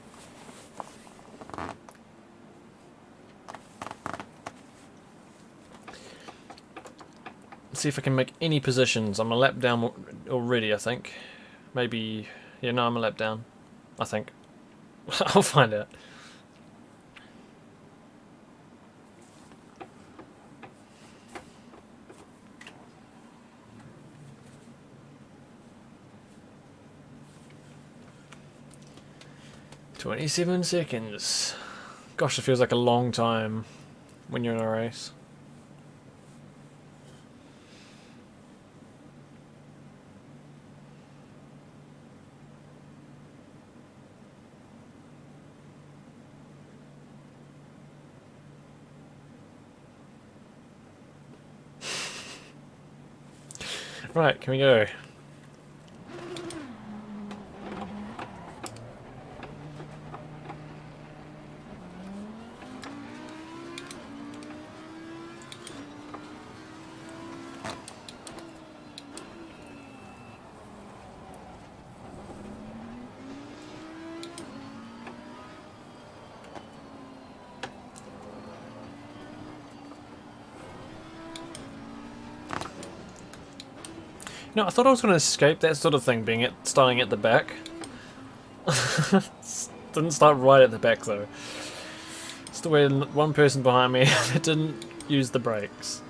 Let's see if I can make any positions. I'm a lap down already, I think. Maybe... Yeah, no, I'm a lap down. I think. I'll find out. "27 seconds. Gosh, it feels like a long time when you're in a race. Right, can we go? No, I thought I was going to escape that sort of thing, starting at the back. Didn't start right at the back though. It's the way one person behind me that didn't use the brakes.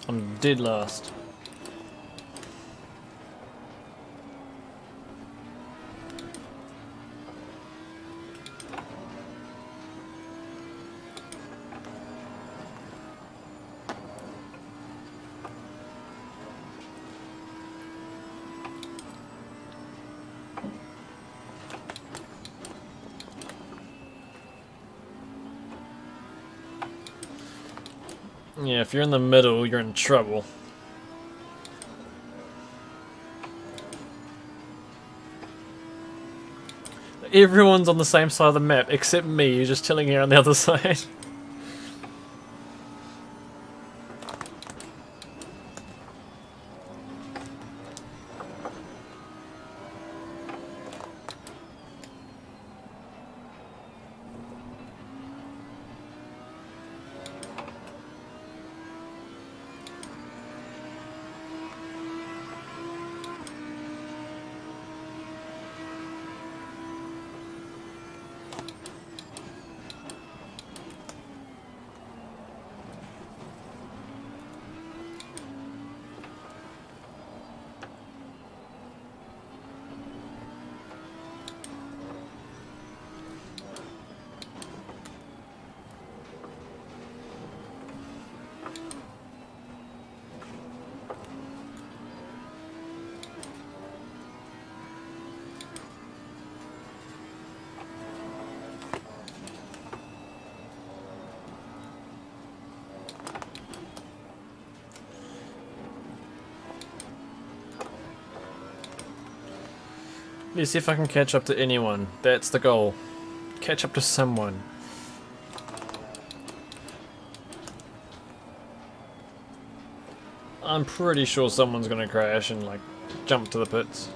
I'm dead last. Yeah, if you're in the middle, you're in trouble. Everyone's on the same side of the map except me, you're just chilling here on the other side. Let's see if I can catch up to anyone. That's the goal. Catch up to someone. I'm pretty sure someone's gonna crash and like jump to the pits.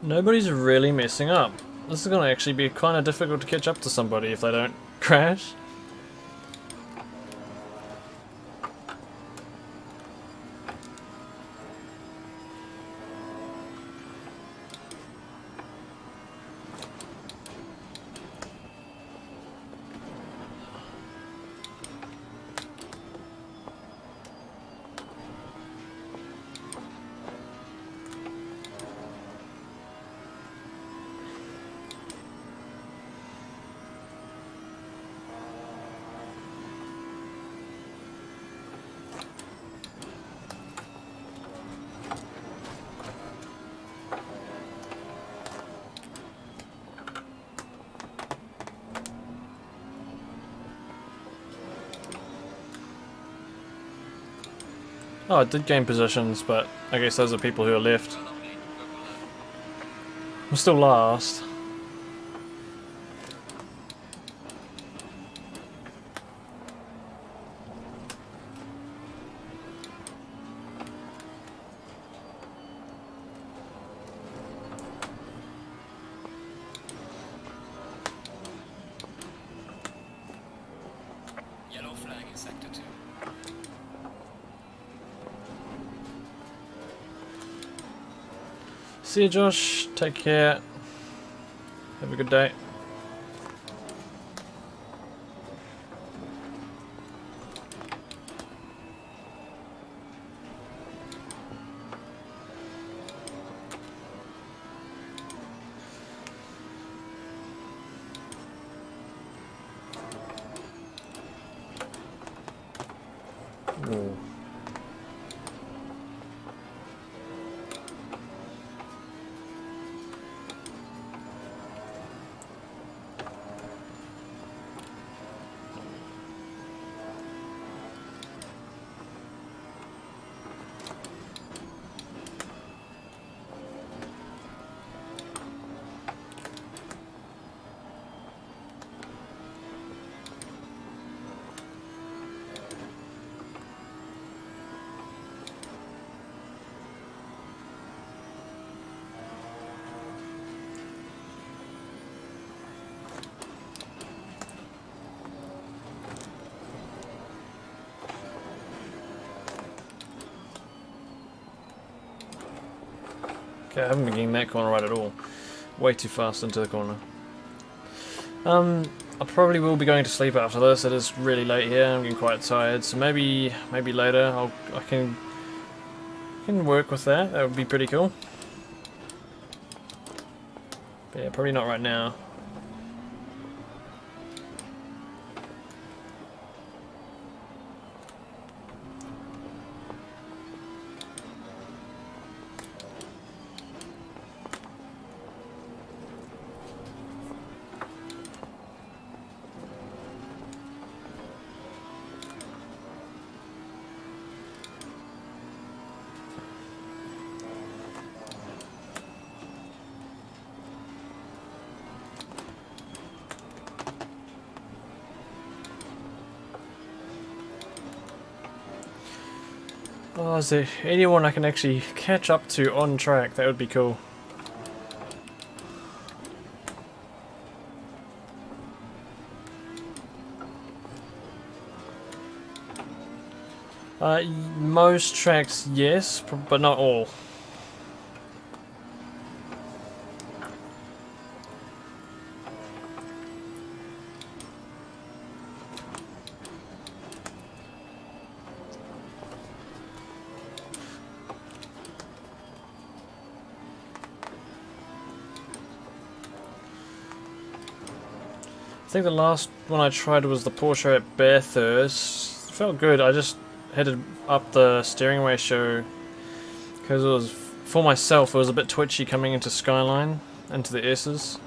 Nobody's really messing up. This is going to actually be kind of difficult to catch up to somebody if they don't crash. Oh, I did gain positions, but I guess those are people who are left. I'm still last. Yellow flag in sector 2. See you, Josh. Take care. Have a good day. Ooh. Okay, I haven't been getting that corner right at all. Way too fast into the corner. I probably will be going to sleep after this. It is really late here. I'm getting quite tired, so maybe later I can work with that. That would be pretty cool. But yeah, probably not right now. Oh, is there anyone I can actually catch up to on track? That would be cool. Most tracks, yes, but not all. I think the last one I tried was the Porsche at Bathurst. It felt good. I just headed up the steering ratio because it was, for myself, it was a bit twitchy coming into Skyline, into the S's.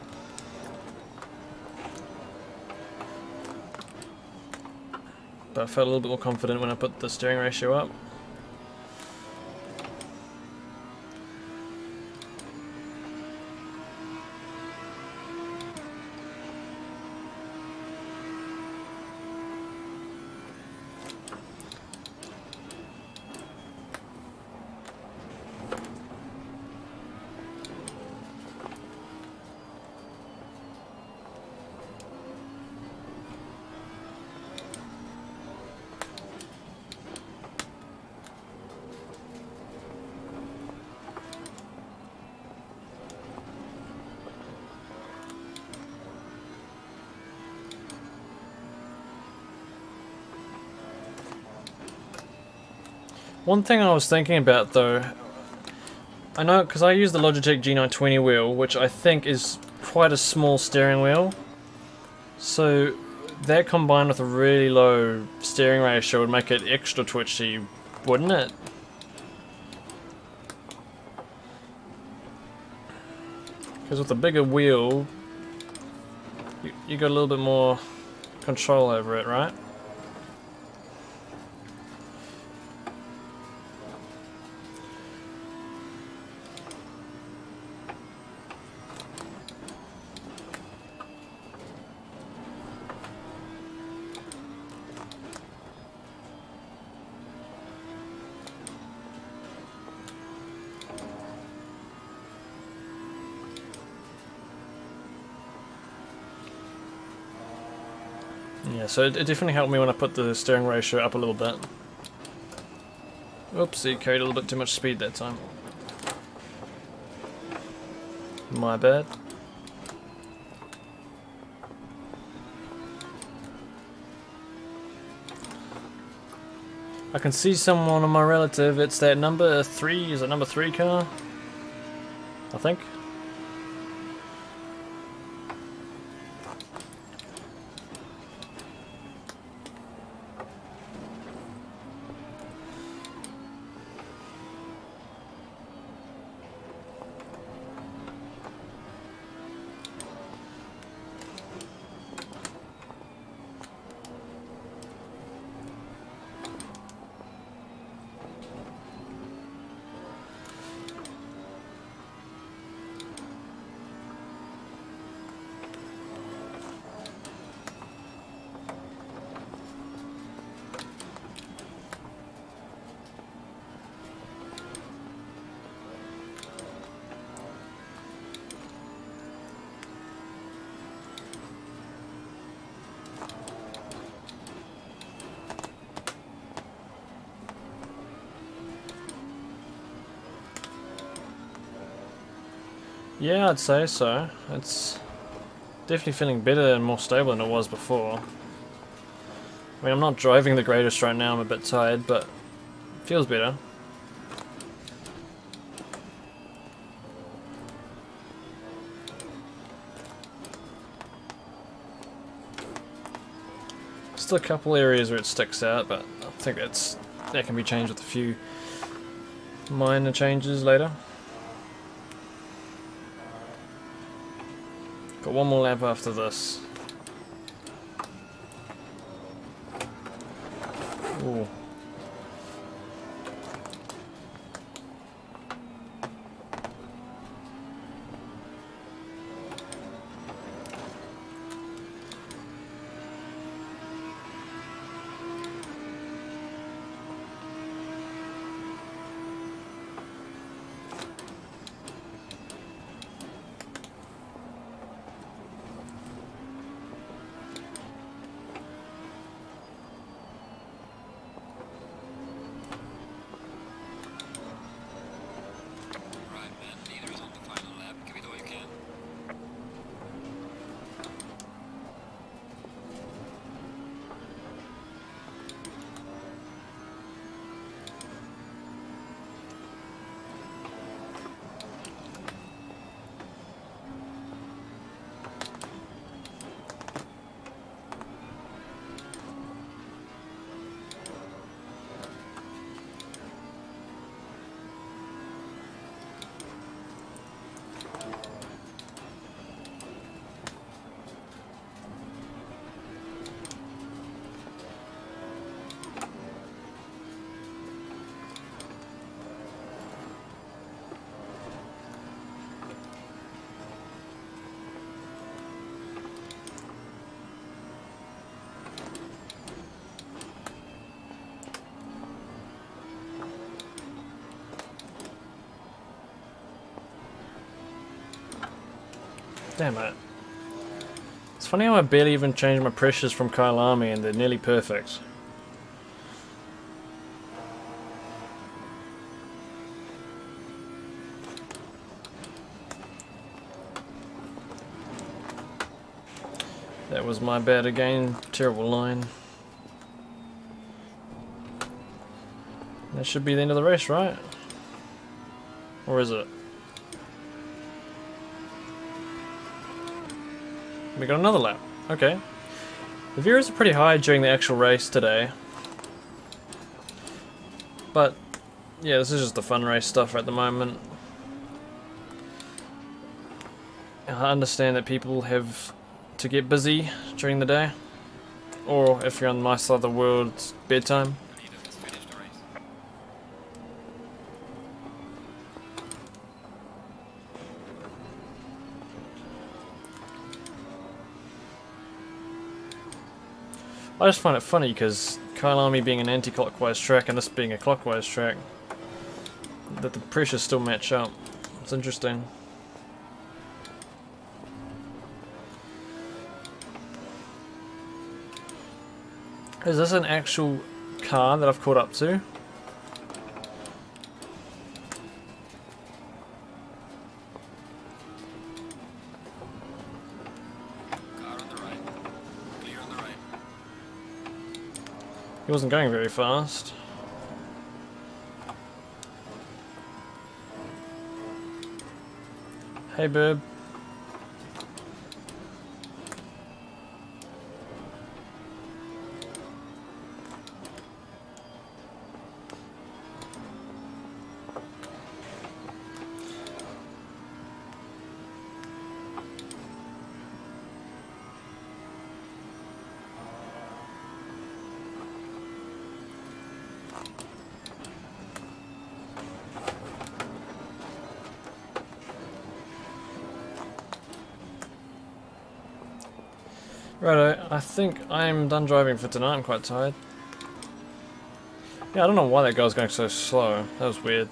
But I felt a little bit more confident when I put the steering ratio up. One thing I was thinking about though, I know because I use the Logitech G920 wheel, which I think is quite a small steering wheel. So that combined with a really low steering ratio would make it extra twitchy, wouldn't it? Because with a bigger wheel, you got a little bit more control over it, right? Yeah, so it definitely helped me when I put the steering ratio up a little bit. Oopsie, carried a little bit too much speed that time. My bad. I can see someone on my relative. It's that number 3. Is it number 3 car? I think. Yeah, I'd say so. It's definitely feeling better and more stable than it was before. I mean, I'm not driving the greatest right now, I'm a bit tired, but it feels better. Still a couple areas where it sticks out, but I think that can be changed with a few minor changes later. Got one more lap after this. Ooh. Damn it. It's funny how I barely even changed my pressures from Kyalami and they're nearly perfect. That was my bad again. Terrible line. That should be the end of the race, right? Or is it? We got another lap. Okay. The viewers are pretty high during the actual race today. But, yeah, this is just the fun race stuff at the moment. I understand that people have to get busy during the day. Or if you're on my side of the world, it's bedtime. I just find it funny because Kyle Army being an anti-clockwise track and this being a clockwise track, that the pressures still match up. It's interesting. Is this an actual car that I've caught up to? He wasn't going very fast. Hey, Burb. Righto, I think I'm done driving for tonight. I'm quite tired. Yeah, I don't know why that guy was going so slow. That was weird.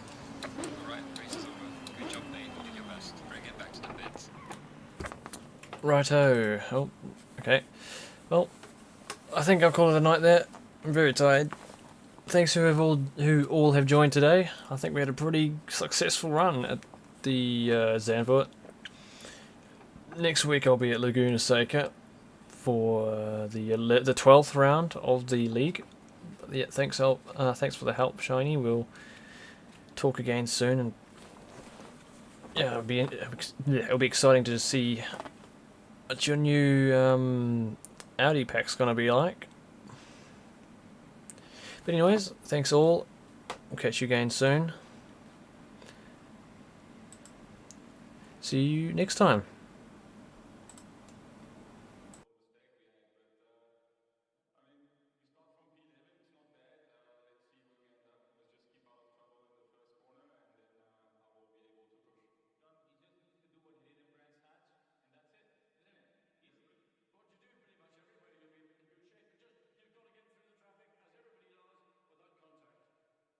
Alright, race is over. Good job, mate. You did your best. Bring it back to the pits. Righto. Oh, okay. Well, I think I'll call it a night there. I'm very tired. Thanks who all have joined today. I think we had a pretty successful run at the Zandvoort. Next week I'll be at Laguna Seca for the 12th round of the league. Yeah, thanks for the help, Shiny. We'll talk again soon, and yeah, it'll be exciting to see what your new Audi pack's gonna be like. But anyways, thanks all. We'll catch you again soon. See you next time.